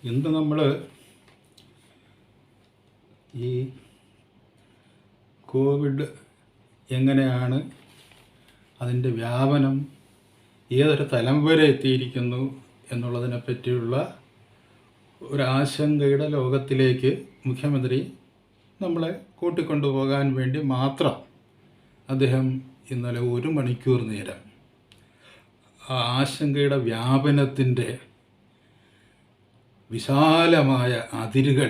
ഇന്ന് നമ്മൾ ഈ കോവിഡ് എങ്ങനെയാണ് അതിൻ്റെ വ്യാപനം ഏതൊരു തലം വരെ എത്തിയിരിക്കുന്നു എന്നുള്ളതിനെ പറ്റിയുള്ള ഒരാശങ്കയുടെ ലോകത്തിലേക്ക് മുഖ്യമന്ത്രി നമ്മളെ കൂട്ടിക്കൊണ്ടുപോകാൻ വേണ്ടി മാത്രം അദ്ദേഹം ഇന്നലെ 1 മണിക്കൂർ നേരം ആ ആശങ്കയുടെ വ്യാപനത്തിൻ്റെ വിശാലമായ അതിരുകൾ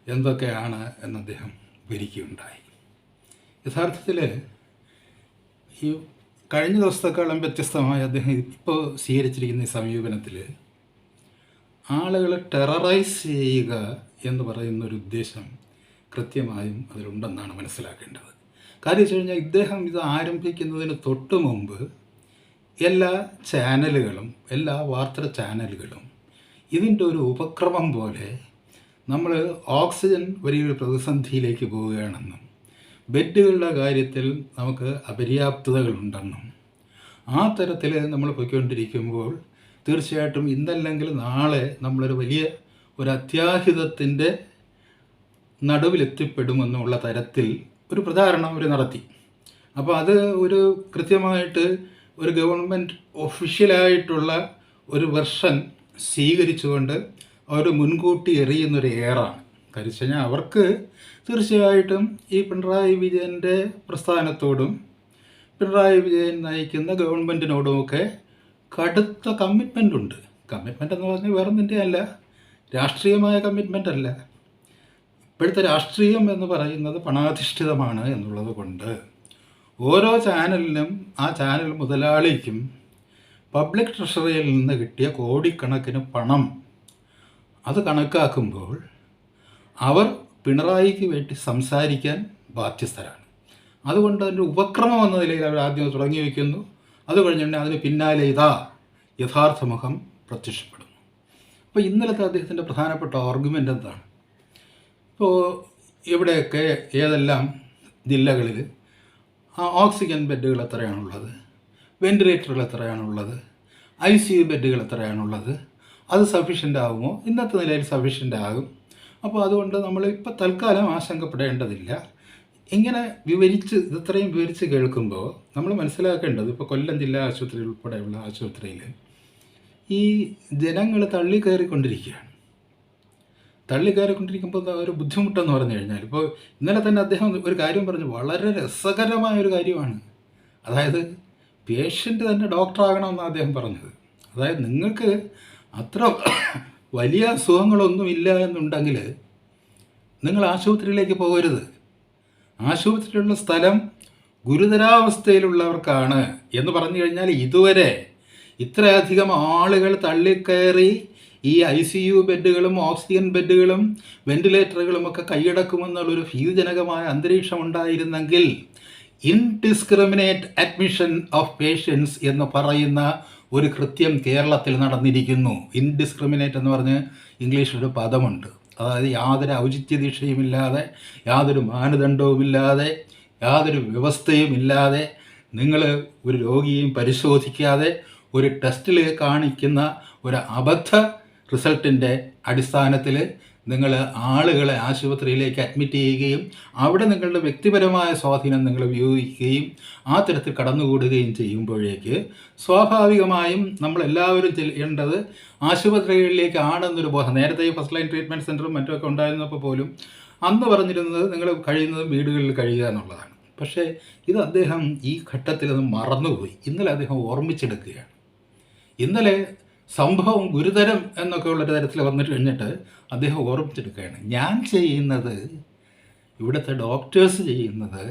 എന്തൊക്കെയാണ് എന്ന് അദ്ദേഹം വിവരിക്കുകയുണ്ടായി. യഥാർത്ഥത്തിൽ ഈ കഴിഞ്ഞ ദിവസത്തെക്കാളും വ്യത്യസ്തമായി അദ്ദേഹം ഇപ്പോൾ സ്വീകരിച്ചിരിക്കുന്ന ഈ സമീപനത്തിൽ ആളുകളെ ടെററൈസ് ചെയ്യുക എന്ന് പറയുന്നൊരു ഉദ്ദേശം കൃത്യമായും അതിലുണ്ടെന്നാണ് മനസ്സിലാക്കേണ്ടത്. കാര്യം വെച്ച് കഴിഞ്ഞാൽ ഇദ്ദേഹം ഇത് ആരംഭിക്കുന്നതിന് തൊട്ട് മുമ്പ് എല്ലാ ചാനലുകളും എല്ലാ വാർത്താ ചാനലുകളും ഇതിൻ്റെ ഒരു ഉപക്രമം പോലെ നമ്മൾ ഓക്സിജൻ വലിയൊരു പ്രതിസന്ധിയിലേക്ക് പോവുകയാണെന്നും ബെഡുകളുടെ കാര്യത്തിൽ നമുക്ക് അപര്യാപ്തതകളുണ്ടെന്നും ആ തരത്തിൽ നമ്മൾ പോയിക്കൊണ്ടിരിക്കുമ്പോൾ തീർച്ചയായിട്ടും ഇന്നല്ലെങ്കിൽ നാളെ നമ്മളൊരു വലിയ ഒരു അത്യാഹിതത്തിൻ്റെ നടുവിലെത്തിപ്പെടുമെന്നുള്ള തരത്തിൽ ഒരു പ്രചാരണം അവർ നടത്തി. അപ്പോൾ അത് ഒരു കൃത്യമായിട്ട് ഒരു ഗവൺമെൻറ് ഒഫീഷ്യലായിട്ടുള്ള ഒരു വെർഷൻ സ്വീകരിച്ചുകൊണ്ട് അവർ മുൻകൂട്ടി എറിയുന്നൊരു ഏറാണ്. കാര്യം വെച്ച് കഴിഞ്ഞാൽ അവർക്ക് തീർച്ചയായിട്ടും ഈ പിണറായി വിജയൻ്റെ പ്രസ്ഥാനത്തോടും പിണറായി വിജയൻ നയിക്കുന്ന ഗവൺമെൻറ്റിനോടുമൊക്കെ കടുത്ത കമ്മിറ്റ്മെൻ്റ് ഉണ്ട്. കമ്മിറ്റ്മെൻ്റ് എന്ന് പറഞ്ഞാൽ വേറെ നിൻ്റെ അല്ല, രാഷ്ട്രീയമായ കമ്മിറ്റ്മെൻ്റ് അല്ല. ഇപ്പോഴത്തെ രാഷ്ട്രീയം എന്ന് പറയുന്നത് പണാധിഷ്ഠിതമാണ് എന്നുള്ളത് കൊണ്ട് ഓരോ ചാനലിനും ആ ചാനൽ മുതലാളിക്കും പബ്ലിക് ട്രഷറിയിൽ നിന്ന് കിട്ടിയ കോടിക്കണക്കിന് പണം അത് കണക്കാക്കുമ്പോൾ അവർ പിണറായിക്ക് വേണ്ടി സംസാരിക്കാൻ ബാധ്യസ്ഥരാണ്. അതുകൊണ്ട് അതിൻ്റെ ഉപക്രമം എന്ന നിലയിൽ അവർ ആദ്യം തുടങ്ങി വയ്ക്കുന്നു. അത് കഴിഞ്ഞിട്ടുണ്ടെങ്കിൽ അതിന് പിന്നാലെ ഇതാ യഥാർത്ഥ മുഖം പ്രത്യക്ഷപ്പെടുന്നു. അപ്പോൾ ഇന്നലത്തെ അദ്ദേഹത്തിൻ്റെ പ്രധാനപ്പെട്ട ആർഗ്യുമെൻ്റ് എന്താണ്? ഇപ്പോൾ ഇവിടെയൊക്കെ ഏതെല്ലാം ജില്ലകളിൽ ഓക്സിജൻ ബെഡുകൾ എത്രയാണുള്ളത്, വെൻറ്റിലേറ്ററുകൾ എത്രയാണുള്ളത്, ICU ബെഡുകൾ എത്രയാണുള്ളത്, അത് സഫീഷ്യൻ്റ് ആകുമോ? ഇന്നത്തെ നിലയിൽ സഫീഷ്യൻ്റ് ആകും. അപ്പോൾ അതുകൊണ്ട് നമ്മൾ ഇപ്പോൾ തൽക്കാലം ആശങ്കപ്പെടേണ്ടതില്ല. ഇങ്ങനെ ഇത്രയും വിവരിച്ച് കേൾക്കുമ്പോൾ നമ്മൾ മനസ്സിലാക്കേണ്ടത്, ഇപ്പോൾ കൊല്ലം ജില്ലാ ആശുപത്രി ഉൾപ്പെടെയുള്ള ആശുപത്രിയിൽ ഈ ജനങ്ങൾ തള്ളിക്കയറിക്കൊണ്ടിരിക്കുകയാണ്. തള്ളിക്കയറിക്കൊണ്ടിരിക്കുമ്പോൾ ഒരു ബുദ്ധിമുട്ടെന്ന് പറഞ്ഞു കഴിഞ്ഞാൽ, ഇപ്പോൾ ഇന്നലെ തന്നെ അദ്ദേഹം ഒരു കാര്യം പറഞ്ഞു, വളരെ രസകരമായൊരു കാര്യമാണ്. അതായത് പേഷ്യൻ്റ് തന്നെ ഡോക്ടറാകണമെന്നാണ് അദ്ദേഹം പറഞ്ഞത്. അതായത് നിങ്ങൾക്ക് അത്ര വലിയ അസുഖങ്ങളൊന്നുമില്ല എന്നുണ്ടെങ്കിൽ നിങ്ങൾ ആശുപത്രിയിലേക്ക് പോകരുത്. ആശുപത്രിയിലുള്ള സ്ഥലം ഗുരുതരാവസ്ഥയിലുള്ളവർക്കാണ് എന്ന് പറഞ്ഞു കഴിഞ്ഞാൽ ഇതുവരെ ഇത്രയധികം ആളുകൾ തള്ളിക്കയറി ഈ ICU ബെഡുകളും ഓക്സിജൻ ബെഡുകളും വെൻറ്റിലേറ്ററുകളും ഒക്കെ കൈയടക്കുമെന്നുള്ളൊരു ഭീതിജനകമായ അന്തരീക്ഷം ഉണ്ടായിരുന്നെങ്കിൽ ഇൻഡിസ്ക്രിമിനേറ്റ് അഡ്മിഷൻ ഓഫ് പേഷ്യൻസ് എന്ന് പറയുന്ന ഒരു കൃത്യം കേരളത്തിൽ നടന്നിരിക്കുന്നു. ഇൻഡിസ്ക്രിമിനേറ്റ് എന്ന് പറഞ്ഞ് ഇംഗ്ലീഷിലൊരു പദമുണ്ട്. അതായത് യാതൊരു ഔചിത്യദീക്ഷയുമില്ലാതെ, യാതൊരു മാനദണ്ഡവുമില്ലാതെ, യാതൊരു വ്യവസ്ഥയുമില്ലാതെ നിങ്ങൾ ഒരു രോഗിയെയും പരിശോധിക്കാതെ ഒരു ടെസ്റ്റിൽ കാണിക്കുന്ന ഒരു അബദ്ധ റിസൾട്ടിൻ്റെ അടിസ്ഥാനത്തിൽ നിങ്ങൾ ആളുകളെ ആശുപത്രിയിലേക്ക് അഡ്മിറ്റ് ചെയ്യുകയും അവിടെ നിങ്ങളുടെ വ്യക്തിപരമായ സ്വാധീനം നിങ്ങൾ ഉപയോഗിക്കുകയും ആ തരത്തിൽ കടന്നുകൂടുകയും ചെയ്യുമ്പോഴേക്ക് സ്വാഭാവികമായും നമ്മളെല്ലാവരും ചെയ്യേണ്ടത് ആശുപത്രികളിലേക്ക് ആണെന്നൊരു ബോധം. നേരത്തെ ഈ ഫസ്റ്റ് ലൈൻ ട്രീറ്റ്മെൻറ്റ് സെൻ്ററും മറ്റുമൊക്കെ ഉണ്ടായിരുന്നപ്പോൾ പോലും അന്ന് പറഞ്ഞിരുന്നത് നിങ്ങൾ കഴിയുന്നതും വീടുകളിൽ കഴിയുക എന്നുള്ളതാണ്. പക്ഷേ ഇത് അദ്ദേഹം ഈ ഘട്ടത്തിൽ അത് മറന്നുപോയി. ഇന്നലെ അദ്ദേഹം ഓർമ്മിച്ചെടുക്കുകയാണ്. ഇന്നലെ സംഭവം ഗുരുതരം എന്നൊക്കെ ഉള്ളൊരു തരത്തിൽ വന്നിട്ട് കഴിഞ്ഞിട്ട് അദ്ദേഹം ഓർമ്മിച്ചെടുക്കുകയാണ്, ഞാൻ ചെയ്യുന്നത്, ഇവിടുത്തെ ഡോക്ടേഴ്സ് ചെയ്യുന്നത്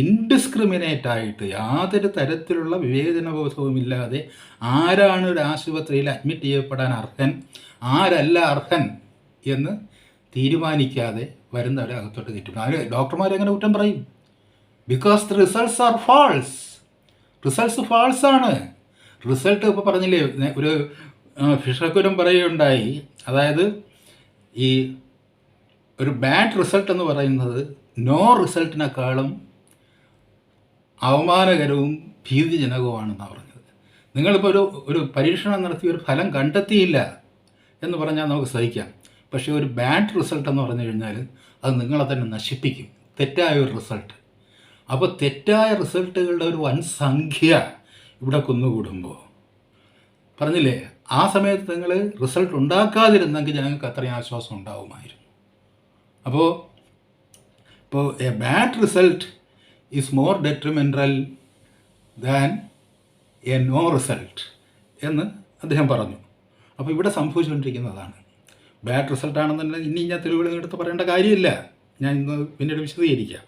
ഇൻഡിസ്ക്രിമിനേറ്റ് ആയിട്ട് യാതൊരു തരത്തിലുള്ള വിവേചനബോധവുമില്ലാതെ ആരാണ് ഒരു ആശുപത്രിയിൽ അഡ്മിറ്റ് ചെയ്യപ്പെടാൻ അർഹൻ, ആരല്ല അർഹൻ എന്ന് തീരുമാനിക്കാതെ വരുന്നവരെ അകത്തോട്ട് കയറ്റും. ഡോക്ടർമാരെങ്ങനെ കുറ്റം പറയും? Because the results are false. Results ഫാൾസാണ്. റിസൾട്ട് ഇപ്പോൾ പറഞ്ഞില്ലേ, ഒരു ഫിഷക്കുരം പറയുകയുണ്ടായി. അതായത് ഈ ഒരു ബാഡ് റിസൾട്ട് എന്ന് പറയുന്നത് നോ റിസൾട്ടിനേക്കാളും അവമാനകരവും ഭീതിജനകവുമാണെന്നാണ് പറഞ്ഞത്. നിങ്ങളിപ്പോൾ ഒരു പരീക്ഷണം നടത്തി ഒരു ഫലം കണ്ടെത്തിയില്ല എന്ന് പറഞ്ഞാൽ നമുക്ക് സഹിക്കാം. പക്ഷേ ഒരു ബാഡ് റിസൾട്ട് എന്ന് പറഞ്ഞു കഴിഞ്ഞാൽ അത് നിങ്ങളെ തന്നെ നശിപ്പിക്കും, തെറ്റായ ഒരു റിസൾട്ട്. അപ്പോൾ തെറ്റായ റിസൾട്ടുകളുടെ ഒരു വൻ സംഖ്യ ഇവിടെ കുന്നുകൂടുമ്പോൾ പറഞ്ഞില്ലേ, ആ സമയത്ത് നിങ്ങൾ റിസൾട്ട് ഉണ്ടാക്കാതിരുന്നെങ്കിൽ ഞങ്ങൾക്ക് അത്രയും ആശ്വാസം ഉണ്ടാവുമായിരുന്നു. അപ്പോൾ a bad result is more detrimental than a no result എന്ന് അദ്ദേഹം പറഞ്ഞു. അപ്പോൾ ഇവിടെ സംഭവിച്ചുകൊണ്ടിരിക്കുന്നതാണ്. ബാഡ് റിസൾട്ടാണെന്നുണ്ടെങ്കിൽ ഇനി ഞാൻ തെളിവുകൾ എടുത്ത് പറയേണ്ട കാര്യമില്ല, ഞാൻ ഇന്ന് പിന്നീട് വിശദീകരിക്കാം.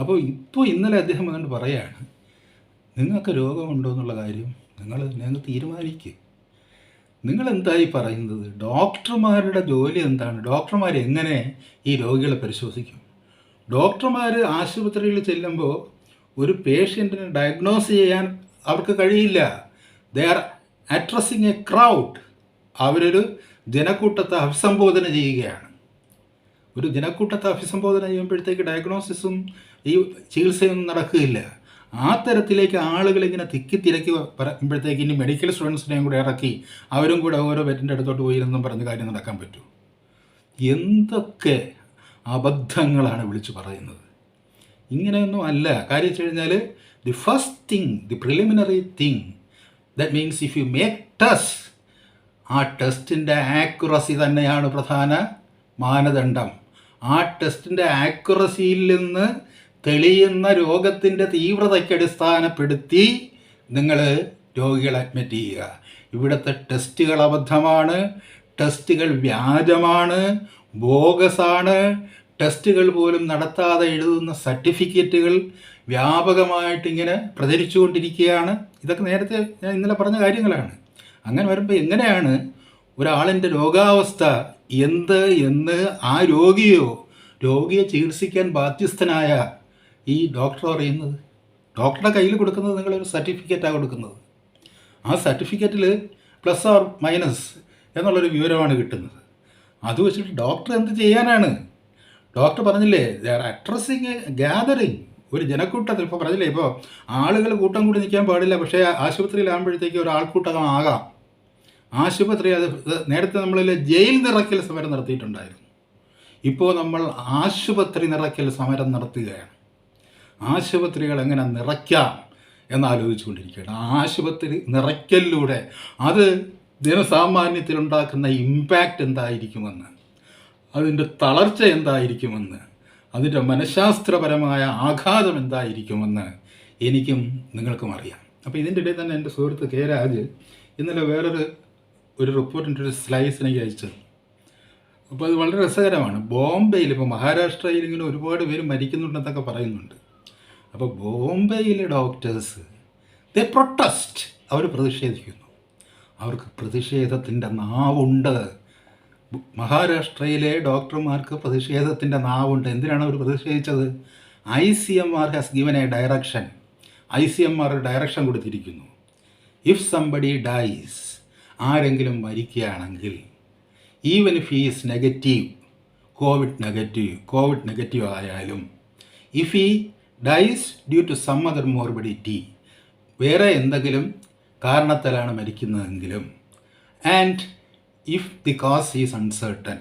അപ്പോൾ ഇന്നലെ അദ്ദേഹം അതുകൊണ്ട് പറയുകയാണ്, നിങ്ങൾക്ക് രോഗമുണ്ടോ എന്നുള്ള കാര്യം നിങ്ങൾ തീരുമാനിക്കുക. നിങ്ങളെന്തായി പറയുന്നത്? ഡോക്ടർമാരുടെ ജോലി എന്താണ്? ഡോക്ടർമാർ എങ്ങനെ ഈ രോഗികളെ പരിശോധിക്കും? ഡോക്ടർമാർ ആശുപത്രിയിൽ ചെല്ലുമ്പോൾ ഒരു പേഷ്യൻറ്റിനെ ഡയഗ്നോസ് ചെയ്യാൻ അവർക്ക് കഴിയില്ല. They are addressing A crowd. അവരൊരു ജനക്കൂട്ടത്തെ അഭിസംബോധന ചെയ്യുകയാണ്. ഒരു ജനക്കൂട്ടത്തെ അഭിസംബോധന ചെയ്യുമ്പോഴത്തേക്ക് ഡയഗ്നോസിസും ഈ ചികിത്സയൊന്നും നടക്കുകയില്ല. ആ തരത്തിലേക്ക് ആളുകളിങ്ങനെ തിരക്കി പറയുമ്പോഴത്തേക്ക് ഇനി മെഡിക്കൽ സ്റ്റുഡൻസിനെയും കൂടെ ഇറക്കി അവരും കൂടെ ഓരോ വെറ്റിൻ്റെ അടുത്തോട്ട് പോയിരുന്നും പറഞ്ഞ് കാര്യം നടക്കാൻ പറ്റൂ? എന്തൊക്കെ അബദ്ധങ്ങളാണ് വിളിച്ചു പറയുന്നത്. ഇങ്ങനെയൊന്നും അല്ല. കാര്യം വെച്ച് കഴിഞ്ഞാൽ the first thing, the preliminary thing, that means if you make test, ആ ടെസ്റ്റിൻ്റെ ആക്യുറസി തന്നെയാണ് പ്രധാന മാനദണ്ഡം. ആ ടെസ്റ്റിൻ്റെ ആക്യുറസിയിൽ നിന്ന് തെളിയുന്ന രോഗത്തിൻ്റെ തീവ്രതയ്ക്ക് അടിസ്ഥാനപ്പെടുത്തി നിങ്ങൾ രോഗികളെ അഡ്മിറ്റ് ചെയ്യുക. ഇവിടുത്തെ ടെസ്റ്റുകൾ അബദ്ധമാണ്, ടെസ്റ്റുകൾ വ്യാജമാണ്, ബോഗസാണ്. ടെസ്റ്റുകൾ പോലും നടത്താതെ എഴുതുന്ന സർട്ടിഫിക്കറ്റുകൾ വ്യാപകമായിട്ടിങ്ങനെ പ്രചരിച്ചുകൊണ്ടിരിക്കുകയാണ്. ഇതൊക്കെ നേരത്തെ ഞാൻ ഇന്നലെ പറഞ്ഞ കാര്യങ്ങളാണ്. അങ്ങനെ വരുമ്പോൾ എങ്ങനെയാണ് ഒരാളിൻ്റെ രോഗാവസ്ഥ എന്ന് ആ രോഗിയെ ചികിത്സിക്കാൻ ബാധ്യസ്ഥനായ ഈ ഡോക്ടർ അറിയുന്നത്? ഡോക്ടറുടെ കയ്യിൽ കൊടുക്കുന്നത് നിങ്ങളൊരു സർട്ടിഫിക്കറ്റാണ് കൊടുക്കുന്നത്. ആ സർട്ടിഫിക്കറ്റിൽ പ്ലസ് ഓർ മൈനസ് എന്നുള്ളൊരു വിവരമാണ് കിട്ടുന്നത്. അത് വെച്ചിട്ട് ഡോക്ടർ എന്ത് ചെയ്യാനാണ്? ഡോക്ടർ പറഞ്ഞില്ലേ, they are addressing A gathering. ഒരു ജനക്കൂട്ടത്തിൽ ഇപ്പോൾ പറഞ്ഞില്ലേ, ഇപ്പോൾ ആളുകൾ കൂട്ടം കൂടി നിൽക്കാൻ പാടില്ല, പക്ഷേ ആശുപത്രിയിലാകുമ്പോഴത്തേക്ക് ഒരു ആൾക്കൂട്ടമാകാം. ആശുപത്രി അത് നേരത്തെ നമ്മളിൽ ജയിൽ നിറയ്ക്കൽ സമരം നടത്തിയിട്ടുണ്ടായിരുന്നു. ഇപ്പോൾ നമ്മൾ ആശുപത്രി നിറയ്ക്കൽ സമരം നടത്തുകയാണ്. ആശുപത്രികൾ എങ്ങനെ നിറയ്ക്കാം എന്നാലോചിച്ചുകൊണ്ടിരിക്കുകയാണ്. ആശുപത്രി നിറയ്ക്കലിലൂടെ അത് ജനസാമാന്യത്തിലുണ്ടാക്കുന്ന ഇമ്പാക്റ്റ് എന്തായിരിക്കുമെന്ന്, അതിൻ്റെ തളർച്ച എന്തായിരിക്കുമെന്ന്, അതിൻ്റെ മനഃശാസ്ത്രപരമായ ആഘാതം എന്തായിരിക്കുമെന്ന് എനിക്കും നിങ്ങൾക്കും അറിയാം. അപ്പോൾ ഇതിൻ്റെ ഇടയിൽ തന്നെ എൻ്റെ സുഹൃത്ത് കെ രാജ് ഇന്നലെ ഒരു റിപ്പോർട്ടിൻ്റെ ഒരു സ്ലൈസ് എനിക്ക് അയച്ചത്. അപ്പോൾ അത് വളരെ രസകരമാണ്. ബോംബെയിൽ, ഇപ്പോൾ മഹാരാഷ്ട്രയിൽ ഇങ്ങനെ ഒരുപാട് പേര് മരിക്കുന്നുണ്ടെന്നൊക്കെ പറയുന്നുണ്ട്. അപ്പോൾ ബോംബെയിലെ ഡോക്ടേഴ്സ് ദേ പ്രൊട്ടസ്റ്റ്, അവർ പ്രതിഷേധിക്കുന്നു. അവർക്ക് പ്രതിഷേധത്തിൻ്റെ നാവുണ്ട്. മഹാരാഷ്ട്രയിലെ ഡോക്ടർമാർക്ക് പ്രതിഷേധത്തിൻ്റെ നാവുണ്ട്. എന്തിനാണ് അവർ പ്രതിഷേധിച്ചത്? ICMR has given a direction. ICMR direction കൊടുത്തിരിക്കുന്നു. ഇഫ് സംബഡി ഡൈസ്, ആരെങ്കിലും മരിക്കുകയാണെങ്കിൽ, even if he is negative, covid negative ആയാലും, if he dies due to some other morbidity, വേറെ എന്തെങ്കിലും കാരണത്താലാണ് മരിക്കുന്നതെങ്കിലും, and if the cause is uncertain,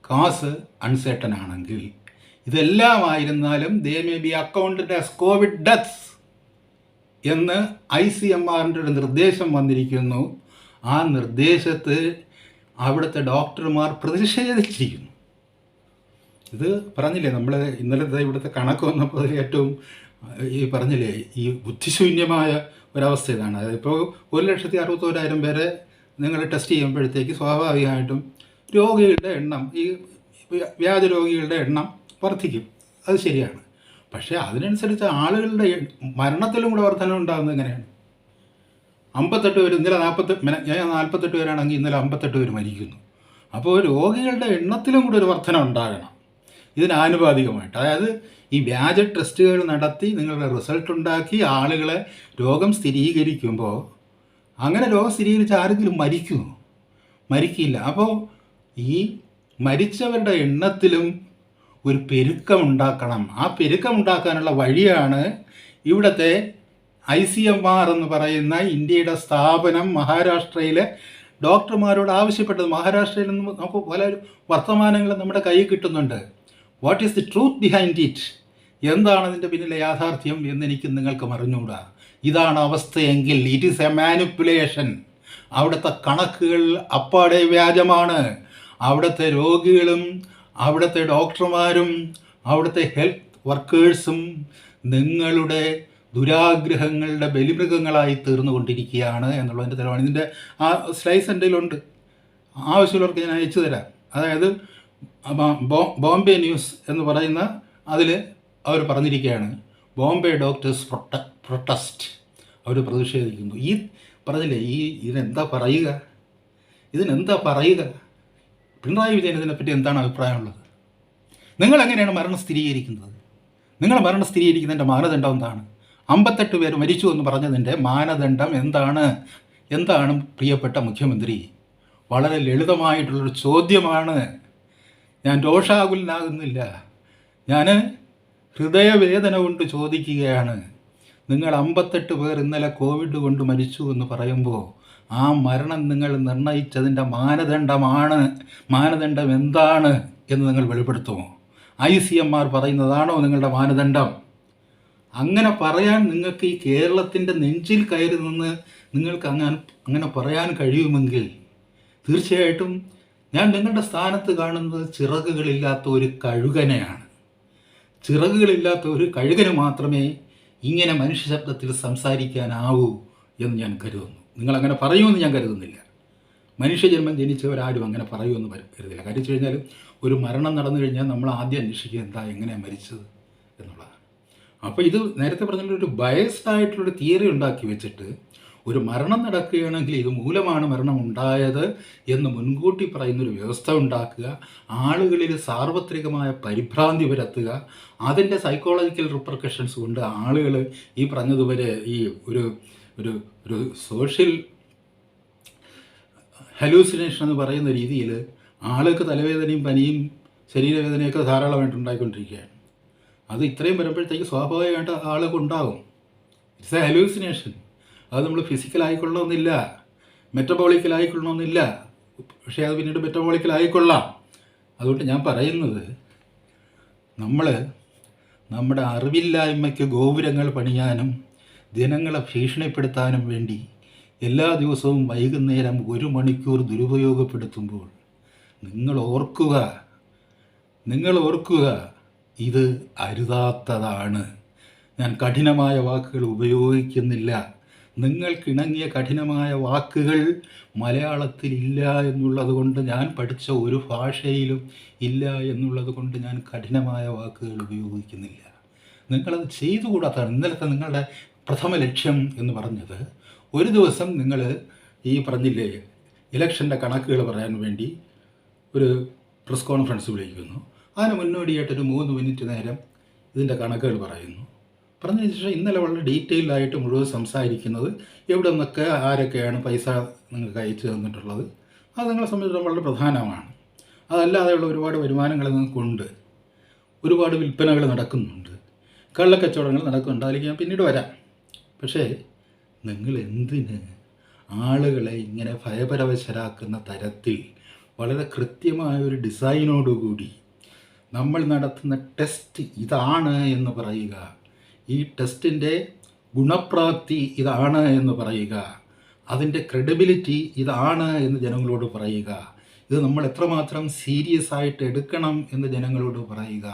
cause uncertain ആണെങ്കിൽ, ഇതെല്ലാം ആയിരുന്നാലും they may be accounted as covid deaths എന്ന് ICMRൻ്റെ ഒരു നിർദ്ദേശം വന്നിരിക്കുന്നു. ആ നിർദ്ദേശത്ത് അവിടുത്തെ ഡോക്ടർമാർ പ്രതിഷേധിച്ചിരിക്കുന്നു. ഇത് പറഞ്ഞില്ലേ, നമ്മൾ ഇന്നലത്തെ ഇവിടുത്തെ കണക്ക് വന്നപ്പോൾ ഏറ്റവും പറഞ്ഞില്ലേ, ഈ ബുദ്ധിശൂന്യമായ ഒരവസ്ഥ ഇതാണ്. അതായത് ഇപ്പോൾ 1,61,000 പേരെ നിങ്ങൾ ടെസ്റ്റ് ചെയ്യുമ്പോഴത്തേക്ക് സ്വാഭാവികമായിട്ടും രോഗികളുടെ എണ്ണം, ഈ വ്യാജ രോഗികളുടെ എണ്ണം വർദ്ധിക്കും. അത് ശരിയാണ്. പക്ഷേ അതിനനുസരിച്ച് ആളുകളുടെ മരണത്തിലും കൂടെ വർധന ഉണ്ടാകുന്നത് എങ്ങനെയാണ്? 58 പേര് ഇന്നലെ 48 പേരാണെങ്കിൽ ഇന്നലെ 58 പേര് മരിക്കുന്നു. അപ്പോൾ രോഗികളുടെ എണ്ണത്തിലും കൂടെ ഒരു വർധന ഉണ്ടാകണം ഇതിനാനുപാതികമായിട്ട്. അതായത് ഈ വ്യാജ ടെസ്റ്റുകൾ നടത്തി നിങ്ങളുടെ റിസൾട്ട് ഉണ്ടാക്കി ആളുകളെ രോഗം സ്ഥിരീകരിക്കുമ്പോൾ, അങ്ങനെ രോഗം സ്ഥിരീകരിച്ച ആരെങ്കിലും മരിക്കില്ല. അപ്പോൾ ഈ മരിച്ചവരുടെ എണ്ണത്തിലും ഒരു പെരുക്കമുണ്ടാക്കണം. ആ പെരുക്കമുണ്ടാക്കാനുള്ള വഴിയാണ് ഇവിടുത്തെ ICMR എന്ന് പറയുന്ന ഇന്ത്യയുടെ സ്ഥാപനം മഹാരാഷ്ട്രയിലെ ഡോക്ടർമാരോട് ആവശ്യപ്പെട്ടത്. മഹാരാഷ്ട്രയിൽ നിന്ന് നമുക്ക് പല വർത്തമാനങ്ങളും നമ്മുടെ കയ്യിൽ കിട്ടുന്നുണ്ട്. What is the truth behind it? എന്താണ് അതിൻ്റെ പിന്നിലെ യാഥാർത്ഥ്യം എന്നെനിക്ക് നിങ്ങൾക്ക് അറിഞ്ഞുകൂടാ. ഇതാണ് അവസ്ഥയെങ്കിൽ ഇറ്റ് ഈസ് എ മാനിപ്പുലേഷൻ. അവിടുത്തെ കണക്കുകൾ അപ്പാടെ വ്യാജമാണ്. അവിടുത്തെ രോഗികളും അവിടുത്തെ ഡോക്ടർമാരും അവിടുത്തെ ഹെൽത്ത് വർക്കേഴ്സും നിങ്ങളുടെ ദുരാഗ്രഹങ്ങളുടെ ബലിമൃഗങ്ങളായി തീർന്നുകൊണ്ടിരിക്കുകയാണ് എന്നുള്ളതിൻ്റെ തെളിവാണ്. ഇതിൻ്റെ ആ സ്ലൈസ് എൻ്റെ കയ്യിലുണ്ട്, ആവശ്യമുള്ളവർക്ക് ഞാൻ അയച്ചു തരാം. അതായത് ബോംബെ ന്യൂസ് എന്ന് പറയുന്ന അതിൽ അവർ പറഞ്ഞിരിക്കുകയാണ്, ബോംബെ ഡോക്ടേഴ്സ് പ്രൊട്ടസ്റ്റ്, അവർ പ്രതിഷേധിക്കുന്നു. ഈ പറഞ്ഞില്ലേ, ഇതിനെന്താ പറയുക? പിണറായി വിജയൻ ഇതിനെപ്പറ്റി എന്താണ് അഭിപ്രായമുള്ളത്? നിങ്ങളെങ്ങനെയാണ് മരണം സ്ഥിരീകരിക്കുന്നത്? നിങ്ങൾ മരണം സ്ഥിരീകരിക്കുന്നതിൻ്റെ മാനദണ്ഡം എന്താണ്? 58 പേർ മരിച്ചു എന്ന് പറഞ്ഞതിൻ്റെ മാനദണ്ഡം എന്താണ് പ്രിയപ്പെട്ട മുഖ്യമന്ത്രി? വളരെ ലളിതമായിട്ടുള്ളൊരു ചോദ്യമാണ്. ഞാൻ രോഷാകുലനാകുന്നില്ല, ഞാൻ ഹൃദയവേദന കൊണ്ട് ചോദിക്കുകയാണ്. നിങ്ങൾ 58 പേർ ഇന്നലെ കോവിഡ് കൊണ്ട് മരിച്ചു എന്ന് പറയുമ്പോൾ ആ മരണം നിങ്ങൾ നിർണയിച്ചതിൻ്റെ മാനദണ്ഡം എന്താണ് എന്ന് നിങ്ങൾ വെളിപ്പെടുത്തുമോ? ICMR പറയുന്നതാണോ നിങ്ങളുടെ മാനദണ്ഡം? അങ്ങനെ പറയാൻ നിങ്ങൾക്ക് ഈ കേരളത്തിൻ്റെ നെഞ്ചിൽ കയറി നിന്ന് നിങ്ങൾക്ക് അങ്ങനെ പറയാൻ കഴിയുമെങ്കിൽ തീർച്ചയായിട്ടും ഞാൻ നിങ്ങളുടെ സ്ഥാനത്ത് കാണുന്നത് ചിറകുകളില്ലാത്ത ഒരു കഴുകനെയാണ്. ചിറകുകളില്ലാത്ത ഒരു കഴുകന് മാത്രമേ ഇങ്ങനെ മനുഷ്യ ശബ്ദത്തിൽ സംസാരിക്കാനാവൂ എന്ന് ഞാൻ കരുതുന്നു. നിങ്ങളങ്ങനെ പറയുമെന്ന് ഞാൻ കരുതുന്നില്ല. മനുഷ്യജന്മം ജനിച്ചവരാരും അങ്ങനെ പറയുമെന്ന് കരുതില്ല. കാര്യം വെച്ച് കഴിഞ്ഞാൽ ഒരു മരണം നടന്നു കഴിഞ്ഞാൽ നമ്മൾ ആദ്യം അന്വേഷിക്കുക എങ്ങനെയാണ് മരിച്ചത് എന്നുള്ളതാണ്. അപ്പോൾ ഇത് നേരത്തെ പറഞ്ഞൊരു ബയസ്ഡ് ആയിട്ടുള്ളൊരു തിയറി ഉണ്ടാക്കി വെച്ചിട്ട് ഒരു മരണം നടക്കുകയാണെങ്കിൽ ഇത് മൂലമാണ് മരണം ഉണ്ടായത് എന്ന് മുൻകൂട്ടി പറയുന്നൊരു വ്യവസ്ഥ ഉണ്ടാക്കുക, ആളുകളിൽ സാർവത്രികമായ പരിഭ്രാന്തി പരത്തുക, അതിൻ്റെ സൈക്കോളജിക്കൽ റിപ്പർക്കഷൻസ് കൊണ്ട് ആളുകൾ ഈ പറഞ്ഞതുപോലെ ഈ ഒരു സോഷ്യൽ ഹലൂസിനേഷൻ എന്ന് പറയുന്ന രീതിയിൽ ആൾക്ക് തലവേദനയും പനിയും ശരീരവേദനയൊക്കെ ധാരാളമായിട്ട് ഉണ്ടായിക്കൊണ്ടിരിക്കുകയാണ്. അത് ഇത്രയും വരുമ്പോഴത്തേക്ക് സ്വാഭാവികമായിട്ട് ആൾക്ക് ഉണ്ടാകും. It's A hallucination. അത് നമ്മൾ ഫിസിക്കലായിക്കൊള്ളണമെന്നില്ല, മെറ്റബോളിക്കലായിക്കൊള്ളണമെന്നില്ല, പക്ഷേ അത് പിന്നീട് മെറ്റബോളിക്കലായിക്കൊള്ളാം. അതുകൊണ്ട് ഞാൻ പറയുന്നത്, നമ്മൾ നമ്മുടെ അറിവില്ലായ്മയ്ക്ക് ഗോപുരങ്ങൾ പണിയാനും ജനങ്ങളെ ഭീഷണിപ്പെടുത്താനും വേണ്ടി എല്ലാ ദിവസവും വൈകുന്നേരം 1 മണിക്കൂർ ദുരുപയോഗപ്പെടുത്തുമ്പോൾ നിങ്ങൾ ഓർക്കുക ഇത് അരുതാത്തതാണ്. ഞാൻ കഠിനമായ വാക്കുകൾ ഉപയോഗിക്കുന്നില്ല. നിങ്ങൾക്കിണങ്ങിയ കഠിനമായ വാക്കുകൾ മലയാളത്തിൽ ഇല്ല എന്നുള്ളത് കൊണ്ട്, ഞാൻ പഠിച്ച ഒരു ഭാഷയിലും ഇല്ല എന്നുള്ളത് കൊണ്ട് ഞാൻ കഠിനമായ വാക്കുകൾ ഉപയോഗിക്കുന്നില്ല. നിങ്ങളത് ചെയ്തുകൂടാത്തതാണ്. ഇന്നലത്തെ നിങ്ങളുടെ പ്രഥമ ലക്ഷ്യം എന്ന് പറഞ്ഞത്, ഒരു ദിവസം നിങ്ങൾ ഈ പറഞ്ഞില്ലേ ഇലക്ഷൻ്റെ കണക്കുകൾ പറയാൻ വേണ്ടി ഒരു പ്രസ് കോൺഫറൻസ് വിളിക്കുന്നു. അതിന് മുന്നോടിയായിട്ടൊരു 3 മിനിറ്റ് നേരം ഇതിൻ്റെ കണക്കുകൾ പറഞ്ഞതിന് ശേഷം ഇന്നലെ വളരെ ഡീറ്റെയിൽഡായിട്ട് മുഴുവൻ സംസാരിക്കുന്നത് എവിടെ നിന്നൊക്കെ ആരൊക്കെയാണ് പൈസ നിങ്ങൾക്ക് അയച്ചു തന്നിട്ടുള്ളത്, അത് നിങ്ങളെ സംബന്ധിച്ചിടത്തോളം വളരെ പ്രധാനമാണ്. അതല്ലാതെയുള്ള ഒരുപാട് വരുമാനങ്ങൾ നിങ്ങൾക്കുണ്ട്, ഒരുപാട് വിൽപ്പനകൾ നടക്കുന്നുണ്ട്, കള്ളക്കച്ചവടങ്ങൾ നടക്കുന്നുണ്ട്, അതിലേക്ക് ഞാൻ പിന്നീട് വരാം. പക്ഷേ നിങ്ങൾ എന്തിന് ആളുകളെ ഇങ്ങനെ ഭയപരവശരാക്കുന്ന തരത്തിൽ വളരെ കൃത്യമായ ഒരു ഡിസൈനോടുകൂടി നമ്മൾ നടത്തുന്ന ടെസ്റ്റ് ഇതാണ് എന്ന് പറയുക, ഈ ടെസ്റ്റിൻ്റെ ഗുണപ്രാപ്തി ഇതാണ് എന്ന് പറയുക, അതിൻ്റെ ക്രെഡിബിലിറ്റി ഇതാണ് എന്ന് ജനങ്ങളോട് പറയുക, ഇത് നമ്മൾ എത്രമാത്രം സീരിയസ് ആയിട്ട് എടുക്കണം എന്ന് ജനങ്ങളോട് പറയുക,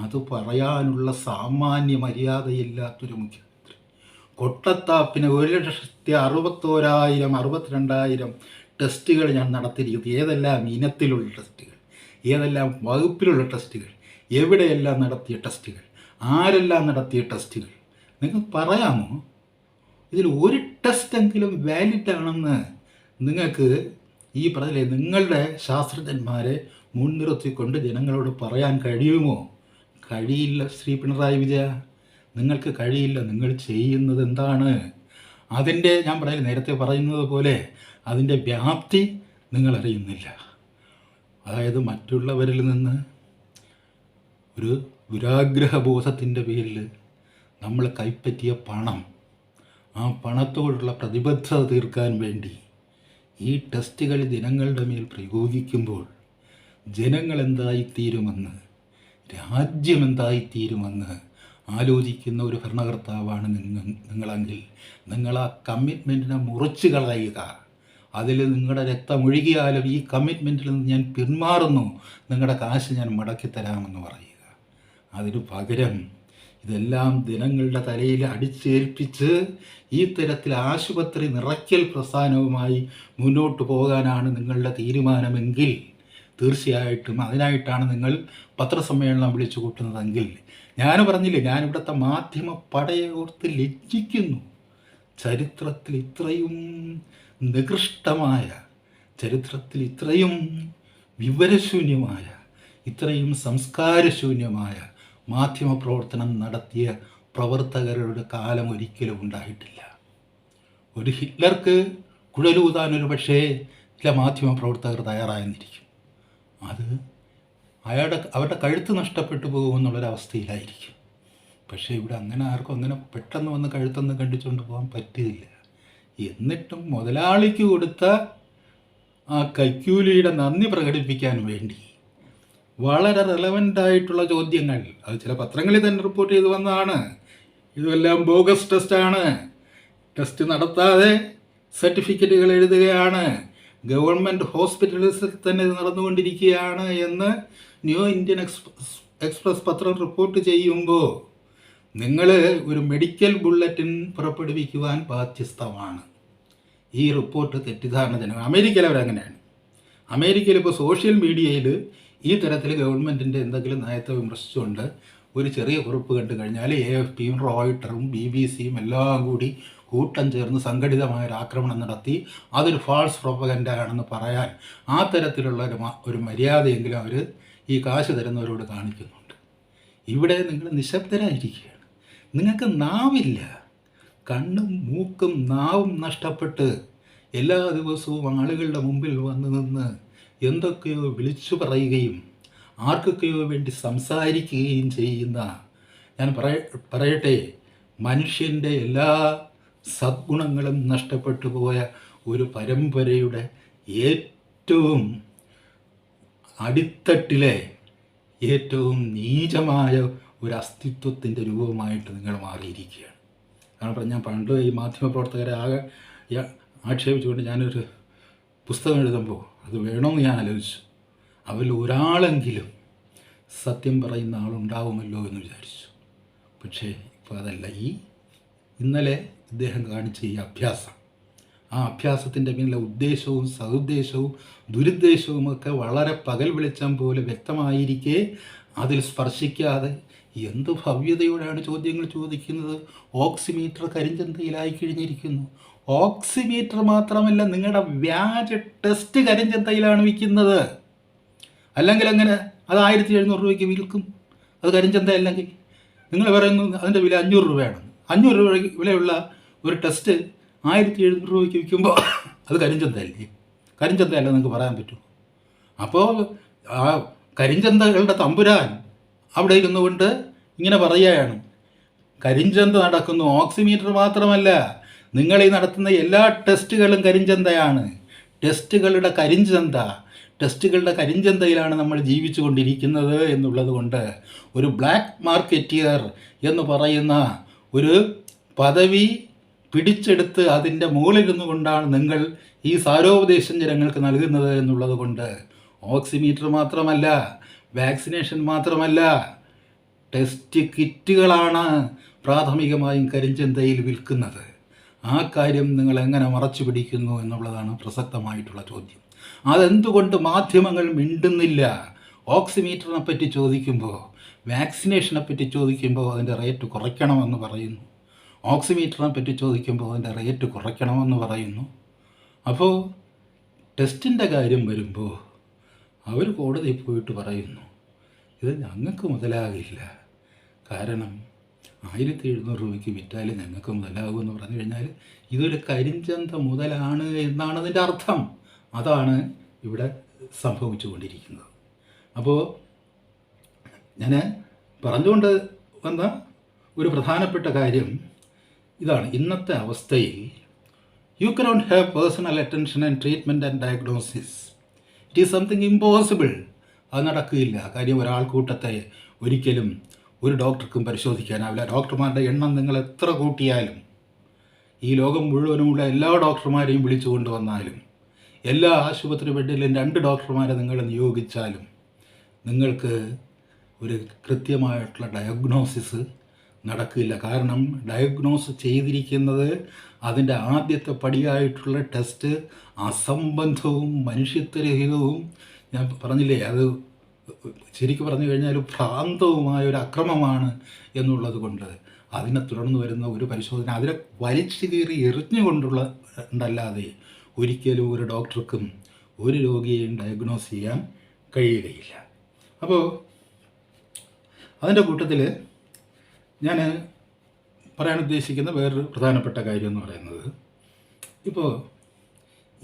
അത് പറയാനുള്ള സാമാന്യ മര്യാദയില്ലാത്തൊരു മുഖ്യമന്ത്രി കൊട്ടത്താപ്പിന് 1,61,000 62,000 ടെസ്റ്റുകൾ ഞാൻ നടത്തിയിരിക്കുന്നത്. ഏതെല്ലാം ഇനത്തിലുള്ള ടെസ്റ്റുകൾ, ഏതെല്ലാം വകുപ്പിലുള്ള ടെസ്റ്റുകൾ, എവിടെയെല്ലാം നടത്തിയ ടെസ്റ്റുകൾ, ആരെല്ലാം നടത്തിയ ടെസ്റ്റുകൾ, നിങ്ങൾക്ക് പറയാമോ? ഇതിൽ ഒരു ടെസ്റ്റെങ്കിലും വാലിഡ് ആണെന്ന് നിങ്ങൾക്ക് ഈ പറഞ്ഞില്ലേ നിങ്ങളുടെ ശാസ്ത്രജ്ഞന്മാരെ മുൻനിർത്തിക്കൊണ്ട് ജനങ്ങളോട് പറയാൻ കഴിയുമോ? കഴിയില്ല ശ്രീ പിണറായി വിജയ, നിങ്ങൾക്ക് കഴിയില്ല. നിങ്ങൾ ചെയ്യുന്നത് എന്താണ്? അതിൻ്റെ ഞാൻ നേരത്തെ പറയുന്നത് പോലെ അതിൻ്റെ വ്യാപ്തി നിങ്ങളറിയുന്നില്ല. അതായത് മറ്റുള്ളവരിൽ നിന്ന് ഒരു ദുരാഗ്രഹബോധത്തിൻ്റെ പേരിൽ നമ്മൾ കൈപ്പറ്റിയ പണം, ആ പണത്തോടുള്ള പ്രതിബദ്ധത തീർക്കാൻ വേണ്ടി ഈ ടെസ്റ്റുകൾ ജനങ്ങളുടെ മേൽ പ്രയോഗിക്കുമ്പോൾ ജനങ്ങൾ എന്തായിത്തീരുമെന്ന്, രാജ്യം എന്തായിത്തീരുമെന്ന് ആലോചിക്കുന്ന ഒരു ഭരണകർത്താവാണ് നിങ്ങളെങ്കിൽ നിങ്ങൾ ആ കമ്മിറ്റ്മെൻറ്റിനെ മുറിച്ച് കളയുക. അതിൽ നിങ്ങളുടെ രക്തമൊഴുകിയാലും ഈ കമ്മിറ്റ്മെൻറ്റിൽ നിന്ന് ഞാൻ പിന്മാറുന്നു, നിങ്ങളുടെ കാശ് ഞാൻ മടക്കിത്തരാമെന്ന് പറയുക. അതിനു പകരം ഇതെല്ലാം ജനങ്ങളുടെ തലയിൽ അടിച്ചേൽപ്പിച്ച് ഈ തരത്തിൽ ആശുപത്രി നിറയ്ക്കൽ പ്രസ്ഥാനവുമായി മുന്നോട്ട് പോകാനാണ് നിങ്ങളുടെ തീരുമാനമെങ്കിൽ തീർച്ചയായിട്ടും അതിനായിട്ടാണ് നിങ്ങൾ പത്രസമ്മേളനം വിളിച്ചു കൂട്ടുന്നതെങ്കിൽ, ഞാൻ പറഞ്ഞില്ലേ, ഞാനിവിടുത്തെ മാധ്യമ പടയോർത്ത് ലജ്ജിക്കുന്നു. ചരിത്രത്തിൽ ഇത്രയും നികൃഷ്ടമായ, ചരിത്രത്തിൽ ഇത്രയും വിവരശൂന്യമായ, ഇത്രയും സംസ്കാരശൂന്യമായ മാധ്യമപ്രവർത്തനം നടത്തിയ പ്രവർത്തകരുടെ കാലം ഒരിക്കലും ഉണ്ടായിട്ടില്ല. ഒരു ഹിറ്റ്ലർക്ക് കുഴലൂതാനൊരു പക്ഷേ ചില മാധ്യമപ്രവർത്തകർ തയ്യാറായെന്നിരിക്കും. അത് അവരുടെ കഴുത്ത് നഷ്ടപ്പെട്ടു പോകുമെന്നുള്ളൊരവസ്ഥയിലായിരിക്കും. പക്ഷേ ഇവിടെ അങ്ങനെ ആർക്കും അങ്ങനെ പെട്ടെന്ന് വന്ന് കഴുത്തൊന്നും കണ്ടിച്ചുകൊണ്ട് പോകാൻ പറ്റില്ല. എന്നിട്ടും മുതലാളിക്ക് കൊടുത്ത ആ കൈക്കൂലിയുടെ നന്ദി പ്രകടിപ്പിക്കാൻ വേണ്ടി വളരെ റെലവൻ്റായിട്ടുള്ള ചോദ്യങ്ങൾ, അത് ചില പത്രങ്ങളിൽ തന്നെ റിപ്പോർട്ട് ചെയ്ത് വന്നതാണ്. ഇതെല്ലാം ബോഗസ് ടെസ്റ്റാണ്, ടെസ്റ്റ് നടത്താതെ സർട്ടിഫിക്കറ്റുകൾ എഴുതുകയാണ്, ഗവൺമെൻറ് ഹോസ്പിറ്റൽസിൽ തന്നെ ഇത് നടന്നുകൊണ്ടിരിക്കുകയാണ് എന്ന് ന്യൂ ഇന്ത്യൻ എക്സ്പ്രസ് പത്രം റിപ്പോർട്ട് ചെയ്യുമ്പോൾ നിങ്ങൾ ഒരു മെഡിക്കൽ ബുള്ളറ്റിൻ പുറപ്പെടുവിക്കുവാൻ ബാധ്യസ്ഥമാണ്. ഈ റിപ്പോർട്ട് തെറ്റിദ്ധാരണജനകം. അമേരിക്കയിൽ അവരങ്ങനെയാണ്. അമേരിക്കയിൽ ഇപ്പോൾ സോഷ്യൽ മീഡിയയിൽ ഈ തരത്തിൽ ഗവൺമെൻറ്റിൻ്റെ എന്തെങ്കിലും നയത്തെ വിമർശിച്ചുകൊണ്ട് ഒരു ചെറിയ കുറിപ്പ് കണ്ടു കഴിഞ്ഞാൽ AFPയും റോയിട്ടറും BBC-യും എല്ലാം കൂടി കൂട്ടം ചേർന്ന് സംഘടിതമായൊരു ആക്രമണം നടത്തി അതൊരു ഫാൾസ് പ്രൊപ്പഗൻഡയാണെന്ന് പറയാൻ ആ തരത്തിലുള്ള ഒരു മര്യാദയെങ്കിലും അവർ ഈ കാശ് തരുന്നവരോട് കാണിക്കുന്നുണ്ട്. ഇവിടെ നിങ്ങൾ നിശബ്ദരായിരിക്കുകയാണ്. നിങ്ങൾക്ക് നാവില്ല. കണ്ണും മൂക്കും നാവും നഷ്ടപ്പെട്ട് എല്ലാ ദിവസവും ആളുകളുടെ മുമ്പിൽ വന്ന് നിന്ന് എന്തൊക്കെയോ വിളിച്ചു പറയുകയും ആർക്കൊക്കെയോ വേണ്ടി സംസാരിക്കുകയും ചെയ്യുന്ന, ഞാൻ പറയട്ടെ, മനുഷ്യൻ്റെ എല്ലാ സദ്ഗുണങ്ങളും നഷ്ടപ്പെട്ടു പോയ ഒരു പരമ്പരയുടെ ഏറ്റവും അടിത്തട്ടിലെ ഏറ്റവും നീചമായ ഒരു അസ്തിത്വത്തിൻ്റെ രൂപമായിട്ട് നിങ്ങൾ മാറിയിരിക്കുകയാണ്. കാരണം ഞാൻ പണ്ട് ഈ മാധ്യമപ്രവർത്തകരെ ആകെ ആക്ഷേപിച്ചുകൊണ്ട് ഞാനൊരു പുസ്തകം എഴുതുമ്പോൾ അത് വേണമെന്ന് ഞാൻ ആലോചിച്ചു. അവരിൽ ഒരാളെങ്കിലും സത്യം പറയുന്ന ആളുണ്ടാവുമല്ലോ എന്ന് വിചാരിച്ചു. പക്ഷേ ഇപ്പോൾ അതല്ല. ഇന്നലെ ഇദ്ദേഹം കാണിച്ച ഈ അഭ്യാസം, ആ അഭ്യാസത്തിൻ്റെ പിന്നിലെ ഉദ്ദേശവും സതുദ്ദേശവും ദുരുദ്ദേശവുമൊക്കെ വളരെ പകൽ വെളിച്ചം പോലെ വ്യക്തമായിരിക്കെ അതിൽ സ്പർശിക്കാതെ എന്ത് ഭവ്യതയോടാണ് ചോദ്യങ്ങൾ ചോദിക്കുന്നത്. ഓക്സിമീറ്റർ കരിഞ്ചന്തയിലായി കഴിഞ്ഞിരിക്കുന്നു. ഓക്സിമീറ്റർ മാത്രമല്ല, നിങ്ങളുടെ വ്യാജ ടെസ്റ്റ് കരിഞ്ചന്തയിലാണ് വിൽക്കുന്നത്. അല്ലെങ്കിൽ അങ്ങനെ അത് 1700 രൂപയ്ക്ക് വിൽക്കും. അത് കരിഞ്ചന്ത അല്ലെങ്കിൽ നിങ്ങൾ പറയുന്നു അതിൻ്റെ വില 500 രൂപയാണ്. 500 രൂപ വിലയുള്ള ഒരു ടെസ്റ്റ് 1700 രൂപയ്ക്ക് വിൽക്കുമ്പോൾ അത് കരിഞ്ചന്തയല്ലേ? കരിഞ്ചന്തയല്ല നിങ്ങൾക്ക് പറയാൻ പറ്റുമോ? അപ്പോൾ ആ കരിഞ്ചന്തകളുടെ തമ്പുരാൻ അവിടെ ഇരുന്നു കൊണ്ട് ഇങ്ങനെ പറയുകയാണ്, കരിഞ്ചന്ത നടക്കുന്നു. ഓക്സിമീറ്റർ മാത്രമല്ല, നിങ്ങൾ ഈ നടത്തുന്ന എല്ലാ ടെസ്റ്റുകളും കരിഞ്ചന്തയാണ്. ടെസ്റ്റുകളുടെ കരിഞ്ചന്തയിലാണ് നമ്മൾ ജീവിച്ചു കൊണ്ടിരിക്കുന്നത് എന്നുള്ളത് കൊണ്ട് ഒരു ബ്ലാക്ക് മാർക്കറ്റിയർ എന്ന് പറയുന്ന ഒരു പദവി പിടിച്ചെടുത്ത് അതിൻ്റെ മുകളിലിരുന്നു കൊണ്ടാണ് നിങ്ങൾ ഈ സാരോപദേശം ജനങ്ങൾക്ക് നൽകുന്നത് എന്നുള്ളത് കൊണ്ട് ഓക്സിമീറ്റർ മാത്രമല്ല, വാക്സിനേഷൻ മാത്രമല്ല, ടെസ്റ്റ് കിറ്റുകളാണ് പ്രാഥമികമായും കരിഞ്ചന്തയിൽ വിൽക്കുന്നത്. ആ കാര്യം നിങ്ങൾ എങ്ങനെ മറച്ചു പിടിക്കുന്നു എന്നുള്ളതാണ് പ്രസക്തമായിട്ടുള്ള ചോദ്യം. അതെന്തുകൊണ്ട് മാധ്യമങ്ങൾ മിണ്ടുന്നില്ല? ഓക്സിമീറ്ററിനെ പറ്റി ചോദിക്കുമ്പോൾ, വാക്സിനേഷനെ പറ്റി ചോദിക്കുമ്പോൾ അതിൻ്റെ റേറ്റ് കുറയ്ക്കണമെന്ന് പറയുന്നു. ഓക്സിമീറ്ററിനെ പറ്റി ചോദിക്കുമ്പോൾ അതിൻ്റെ റേറ്റ് കുറയ്ക്കണമെന്ന് പറയുന്നു. അപ്പോൾ ടെസ്റ്റിൻ്റെ കാര്യം വരുമ്പോൾ അവർ കോടതിയിൽ പോയിട്ട് പറയുന്നു ഇത് ഞങ്ങൾക്ക് മുതലാകില്ല, കാരണം 1700 രൂപയ്ക്ക് വിറ്റാൽ ഞങ്ങൾക്ക് മുതലാകുമെന്ന് പറഞ്ഞു കഴിഞ്ഞാൽ ഇതൊരു കരിഞ്ചന്ത മുതലാണ് എന്നാണ് അതിൻ്റെ അർത്ഥം. അതാണ് ഇവിടെ സംഭവിച്ചു കൊണ്ടിരിക്കുന്നത്. അപ്പോൾ ഞാൻ പറഞ്ഞുകൊണ്ട് വന്ന ഒരു പ്രധാനപ്പെട്ട കാര്യം ഇതാണ്. ഇന്നത്തെ അവസ്ഥയിൽ You cannot have personal attention and treatment and diagnosis. It is something impossible. അത് നടക്കുകയില്ല. കാര്യം ഒരാൾക്കൂട്ടത്തെ ഒരിക്കലും ഒരു ഡോക്ടർക്കും പരിശോധിക്കാനാവില്ല. ഡോക്ടർമാരുടെ എണ്ണം നിങ്ങൾ എത്ര കൂട്ടിയാലും, ഈ ലോകം മുഴുവനുമുള്ള എല്ലാ ഡോക്ടർമാരെയും വിളിച്ചു കൊണ്ടുവന്നാലും, എല്ലാ ആശുപത്രി ബെഡിലും 2 ഡോക്ടർമാരെ നിങ്ങൾ നിയോഗിച്ചാലും നിങ്ങൾക്ക് ഒരു കൃത്യമായിട്ടുള്ള ഡയഗ്നോസിസ് നടക്കില്ല. കാരണം ഡയഗ്നോസ് ചെയ്തിരിക്കുന്നത് അതിൻ്റെ ആദ്യത്തെ പടിയായിട്ടുള്ള ടെസ്റ്റ് അസംബന്ധവും മനുഷ്യത്വരഹിതവും, ഞാൻ പറഞ്ഞില്ലേ, അത് ശരിക്കും പറഞ്ഞു കഴിഞ്ഞാൽ ഭ്രാന്തവുമായ ഒരു അക്രമമാണ് എന്നുള്ളത് കൊണ്ട് അതിനെ തുടർന്ന് വരുന്ന ഒരു പരിശോധന അതിനെ വലിച്ചു കീറി എറിഞ്ഞുകൊണ്ടുള്ളതല്ലാതെ ഒരിക്കലും ഒരു ഡോക്ടർക്കും ഒരു രോഗിയെയും ഡയഗ്നോസ് ചെയ്യാൻ കഴിയുകയില്ല. അപ്പോൾ അതിൻ്റെ കൂട്ടത്തിൽ ഞാൻ പറയാൻ ഉദ്ദേശിക്കുന്ന വേറൊരു പ്രധാനപ്പെട്ട കാര്യം എന്ന് പറയുന്നത്, ഇപ്പോൾ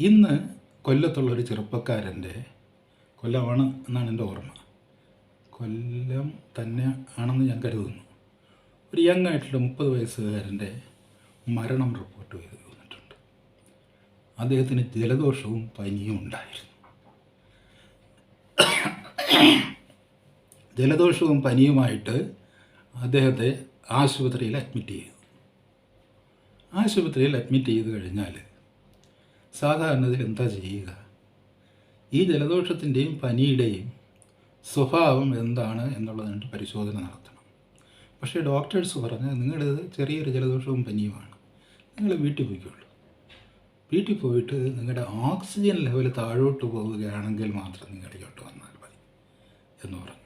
ഇന്ന് കൊല്ലത്തുള്ളൊരു ചെറുപ്പക്കാരൻ്റെ, കൊല്ലമാണ് എന്നാണ് എൻ്റെ ഓർമ്മ, കൊല്ലം തന്നെ ആണെന്ന് ഞാൻ കരുതുന്നു, ഒരു യങ് ആയിട്ടുള്ള 30 വയസ്സുകാരൻ്റെ മരണം റിപ്പോർട്ട് ചെയ്ത് വന്നിട്ടുണ്ട്. അദ്ദേഹത്തിന് ജലദോഷവും പനിയും ഉണ്ടായിരുന്നു. ജലദോഷവും പനിയുമായിട്ട് അദ്ദേഹത്തെ ആശുപത്രിയിൽ അഡ്മിറ്റ് ചെയ്തു. ആശുപത്രിയിൽ അഡ്മിറ്റ് ചെയ്ത് കഴിഞ്ഞാൽ സാധാരണത്തിൽ എന്താ ചെയ്യുക? ഈ ജലദോഷത്തിൻ്റെയും പനിയുടെയും സ്വഭാവം എന്താണ് എന്നുള്ളതിൻ്റെ പരിശോധന നടത്തണം. പക്ഷേ ഡോക്ടേഴ്സ് പറഞ്ഞ് നിങ്ങളിത് ചെറിയൊരു ജലദോഷവും പനിയുമാണ്, നിങ്ങൾ വീട്ടിൽ പോയിക്കോളൂ. വീട്ടിൽ പോയിട്ട് നിങ്ങളുടെ ഓക്സിജൻ ലെവൽ താഴോട്ട് പോവുകയാണെങ്കിൽ മാത്രം നിങ്ങൾ ഇങ്ങോട്ട് വന്നാൽ മതി എന്ന് പറഞ്ഞു.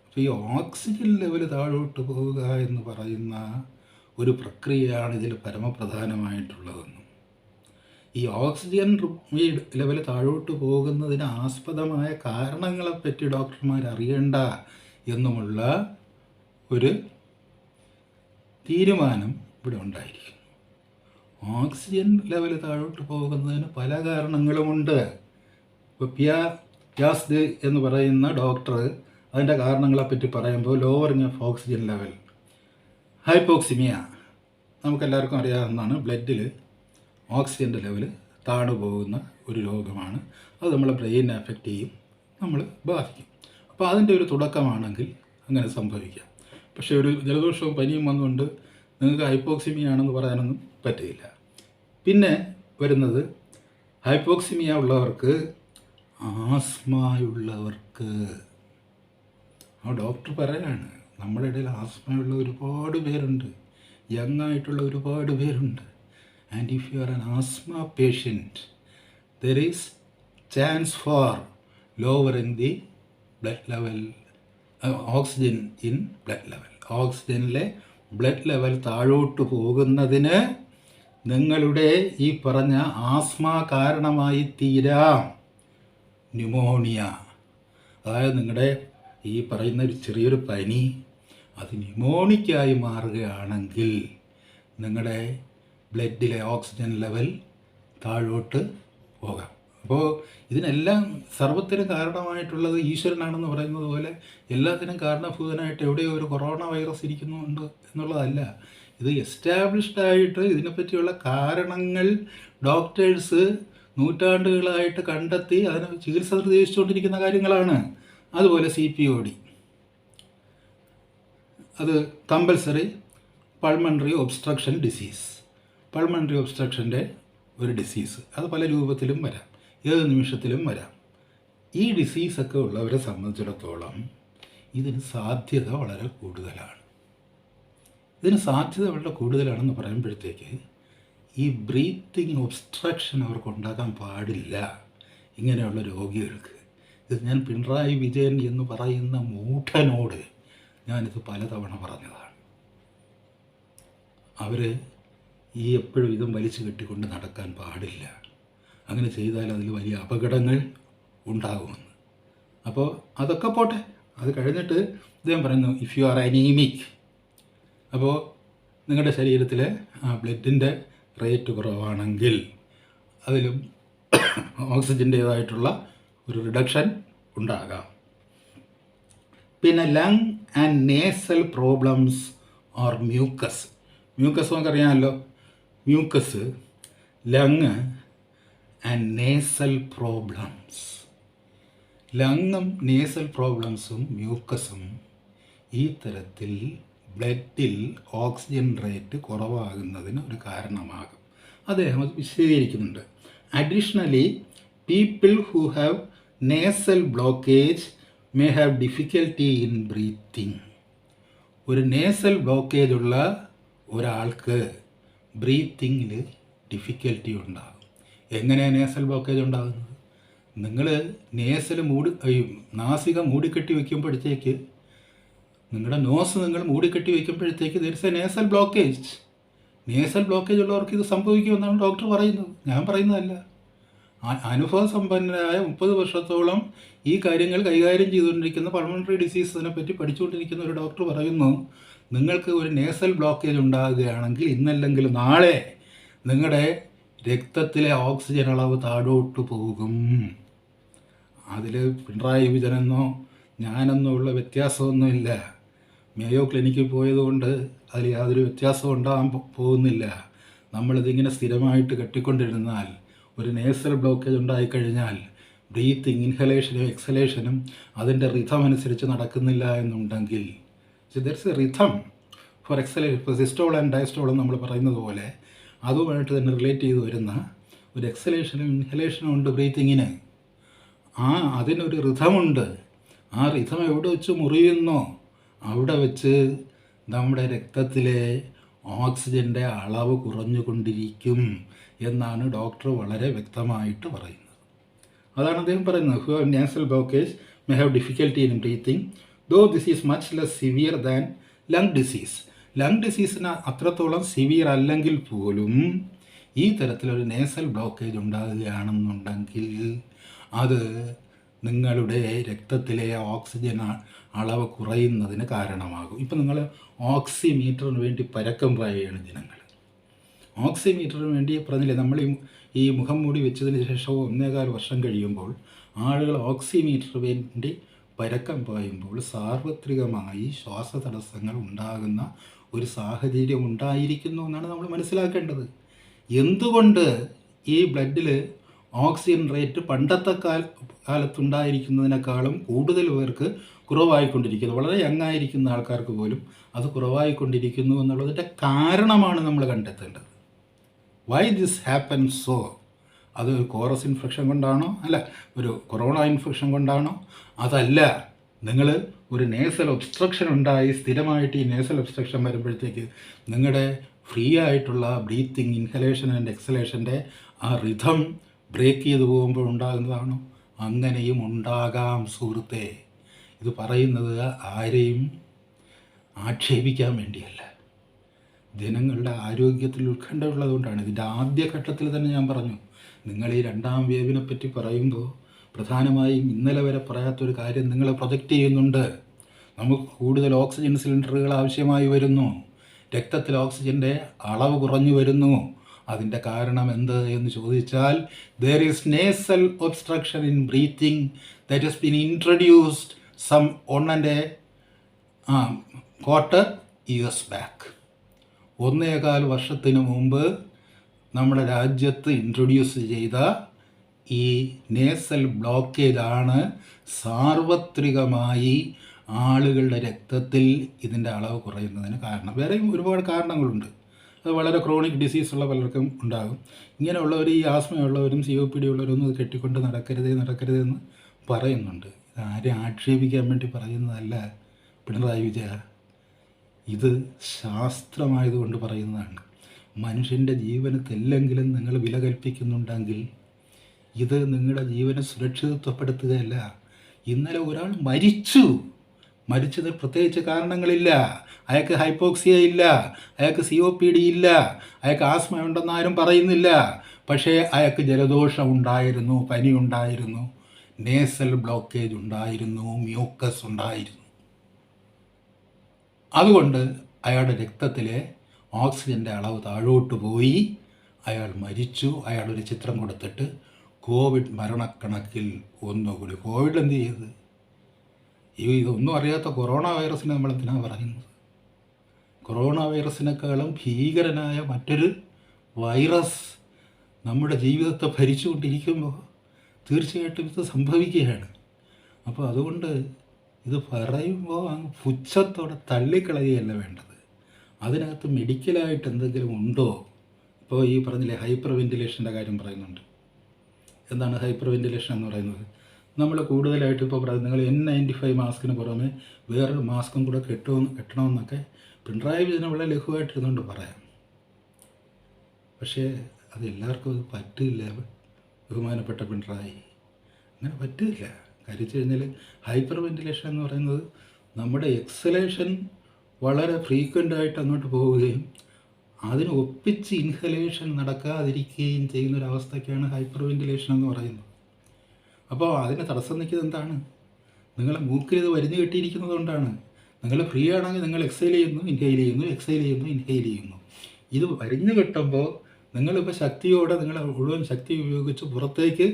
അപ്പോൾ ഈ ഓക്സിജൻ ലെവൽ താഴോട്ട് പോവുക എന്ന് പറയുന്ന ഒരു പ്രക്രിയയാണ് ഇതിൽ പരമപ്രധാനമായിട്ടുള്ളതെന്നും, ഈ ഓക്സിജൻ ലെവൽ താഴോട്ട് പോകുന്നതിന് ആസ്പദമായ കാരണങ്ങളെപ്പറ്റി ഡോക്ടർമാർ അറിയണ്ട എന്നുമുള്ള ഒരു തീരുമാനം ഇവിടെ ഉണ്ടായിരിക്കും. ഓക്സിജൻ ലെവൽ താഴോട്ട് പോകുന്നതിന് പല കാരണങ്ങളുമുണ്ട്. ഇപ്പോൾ പിയാസ് എന്ന് പറയുന്ന ഡോക്ടർ അതിൻ്റെ കാരണങ്ങളെപ്പറ്റി പറയുമ്പോൾ ലോവറിങ് ഓഫ് ഓക്സിജൻ ലെവൽ, ഹൈപ്പോക്സിമിയ നമുക്കെല്ലാവർക്കും അറിയാവുന്നതാണ്. ബ്ലഡിൽ ഓക്സിജൻ്റെ ലെവൽ താണു പോകുന്ന ഒരു രോഗമാണ്. അത് നമ്മളെ ബ്രെയിനെ എഫക്റ്റ് ചെയ്യും, നമ്മൾ ബാധിക്കും. അപ്പോൾ അതിൻ്റെ ഒരു തുടക്കമാണെങ്കിൽ അങ്ങനെ സംഭവിക്കാം. പക്ഷേ ഒരു ജലദോഷവും പനിയും വന്നുകൊണ്ട് നിങ്ങൾക്ക് ഹൈപ്പോക്സിമിയ ആണെന്ന് പറയാനൊന്നും പറ്റില്ല. പിന്നെ വരുന്നത് ഹൈപ്പോക്സിമിയ ഉള്ളവർക്ക്, ആസ്മയുള്ളവർക്ക്. ആ ഡോക്ടർ പറയാണ്, നമ്മുടെ ഇടയിൽ ആസ്മയുള്ള ഒരുപാട് പേരുണ്ട്, യങ് ആയിട്ടുള്ള ഒരുപാട് പേരുണ്ട്. And if you are an asthma patient, there is chance for lowering the blood level, oxygen in blood level. ഓക്സിജനിലെ ബ്ലഡ് ലെവൽ താഴോട്ട് പോകുന്നതിന് നിങ്ങളുടെ ഈ പറഞ്ഞ ആസ്മ കാരണമായി തീരാം ന്യൂമോണിയ. അതായത് നിങ്ങളുടെ ഈ പറയുന്ന ഒരു ചെറിയൊരു പനി അത് ന്യൂമോണിക്കായി മാറുകയാണെങ്കിൽ നിങ്ങളുടെ ബ്ലഡിലെ ഓക്സിജൻ ലെവൽ താഴോട്ട് പോകാം. അപ്പോൾ ഇതിനെല്ലാം സർവ്വത്തിനും കാരണമായിട്ടുള്ളത് ഈശ്വരനാണെന്ന് പറയുന്നത് പോലെ എല്ലാത്തിനും കാരണഭൂതനായിട്ട് എവിടെയോ ഒരു കൊറോണ വൈറസ് ഇരിക്കുന്നുണ്ട് എന്നുള്ളതല്ല. ഇത് എസ്റ്റാബ്ലിഷ്ഡ് ആയിട്ട് ഇതിനെപ്പറ്റിയുള്ള കാരണങ്ങൾ ഡോക്ടേഴ്സ് നൂറ്റാണ്ടുകളായിട്ട് കണ്ടെത്തി അതിന് ചികിത്സ നിർദ്ദേശിച്ചുകൊണ്ടിരിക്കുന്ന കാര്യങ്ങളാണ്. അതുപോലെ CPOD, അത് compulsory pulmonary obstruction disease, pulmonary ഒബ്സ്ട്രക്ഷൻ്റെ ഒരു ഡിസീസ്. അത് പല രൂപത്തിലും വരാം, ഏത് നിമിഷത്തിലും വരാം. ഈ ഡിസീസൊക്കെ ഉള്ളവരെ സംബന്ധിച്ചിടത്തോളം ഇതിന് സാധ്യത വളരെ കൂടുതലാണ്. ഇതിന് സാധ്യത വളരെ കൂടുതലാണെന്ന് പറയുമ്പോഴത്തേക്ക് ഈ ബ്രീത്തിങ് ഒബ്സ്ട്രക്ഷൻ അവർക്ക് ഉണ്ടാക്കാൻ പാടില്ല ഇങ്ങനെയുള്ള രോഗികൾക്ക്. ഇത് ഞാൻ പിണറായി വിജയൻ എന്ന് പറയുന്ന മൂഢനോട് ഞാനിത് പലതവണ പറഞ്ഞതാണ്. അവർ ഈ എപ്പോഴും ഇതും വലിച്ചു കെട്ടിക്കൊണ്ട് നടക്കാൻ പാടില്ല. അങ്ങനെ ചെയ്താൽ അതിൽ വലിയ അപകടങ്ങൾ ഉണ്ടാകുമെന്ന്. അപ്പോൾ അതൊക്കെ പോട്ടെ. അത് കഴിഞ്ഞിട്ട് ഇദ്ദേഹം പറയുന്നു, ഇഫ് യു ആർ അനീമിക്, അപ്പോൾ നിങ്ങളുടെ ശരീരത്തിലെ ബ്ലഡിൻ്റെ റേറ്റ് കുറവാണെങ്കിൽ അതിലും ഓക്സിജൻ്റേതായിട്ടുള്ള ഒരു റിഡക്ഷൻ ഉണ്ടാകാം. പിന്നെ lung and nasal problems or mucus. Mucus നമുക്കറിയാമല്ലോ. Mucus lung and nasal problems. ലങ്ങും നേസൽ പ്രോബ്ലംസും മ്യൂക്കസും ഈ തരത്തിൽ ബ്ലഡിൽ ഓക്സിജൻ റേറ്റ് കുറവാകുന്നതിന് ഒരു കാരണമാകും. അദ്ദേഹം അത് വിശദീകരിക്കുന്നുണ്ട്. Additionally, people who have nasal blockage may have difficulty in breathing. ഒരു നേസൽ ബ്ലോക്കേജ് ഉള്ള ഒരാൾക്ക് ബ്രീത്തിങ്ങിൽ ഡിഫിക്കൽറ്റി ഉണ്ടാകും. എങ്ങനെയാണ് നേസൽ ബ്ലോക്കേജ് ഉണ്ടാകുന്നത്? നിങ്ങൾ നാസിക മൂടിക്കെട്ടി വയ്ക്കുമ്പോഴത്തേക്ക്, നിങ്ങളുടെ നോസ് നിങ്ങൾ മൂടിക്കെട്ടി വയ്ക്കുമ്പോഴത്തേക്ക് there is a nasal blockage. Nasal blockage ഉള്ളവർക്ക് ഇത് സംഭവിക്കുമെന്നാണ് ഡോക്ടർ പറയുന്നത്, ഞാൻ പറയുന്നതല്ല. അനുഭവ സമ്പന്നരായ 30 വർഷത്തോളം ഈ കാര്യങ്ങൾ കൈകാര്യം ചെയ്തുകൊണ്ടിരിക്കുന്ന പൾമണറി ഡിസീസിനെ പറ്റി പഠിച്ചുകൊണ്ടിരിക്കുന്ന ഒരു ഡോക്ടർ പറയുന്നു, നിങ്ങൾക്ക് ഒരു നേസൽ ബ്ലോക്കേജ് ഉണ്ടാകുകയാണെങ്കിൽ ഇന്നല്ലെങ്കിൽ നാളെ നിങ്ങളുടെ രക്തത്തിലെ ഓക്സിജൻ അളവ് താഴോട്ട് പോകും. അതിൽ പിണറായി വിജയനെന്നോ ഞാനെന്നോ ഉള്ള വ്യത്യാസമൊന്നുമില്ല. മേയോ ക്ലിനിക്കിൽ പോയതുകൊണ്ട് അതിൽ യാതൊരു വ്യത്യാസവും ഉണ്ടാകാൻ പോകുന്നില്ല. നമ്മളിതിങ്ങനെ സ്ഥിരമായിട്ട് കെട്ടിക്കൊണ്ടിരുന്നാൽ, ഒരു നേസൽ ബ്ലോക്കേജ് ഉണ്ടായിക്കഴിഞ്ഞാൽ ബ്രീത്തിങ്, ഇൻഹലേഷനും എക്സലേഷനും അതിൻ്റെ റിഥം അനുസരിച്ച് നടക്കുന്നില്ല എന്നുണ്ടെങ്കിൽ, there's a rhythm for exhalation. ഇപ്പോൾ സിസ്റ്റോൾ ആൻഡ് ഡയസ്റ്റോളും നമ്മൾ പറയുന്നത് പോലെ അതുമായിട്ട് തന്നെ റിലേറ്റ് ചെയ്ത് വരുന്ന ഒരു എക്സലേഷനും ഇൻഹലേഷനും ഉണ്ട് ബ്രീത്തിങ്ങിന്. അതിനൊരു റിഥമുണ്ട്. ആ റിഥം എവിടെ വെച്ച് മുറിയുന്നോ അവിടെ വെച്ച് നമ്മുടെ രക്തത്തിലെ ഓക്സിജൻ്റെ അളവ് കുറഞ്ഞുകൊണ്ടിരിക്കും എന്നാണ് ഡോക്ടർ വളരെ വ്യക്തമായിട്ട് പറയുന്നത്. അതാണ് അദ്ദേഹം പറയുന്നത്. Who have nasal blockage may have difficulty in breathing though this is much less severe than lung disease. Lung ഡിസീസിന് അത്രത്തോളം സിവിയർ അല്ലെങ്കിൽ പോലും ഈ തരത്തിലൊരു നേസൽ ബ്ലോക്കേജ് ഉണ്ടാകുകയാണെന്നുണ്ടെങ്കിൽ അത് നിങ്ങളുടെ രക്തത്തിലെ ഓക്സിജൻ അളവ് കുറയുന്നതിന് കാരണമാകും. ഇപ്പം നിങ്ങൾ ഓക്സിമീറ്ററിന് വേണ്ടി പരക്കം പായുകയാണ് ജനങ്ങൾ. ഓക്സിമീറ്ററിന് വേണ്ടി പറഞ്ഞില്ലേ, നമ്മൾ ഈ മുഖം മൂടി വെച്ചതിന് ശേഷം 1.25 വർഷം കഴിയുമ്പോൾ ആളുകൾ ഓക്സിമീറ്റർ വേണ്ടി പരക്കം പായുമ്പോൾ സാർവത്രികമായി ശ്വാസതടസ്സങ്ങൾ ഉണ്ടാകുന്ന ഒരു സാഹചര്യം ഉണ്ടായിരിക്കുന്നു എന്നാണ് നമ്മൾ മനസ്സിലാക്കേണ്ടത്. എന്തുകൊണ്ട് ഈ ബ്ലഡിൽ ഓക്സിജൻ റേറ്റ് പണ്ടത്തെ കാലത്തുണ്ടായിരിക്കുന്നതിനേക്കാളും കൂടുതൽ പേർക്ക് കുറവായിക്കൊണ്ടിരിക്കുന്നു, വളരെ യങ്ങായിരിക്കുന്ന ആൾക്കാർക്ക് പോലും അത് കുറവായിക്കൊണ്ടിരിക്കുന്നു എന്നുള്ളതിൻ്റെ കാരണമാണ് നമ്മൾ കണ്ടെത്തേണ്ടത്. Why this happen so? അത് ഒരു കോറസ് ഇൻഫെക്ഷൻ കൊണ്ടാണോ? അല്ല, ഒരു കൊറോണ ഇൻഫെക്ഷൻ കൊണ്ടാണോ? അതല്ല, നിങ്ങൾ ഒരു നേസൽ ഒബ്സ്ട്രക്ഷൻ ഉണ്ടായി സ്ഥിരമായിട്ട് ഈ നേസൽ ഒബ്സ്ട്രക്ഷൻ വരുമ്പോഴത്തേക്ക് നിങ്ങളുടെ ഫ്രീ ആയിട്ടുള്ള ബ്രീത്തിങ്, ഇൻഹലേഷൻ ആൻഡ് എക്സലേഷൻ്റെ ആ റിഥം ബ്രേക്ക് ചെയ്തു പോകുമ്പോൾ ഉണ്ടാകുന്നതാണോ? അങ്ങനെയും ഉണ്ടാകാം സുഹൃത്തെ. ഇത് പറയുന്നത് ആരെയും ആക്ഷേപിക്കാൻ വേണ്ടിയല്ല, ജനങ്ങളുടെ ആരോഗ്യത്തിൽ ഉത്കണ്ഠയുള്ളതുകൊണ്ടാണ്. ഇതിൻ്റെ ആദ്യഘട്ടത്തിൽ തന്നെ ഞാൻ പറഞ്ഞു, നിങ്ങൾ ഈ 2ാം വേവിനെ പറ്റി പറയുമ്പോൾ പ്രധാനമായും ഇന്നലെ വരെ പറയാത്തൊരു കാര്യം നിങ്ങൾ പ്രൊജക്റ്റ് ചെയ്യുന്നുണ്ട്. നമുക്ക് കൂടുതൽ ഓക്സിജൻ സിലിണ്ടറുകൾ ആവശ്യമായി വരുന്നു, രക്തത്തിൽ ഓക്സിജൻ്റെ അളവ് കുറഞ്ഞു വരുന്നു. അതിൻ്റെ കാരണം എന്ത് എന്ന് ചോദിച്ചാൽ, there is nasal obstruction in breathing that has been introduced some 1.25 years back. 1.25 വർഷത്തിന് മുമ്പ് നമ്മുടെ രാജ്യത്ത് ഇൻട്രൊഡ്യൂസ് ചെയ്ത ഈ നേസൽ ബ്ലോക്കേജാണ് സാർവത്രികമായി ആളുകളുടെ രക്തത്തിൽ ഇതിൻ്റെ അളവ് കുറയുന്നതിന് കാരണം. വേറെയും ഒരുപാട് കാരണങ്ങളുണ്ട്. അത് വളരെ ക്രോണിക് ഡിസീസുള്ള പലർക്കും ഉണ്ടാകും. ഇങ്ങനെയുള്ളവർ, ഈ ആസ്മയുള്ളവരും COPD ഉള്ളവരൊന്നും ഇത് കെട്ടിക്കൊണ്ട് നടക്കരുതെന്ന് പറയുന്നുണ്ട്. ഇതാരെയും ആക്ഷേപിക്കാൻ വേണ്ടി പറയുന്നതല്ല പിണറായി വിജയ, ഇത് ശാസ്ത്രമായതുകൊണ്ട് പറയുന്നതാണ്. മനുഷ്യൻ്റെ ജീവന് തെല്ലെങ്കിലും നിങ്ങൾ വില കൽപ്പിക്കുന്നുണ്ടെങ്കിൽ ഇത് നിങ്ങളുടെ ജീവനെ സുരക്ഷിതത്വപ്പെടുത്തുകയല്ല. ഇന്നലെ ഒരാൾ മരിച്ചതിന് പ്രത്യേകിച്ച് കാരണങ്ങളില്ല. അയാൾക്ക് ഹൈപ്പോക്സിയ ഇല്ല, അയാൾക്ക് COPD ഇല്ല, അയാൾക്ക് ആസ്മ ഉണ്ടെന്ന് ആരും പറയുന്നില്ല. പക്ഷേ അയാൾക്ക് ജലദോഷം ഉണ്ടായിരുന്നു, പനി ഉണ്ടായിരുന്നു, നേസൽ ബ്ലോക്കേജ് ഉണ്ടായിരുന്നു, മ്യൂക്കസ് ഉണ്ടായിരുന്നു. അതുകൊണ്ട് അയാളുടെ രക്തത്തിലെ ഓക്സിജൻ്റെ അളവ് താഴോട്ട് പോയി, അയാൾ മരിച്ചു. അയാളൊരു ചിത്രം കൊടുത്തിട്ട് കോവിഡ് മരണക്കണക്കിൽ ഒന്നുകൂടി. കോവിഡ് എന്ത് ചെയ്ത്? ഇതൊന്നും അറിയാത്ത കൊറോണ വൈറസിനെ നമ്മൾ എന്തിനാണ് പറയുന്നത്? കൊറോണ വൈറസിനേക്കാളും ഭീകരനായ മറ്റൊരു വൈറസ് നമ്മുടെ ജീവിതത്തെ ഭരിച്ചുകൊണ്ടിരിക്കുമ്പോൾ തീർച്ചയായിട്ടും ഇത് സംഭവിക്കുകയാണ്. അപ്പോൾ അതുകൊണ്ട് ഇത് പറയുമ്പോൾ അങ്ങ് പുച്ഛത്തോടെ തള്ളിക്കളയുകയല്ല വേണ്ടത്. അതിനകത്ത് മെഡിക്കലായിട്ട് എന്തെങ്കിലും ഉണ്ടോ? ഇപ്പോൾ ഈ പറഞ്ഞില്ലേ ഹൈപ്പർ വെൻറ്റിലേഷൻ്റെ കാര്യം പറയുന്നുണ്ട്. എന്താണ് ഹൈപ്പർ വെൻറ്റിലേഷൻ എന്ന് പറയുന്നത്? നമ്മൾ കൂടുതലായിട്ട് ഇപ്പോൾ പറയുന്നത് നിങ്ങൾ N95 മാസ്കിന് പുറമെ വേറൊരു മാസ്കും കൂടെ കെട്ടണമെന്നൊക്കെ പിണറായി വിജയനെ വളരെ ലഘുവായിട്ടിരുന്നുകൊണ്ട് പറയാം. പക്ഷേ അത് എല്ലാവർക്കും അത് പറ്റില്ല. ബഹുമാനപ്പെട്ട പിണറായി, അങ്ങനെ പറ്റില്ല. കാര്യം വെച്ച് കഴിഞ്ഞാൽ ഹൈപ്പർ വെൻറ്റിലേഷൻ എന്ന് പറയുന്നത് നമ്മുടെ എക്സലേഷൻ വളരെ ഫ്രീക്വൻ്റായിട്ട് അങ്ങോട്ട് പോവുകയും അതിന് ഒപ്പിച്ച് ഇൻഹലേഷൻ നടക്കാതിരിക്കുകയും ചെയ്യുന്നൊരവസ്ഥയ്ക്കാണ് ഹൈപ്പർ വെൻറ്റിലേഷൻ എന്ന് പറയുന്നത്. അപ്പോൾ അതിന് തടസ്സം നിൽക്കുന്നത് എന്താണ്? നിങ്ങളെ മൂക്കിൽ ഇത് വരിഞ്ഞു കെട്ടിയിരിക്കുന്നത് കൊണ്ടാണ്. നിങ്ങൾ ഫ്രീ ആണെങ്കിൽ നിങ്ങൾ എക്സൈൽ ചെയ്യുന്നു, ഇൻഹെയിൽ ചെയ്യുന്നു, എക്സൈൽ ചെയ്യുന്നു, ഇൻഹെയിൽ ചെയ്യുന്നു. ഇത് വരിഞ്ഞു കെട്ടുമ്പോൾ നിങ്ങളിപ്പോൾ ശക്തിയോടെ നിങ്ങളെ മുഴുവൻ ശക്തി ഉപയോഗിച്ച് പുറത്തേക്ക്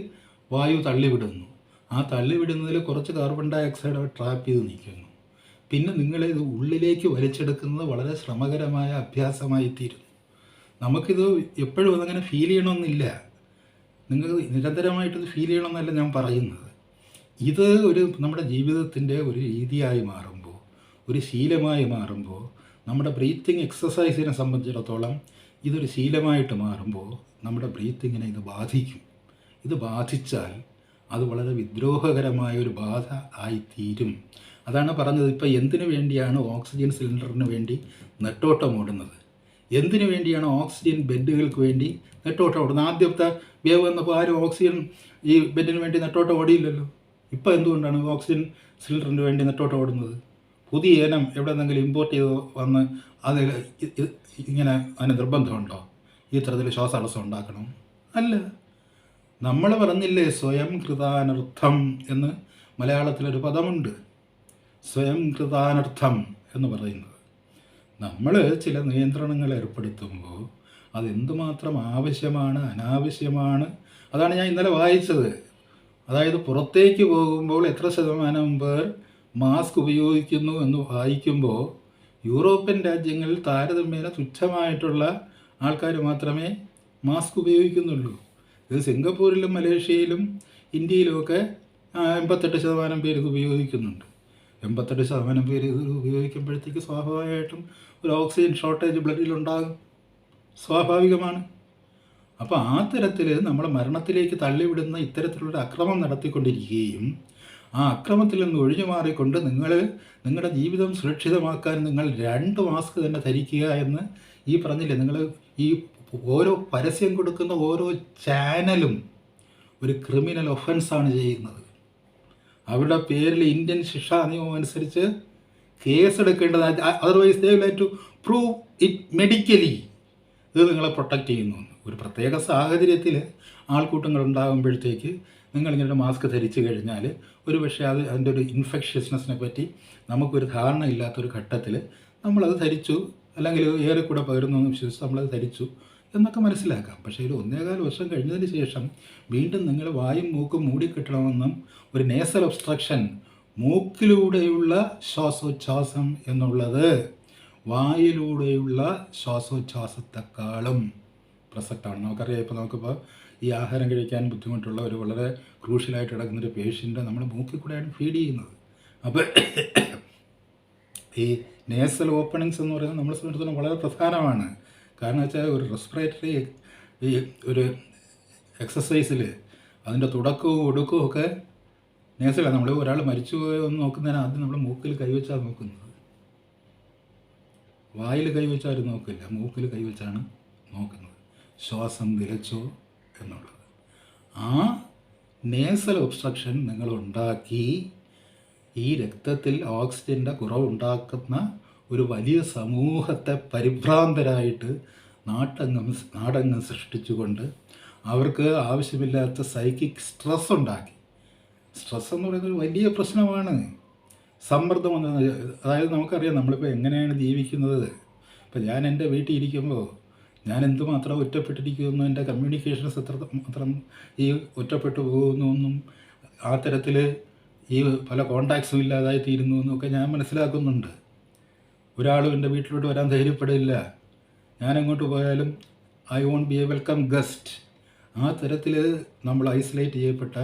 വായു തള്ളിവിടുന്നു. ആ തള്ളിവിടുന്നതിൽ കുറച്ച് കാർബൺ ഡൈ ഓക്സൈഡ് ട്രാപ്പ് ചെയ്ത് നിൽക്കുന്നു. പിന്നെ നിങ്ങളിത് ഉള്ളിലേക്ക് വലിച്ചെടുക്കുന്നത് വളരെ ശ്രമകരമായ അഭ്യാസമായി തീരുന്നു. നമുക്കിത് എപ്പോഴും അതങ്ങനെ ഫീൽ ചെയ്യണമെന്നില്ല. നിങ്ങൾ നിരന്തരമായിട്ടത് ഫീൽ ചെയ്യണമെന്നല്ല ഞാൻ പറയുന്നത്. ഇത് നമ്മുടെ ജീവിതത്തിൻ്റെ ഒരു രീതിയായി മാറുമ്പോൾ, ഒരു ശീലമായി മാറുമ്പോൾ, നമ്മുടെ ബ്രീത്തിങ് എക്സസൈസിനെ സംബന്ധിച്ചിടത്തോളം ഇതൊരു ശീലമായിട്ട് മാറുമ്പോൾ നമ്മുടെ ബ്രീത്തിങ്ങിനെ ഇത് ബാധിക്കും. ഇത് ബാധിച്ചാൽ അത് വളരെ വിദ്രോഹകരമായ ഒരു ബാധ ആയിത്തീരും. അതാണ് പറഞ്ഞത്. ഇപ്പോൾ എന്തിനു വേണ്ടിയാണ് ഓക്സിജൻ സിലിണ്ടറിന് വേണ്ടി നെട്ടോട്ടം ഓടുന്നത്? എന്തിനു വേണ്ടിയാണ് ഓക്സിജൻ ബെഡുകൾക്ക് വേണ്ടി നെട്ടോട്ടം ഓടുന്നത്? ആദ്യത്തെ വേവ് വന്നപ്പോൾ ആരും ഓക്സിജൻ ഈ ബെഡിന് വേണ്ടി നെട്ടോട്ടം ഓടിയില്ലല്ലോ. ഇപ്പോൾ എന്തുകൊണ്ടാണ് ഓക്സിജൻ സിലിണ്ടറിന് വേണ്ടി നെട്ടോട്ടം ഓടുന്നത്? പുതിയ ഇനം എവിടെ നിന്നെങ്കിലും ഇമ്പോർട്ട് ചെയ്ത് വന്ന് അതിൽ ഇങ്ങനെ അതിന് നിർബന്ധമുണ്ടോ ഈ തരത്തിൽ ശ്വാസതടസ്സം ഉണ്ടാക്കണം? അല്ല. നമ്മൾ പറഞ്ഞില്ലേ സ്വയം കൃതാനർത്ഥം എന്ന് മലയാളത്തിലൊരു പദമുണ്ട്. സ്വയം കൃതാനർത്ഥം എന്ന് പറയുന്നത് നമ്മൾ ചില നിയന്ത്രണങ്ങൾ ഏർപ്പെടുത്തുമ്പോൾ അതെന്തുമാത്രം ആവശ്യമാണ്, അനാവശ്യമാണ്, അതാണ് ഞാൻ ഇന്നലെ വായിച്ചത്. അതായത് പുറത്തേക്ക് പോകുമ്പോൾ എത്ര ശതമാനം പേർ മാസ്ക് ഉപയോഗിക്കുന്നു എന്ന് വായിക്കുമ്പോൾ യൂറോപ്യൻ രാജ്യങ്ങളിൽ താരതമ്യേന തുച്ഛമായിട്ടുള്ള ആൾക്കാർ മാത്രമേ മാസ്ക് ഉപയോഗിക്കുന്നുള്ളൂ. ഇത് സിംഗപ്പൂരിലും മലേഷ്യയിലും ഇന്ത്യയിലുമൊക്കെ 88% പേര് ഇത് ഉപയോഗിക്കുന്നുണ്ട്. 88% പേര് ഇത് ഉപയോഗിക്കുമ്പോഴത്തേക്ക് സ്വാഭാവികമായിട്ടും ഒരു ഓക്സിജൻ ഷോർട്ടേജ് ബ്ലഡിലുണ്ടാകും. സ്വാഭാവികമാണ്. അപ്പോൾ ആ തരത്തിൽ നമ്മളെ മരണത്തിലേക്ക് തള്ളിവിടുന്ന ഇത്തരത്തിലുള്ള അക്രമം നടത്തിക്കൊണ്ടിരിക്കുകയും ആ അക്രമത്തിൽ നിന്ന് ഒഴിഞ്ഞു മാറിക്കൊണ്ട് നിങ്ങളുടെ ജീവിതം സുരക്ഷിതമാക്കാൻ നിങ്ങൾ 2 മാസ്ക് തന്നെ ധരിക്കുക എന്ന് ഈ പറഞ്ഞില്ലേ. നിങ്ങൾ ഈ ഓരോ പരസ്യം കൊടുക്കുന്ന ഓരോ ചാനലും ഒരു ക്രിമിനൽ ഒഫൻസാണ് ചെയ്യുന്നത്. അവരുടെ പേരിൽ ഇന്ത്യൻ ശിക്ഷാ നിയമം അനുസരിച്ച് കേസെടുക്കേണ്ടത്. Otherwise they will have to prove it medically. ഇത് നിങ്ങളെ പ്രൊട്ടക്റ്റ് ചെയ്യുന്നു. ഒരു പ്രത്യേക സാഹചര്യത്തിൽ ആൾക്കൂട്ടങ്ങൾ ഉണ്ടാകുമ്പോഴത്തേക്ക് നിങ്ങളിങ്ങനെ മാസ്ക് ധരിച്ചു കഴിഞ്ഞാൽ ഒരു പക്ഷേ അതിൻ്റെ ഒരു ഇൻഫെക്ഷ്യസ്നെസ്സിനെ പറ്റി നമുക്കൊരു ധാരണ ഇല്ലാത്തൊരു ഘട്ടത്തിൽ നമ്മളത് ധരിച്ചു, അല്ലെങ്കിൽ ഏറെ കൂടെ പകരുന്നെന്ന് വിശ്വസിച്ച് നമ്മളത് ധരിച്ചു എന്നൊക്കെ മനസ്സിലാക്കാം. പക്ഷേ ഒരു 1.25 വർഷം കഴിഞ്ഞതിന് ശേഷം വീണ്ടും നിങ്ങൾ വായും മൂക്കും മൂടിക്കെട്ടണമെന്നും ഒരു നേസൽ ഒബ്സ്ട്രക്ഷൻ, മൂക്കിലൂടെയുള്ള ശ്വാസോച്ഛ്വാസം എന്നുള്ളത് വായിലൂടെയുള്ള ശ്വാസോച്ഛ്വാസത്തെക്കാളും പ്രസക്തമാണ്. നമുക്കറിയാം, നമുക്കിപ്പോൾ ഈ ആഹാരം കഴിക്കാൻ ബുദ്ധിമുട്ടുള്ള ഒരു വളരെ ക്രൂഷ്യലായിട്ട് കിടക്കുന്നൊരു പേഷ്യൻ്റ് നമ്മൾ മൂക്കിൽ കൂടെയാണ് ഫീഡ് ചെയ്യുന്നത്. അപ്പോൾ ഈ നേസൽ ഓപ്പണിങ്സ് എന്ന് പറയുന്നത് നമ്മളെ സംബന്ധിച്ചിടത്തോളം വളരെ പ്രധാനമാണ്. കാരണം വെച്ചാൽ ഒരു റെസ്പിറേറ്ററി ഈ ഒരു എക്സസൈസിൽ അതിൻ്റെ തുടക്കവും ഒടുക്കവും ഒക്കെ നേസലാണ്. നമ്മൾ ഒരാൾ മരിച്ചു പോയെന്ന് നോക്കുന്നതിന് ആദ്യം നമ്മൾ മൂക്കിൽ കൈവച്ചാണ് നോക്കുന്നത്. വായിൽ കൈവച്ചാലും നോക്കില്ല, മൂക്കിൽ കൈവച്ചാണ് നോക്കുന്നത്. ശ്വാസം നിലച്ചോ എന്നുള്ളത്. ആ നേസൽ ഒബ്സ്ട്രക്ഷൻ നിങ്ങൾ ഈ രക്തത്തിൽ ഓക്സിജൻ്റെ കുറവുണ്ടാക്കുന്ന ഒരു വലിയ സമൂഹത്തെ പരിഭ്രാന്തരായിട്ട് നാടങ്ങം സൃഷ്ടിച്ചുകൊണ്ട് അവർക്ക് ആവശ്യമില്ലാത്ത സൈക്കിക് സ്ട്രെസ് ഉണ്ടാക്കി. സ്ട്രെസ് എന്ന് പറയുന്നത് ഒരു വലിയ പ്രശ്നമാണ്. സമ്മർദ്ദം വന്നത്, അതായത് നമുക്കറിയാം നമ്മളിപ്പോൾ എങ്ങനെയാണ് ജീവിക്കുന്നത്. ഇപ്പം ഞാൻ എൻ്റെ വീട്ടിൽ ഇരിക്കുമ്പോൾ ഞാൻ എന്തുമാത്രം ഒറ്റപ്പെട്ടിരിക്കുന്നു, എൻ്റെ കമ്മ്യൂണിക്കേഷൻസ് മാത്രം ഈ ഒറ്റപ്പെട്ടു പോകുന്നു, ആ തരത്തിൽ ഈ പല കോണ്ടാക്ട്സും ഇല്ലാതായി തീരുന്നു എന്നൊക്കെ ഞാൻ മനസ്സിലാക്കുന്നുണ്ട്. ഒരാളും എൻ്റെ വീട്ടിലോട്ട് വരാൻ ധൈര്യപ്പെടില്ല. ഞാനെങ്ങോട്ട് പോയാലും I won't be a welcome guest. ആ തരത്തിൽ നമ്മൾ ഐസൊലേറ്റ് ചെയ്യപ്പെട്ട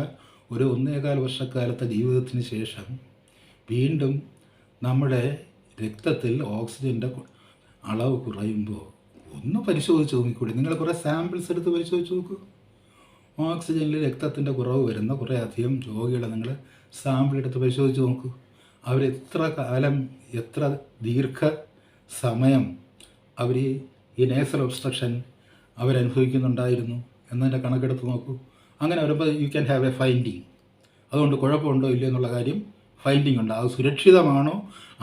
ഒരു 1.25 വർഷക്കാലത്തെ ജീവിതത്തിന് ശേഷം വീണ്ടും നമ്മുടെ രക്തത്തിൽ ഓക്സിജൻ്റെ അളവ് കുറയുമ്പോൾ ഒന്ന് പരിശോധിച്ച് നോക്കിക്കൂടി. നിങ്ങൾ കുറേ സാമ്പിൾസ് എടുത്ത് പരിശോധിച്ച് നോക്കൂ. ഓക്സിജനിൽ രക്തത്തിൻ്റെ കുറവ് വരുന്ന കുറേ അധികം രോഗികളെ നിങ്ങൾ സാമ്പിൾ എടുത്ത് പരിശോധിച്ച് നോക്കൂ. അവരെത്ര കാലം, എത്ര ദീർഘ സമയം അവർ ഈ നേസൽ ഒബ്സ്ട്രക്ഷൻ അവരനുഭവിക്കുന്നുണ്ടായിരുന്നു എന്നതിൻ്റെ കണക്കെടുത്ത് നോക്കൂ. അങ്ങനെ വരുമ്പോൾ you can have A finding. അതുകൊണ്ട് കുഴപ്പമുണ്ടോ ഇല്ലയോ എന്നുള്ള കാര്യം ഫൈൻഡിങ് ഉണ്ട്. അത് സുരക്ഷിതമാണോ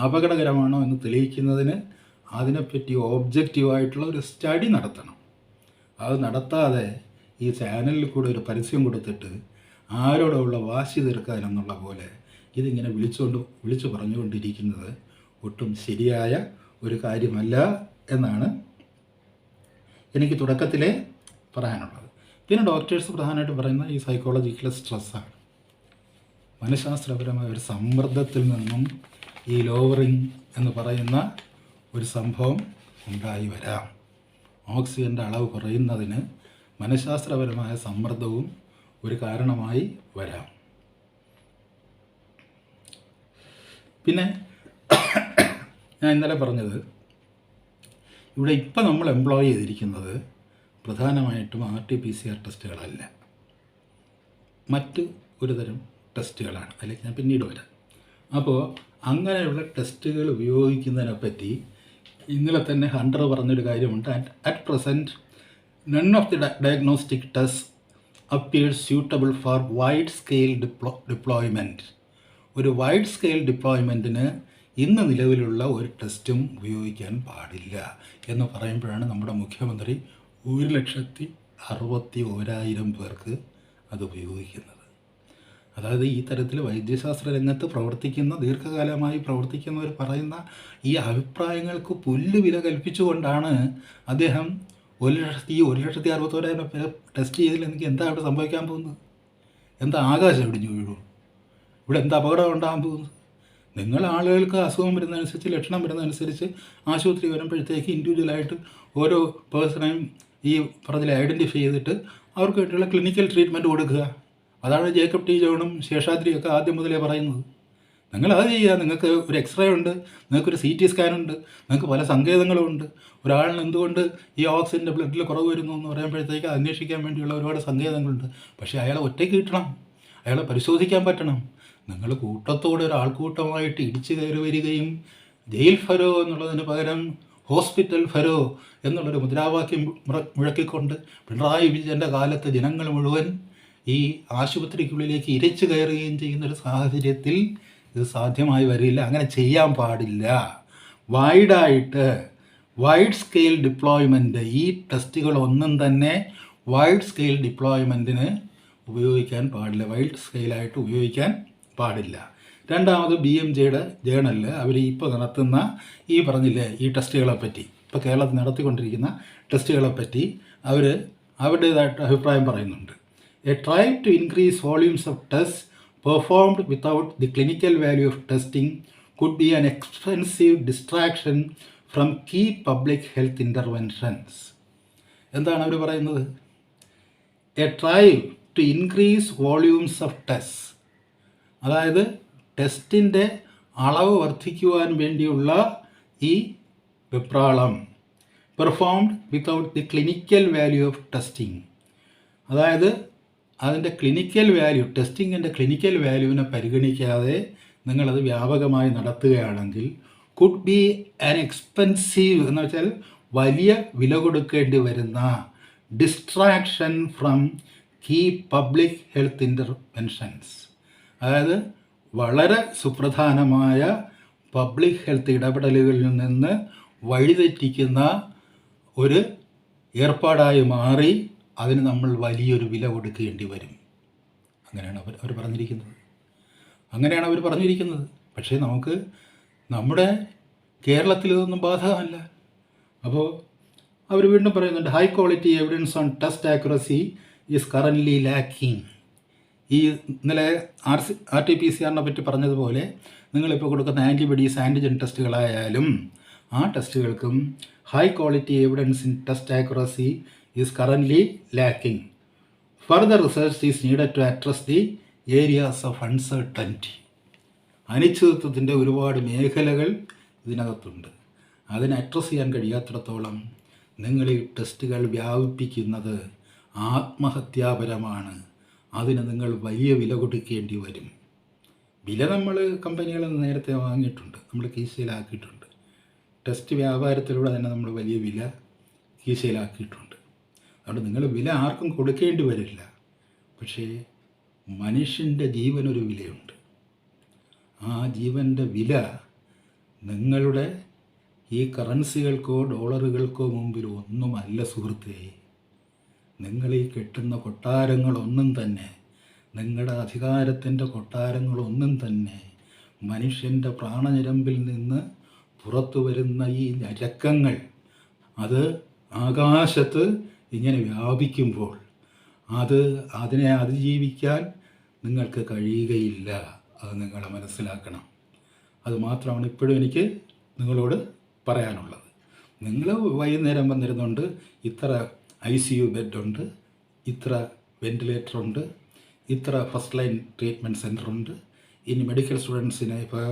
അപകടകരമാണോ എന്ന് തെളിയിക്കുന്നതിന് അതിനെപ്പറ്റി ഒബ്ജക്റ്റീവായിട്ടുള്ള ഒരു സ്റ്റഡി നടത്തണം. അത് നടത്താതെ ഈ ചാനലിൽ കൂടെ ഒരു പരസ്യം കൊടുത്തിട്ട് ആരോടുള്ള വാശി തീർക്കാനെന്നുള്ള പോലെ ഇതിങ്ങനെ വിളിച്ചു പറഞ്ഞുകൊണ്ടിരിക്കുന്നത് ഒട്ടും ശരിയായ ഒരു കാര്യമല്ല എന്നാണ് എനിക്ക് തുടക്കത്തിലേ പറയാനുള്ളത്. പിന്നെ ഡോക്ടേഴ്സ് പ്രധാനമായിട്ട് പറയുന്ന ഈ സൈക്കോളജിക്കൽ സ്ട്രെസ്സാണ്. മനഃശാസ്ത്രപരമായ ഒരു സമ്മർദ്ദത്തിൽ നിന്നും ഈ ലോവറിങ് എന്ന് പറയുന്ന ഒരു സംഭവം ഉണ്ടായി വരാം. ഓക്സിജൻ്റെ അളവ് കുറയുന്നതിന് മനഃശാസ്ത്രപരമായ സമ്മർദ്ദവും ഒരു കാരണമായി വരാം. പിന്നെ ഞാൻ ഇന്നലെ പറഞ്ഞത്, ഇവിടെ ഇപ്പം നമ്മൾ എംപ്ലോയ് ചെയ്തിരിക്കുന്നത് പ്രധാനമായിട്ടും RT-PCR ടെസ്റ്റുകളല്ല, മറ്റ് ഒരു തരം ടെസ്റ്റുകളാണ്. അതിലേക്ക് ഞാൻ പിന്നീട് വരാം. അപ്പോൾ അങ്ങനെയുള്ള ടെസ്റ്റുകൾ ഉപയോഗിക്കുന്നതിനെപ്പറ്റി ഇന്നലെ തന്നെ ഹണ്ടർ പറഞ്ഞൊരു കാര്യമുണ്ട്. At present none of the diagnostic test appears suitable for wide scale deployment. ഒരു വൈഡ് സ്കെയിൽ ഡിപ്ലോയ്മെൻറ്റിന് ഇന്ന് നിലവിലുള്ള ഒരു ടെസ്റ്റും ഉപയോഗിക്കാൻ പാടില്ല എന്ന് പറയുമ്പോഴാണ് നമ്മുടെ മുഖ്യമന്ത്രി 1,61,000 പേർക്ക് അത് ഉപയോഗിക്കുന്നത്. അതായത് ഈ തരത്തിൽ വൈദ്യശാസ്ത്ര രംഗത്ത് പ്രവർത്തിക്കുന്ന, ദീർഘകാലമായി പ്രവർത്തിക്കുന്നവർ പറയുന്ന ഈ അഭിപ്രായങ്ങൾക്ക് പുല്ലുവില കൽപ്പിച്ചുകൊണ്ടാണ് അദ്ദേഹം 1,61,000 പേരെ ടെസ്റ്റ് ചെയ്തതിൽ എനിക്ക് എന്താ ഇവിടെ സംഭവിക്കാൻ പോകുന്നത്? എന്താ ആകാശം ഇടിഞ്ഞു വീഴും? ഇവിടെ എന്താ അപകടം ഉണ്ടാകാൻ പോകുന്നത്? നിങ്ങൾ ആളുകൾക്ക് അസുഖം വരുന്നതനുസരിച്ച്, ലക്ഷണം വരുന്നതനുസരിച്ച് ആശുപത്രി വരുമ്പോഴത്തേക്ക് ഇൻഡിവിജ്വലായിട്ട് ഓരോ പേഴ്സണെയും ഈ പറഞ്ഞതിൽ ഐഡൻറ്റിഫൈ ചെയ്തിട്ട് അവർക്കായിട്ടുള്ള ക്ലിനിക്കൽ ട്രീറ്റ്മെൻറ്റ് കൊടുക്കുക. അതാണ് ജേക്കബ് ടി ജോണും ശേഷാദ്രിയൊക്കെ ആദ്യം മുതലേ പറയുന്നത്. നിങ്ങളത് ചെയ്യുക. നിങ്ങൾക്ക് ഒരു എക്സ്റേ ഉണ്ട്, നിങ്ങൾക്കൊരു CT സ്കാനുണ്ട്, നിങ്ങൾക്ക് പല സങ്കേതങ്ങളുമുണ്ട്. ഒരാളിന് എന്തുകൊണ്ട് ഈ ഓക്സിജൻ്റെ ബ്ലഡിൽ കുറവ് വരുന്നു എന്ന് പറയുമ്പോഴത്തേക്ക് അന്വേഷിക്കാൻ വേണ്ടിയുള്ള ഒരുപാട് സങ്കേതങ്ങളുണ്ട്. പക്ഷേ അയാളെ ഒറ്റയ്ക്ക് കിട്ടണം, അയാളെ പരിശോധിക്കാൻ പറ്റണം. നിങ്ങൾ കൂട്ടത്തോടെ ഒരു ആൾക്കൂട്ടമായിട്ട് ഇടിച്ചു കയറി വരികയും ജയിൽ ഫരോ എന്നുള്ളതിന് പകരം ഹോസ്പിറ്റൽ ഫരോ എന്നുള്ളൊരു മുദ്രാവാക്യം മുഴക്കിക്കൊണ്ട് പിണറായി വിജയൻ്റെ കാലത്ത് ജനങ്ങൾ മുഴുവൻ ഈ ആശുപത്രിക്കുള്ളിലേക്ക് ഇരച്ചു കയറുകയും ചെയ്യുന്നൊരു സാഹചര്യത്തിൽ ഇത് സാധ്യമായി വരില്ല. അങ്ങനെ ചെയ്യാൻ പാടില്ല. വൈഡ് സ്കെയിൽ ഡിപ്ലോയ്മെൻറ്റ്, ഈ ടെസ്റ്റുകളൊന്നും തന്നെ വൈഡ് സ്കെയിൽ ഡിപ്ലോയ്മെൻറ്റിന് ഉപയോഗിക്കാൻ പാടില്ല, വൈഡ് സ്കെയിലായിട്ട് ഉപയോഗിക്കാൻ പാടില്ല. രണ്ടാമത് BMJയുടെ ജേണലിൽ അവർ ഇപ്പോൾ നടത്തുന്ന ഈ പറഞ്ഞില്ലേ ഈ ടെസ്റ്റുകളെപ്പറ്റി, ഇപ്പോൾ കേരളത്തിൽ നടത്തിക്കൊണ്ടിരിക്കുന്ന ടെസ്റ്റുകളെപ്പറ്റി അവർ അവരുടേതായിട്ട് അഭിപ്രായം പറയുന്നുണ്ട്. A drive to increase volumes of tests performed without the clinical value of testing could be an expensive distraction from key public health interventions. എന്താണ് അവർ പറയുന്നത്? A drive to increase volumes of tests, അതായത് ടെസ്റ്റിൻ്റെ അളവ് വർദ്ധിക്കുവാൻ വേണ്ടിയുള്ള ഈ വെപ്രാളം, performed without the clinical value of testing, അതായത് അതിൻ്റെ clinical value, ടെസ്റ്റിങ്ങിൻ്റെ clinical വാല്യൂവിനെ പരിഗണിക്കാതെ നിങ്ങളത് വ്യാപകമായി നടത്തുകയാണെങ്കിൽ കുഡ് ബി ആൻ എക്സ്പെൻസീവ് എന്ന് വെച്ചാൽ വലിയ വില കൊടുക്കേണ്ടി വരുന്ന distraction from key public health interventions, അതായത് വളരെ സുപ്രധാനമായ പബ്ലിക് ഹെൽത്ത് ഇടപെടലുകളിൽ നിന്ന് വഴിതെറ്റിക്കുന്ന ഒരു ഏർപ്പാടായി മാറി അതിന് നമ്മൾ വലിയൊരു വില കൊടുക്കേണ്ടി വരും. അങ്ങനെയാണ് അവർ പറഞ്ഞിരിക്കുന്നത്. പക്ഷേ നമുക്ക് നമ്മുടെ കേരളത്തിൽ ഇതൊന്നും ബാധകമല്ല. അപ്പോൾ അവർ വീണ്ടും പറയുന്നുണ്ട്, high quality evidence on test accuracy is currently lacking. ഈ ഇന്നലെ RT-PCR പറ്റി പറഞ്ഞതുപോലെ നിങ്ങളിപ്പോൾ കൊടുക്കുന്ന ആൻറ്റിബോഡീസ്, ആൻറ്റിജൻ ടെസ്റ്റുകളായാലും ആ ടെസ്റ്റുകൾക്കും high quality evidence in test accuracy is currently lacking. Further research is needed to address the areas of uncertainty. അനിശ്ചിതത്വത്തിൻ്റെ ഒരുപാട് മേഖലകൾ ഇതിനകത്തുണ്ട്. അതിനെ അഡ്രസ്സ് ചെയ്യാൻ കഴിയാത്തിടത്തോളം നിങ്ങൾ ഈ ടെസ്റ്റുകൾ വ്യാപിപ്പിക്കുന്നത് ആത്മഹത്യാപരമാണ്. അതിന് നിങ്ങൾ വലിയ വില കൊടുക്കേണ്ടി വരും. വില നമ്മൾ കമ്പനികളിൽ നിന്ന് നേരത്തെ വാങ്ങിയിട്ടുണ്ട്, നമ്മൾ കീശയിലാക്കിയിട്ടുണ്ട്. ടെസ്റ്റ് വ്യാപാരത്തിലൂടെ തന്നെ നമ്മൾ വലിയ വില കീശയിലാക്കിയിട്ടുണ്ട്. അതുകൊണ്ട് നിങ്ങൾ വില ആർക്കും കൊടുക്കേണ്ടി വരില്ല. പക്ഷേ മനുഷ്യൻ്റെ ജീവനൊരു വിലയുണ്ട്. ആ ജീവൻ്റെ വില നിങ്ങളുടെ ഈ കറൻസികൾക്കോ ഡോളറുകൾക്കോ മുമ്പിൽ ഒന്നുമല്ല സുഹൃത്തേ. നിങ്ങൾ ഈ കെട്ടുന്ന കൊട്ടാരങ്ങളൊന്നും തന്നെ, നിങ്ങളുടെ അധികാരത്തിൻ്റെ കൊട്ടാരങ്ങളൊന്നും തന്നെ മനുഷ്യൻ്റെ പ്രാണഞരമ്പിൽ നിന്ന് പുറത്തു വരുന്ന ഈ ഞരക്കങ്ങൾ അത് ആകാശത്ത് ഇങ്ങനെ വ്യാപിക്കുമ്പോൾ അതിനെ അതിജീവിക്കാൻ നിങ്ങൾക്ക് കഴിയുകയില്ല. അത് നിങ്ങൾ മനസ്സിലാക്കണം. അത് മാത്രമാണ് ഇപ്പോഴും എനിക്ക് നിങ്ങളോട് പറയാനുള്ളത്. നിങ്ങൾ വൈകുന്നേരം വന്നിരുന്നുണ്ട്, ഇത്ര ICU ബെഡുണ്ട്, ഇത്ര വെൻറ്റിലേറ്ററുണ്ട്, ഇത്ര ഫസ്റ്റ് ലൈൻ ട്രീറ്റ്മെൻറ്റ് സെൻ്ററുണ്ട്. ഇനി മെഡിക്കൽ സ്റ്റുഡൻസിനെ ഇപ്പോൾ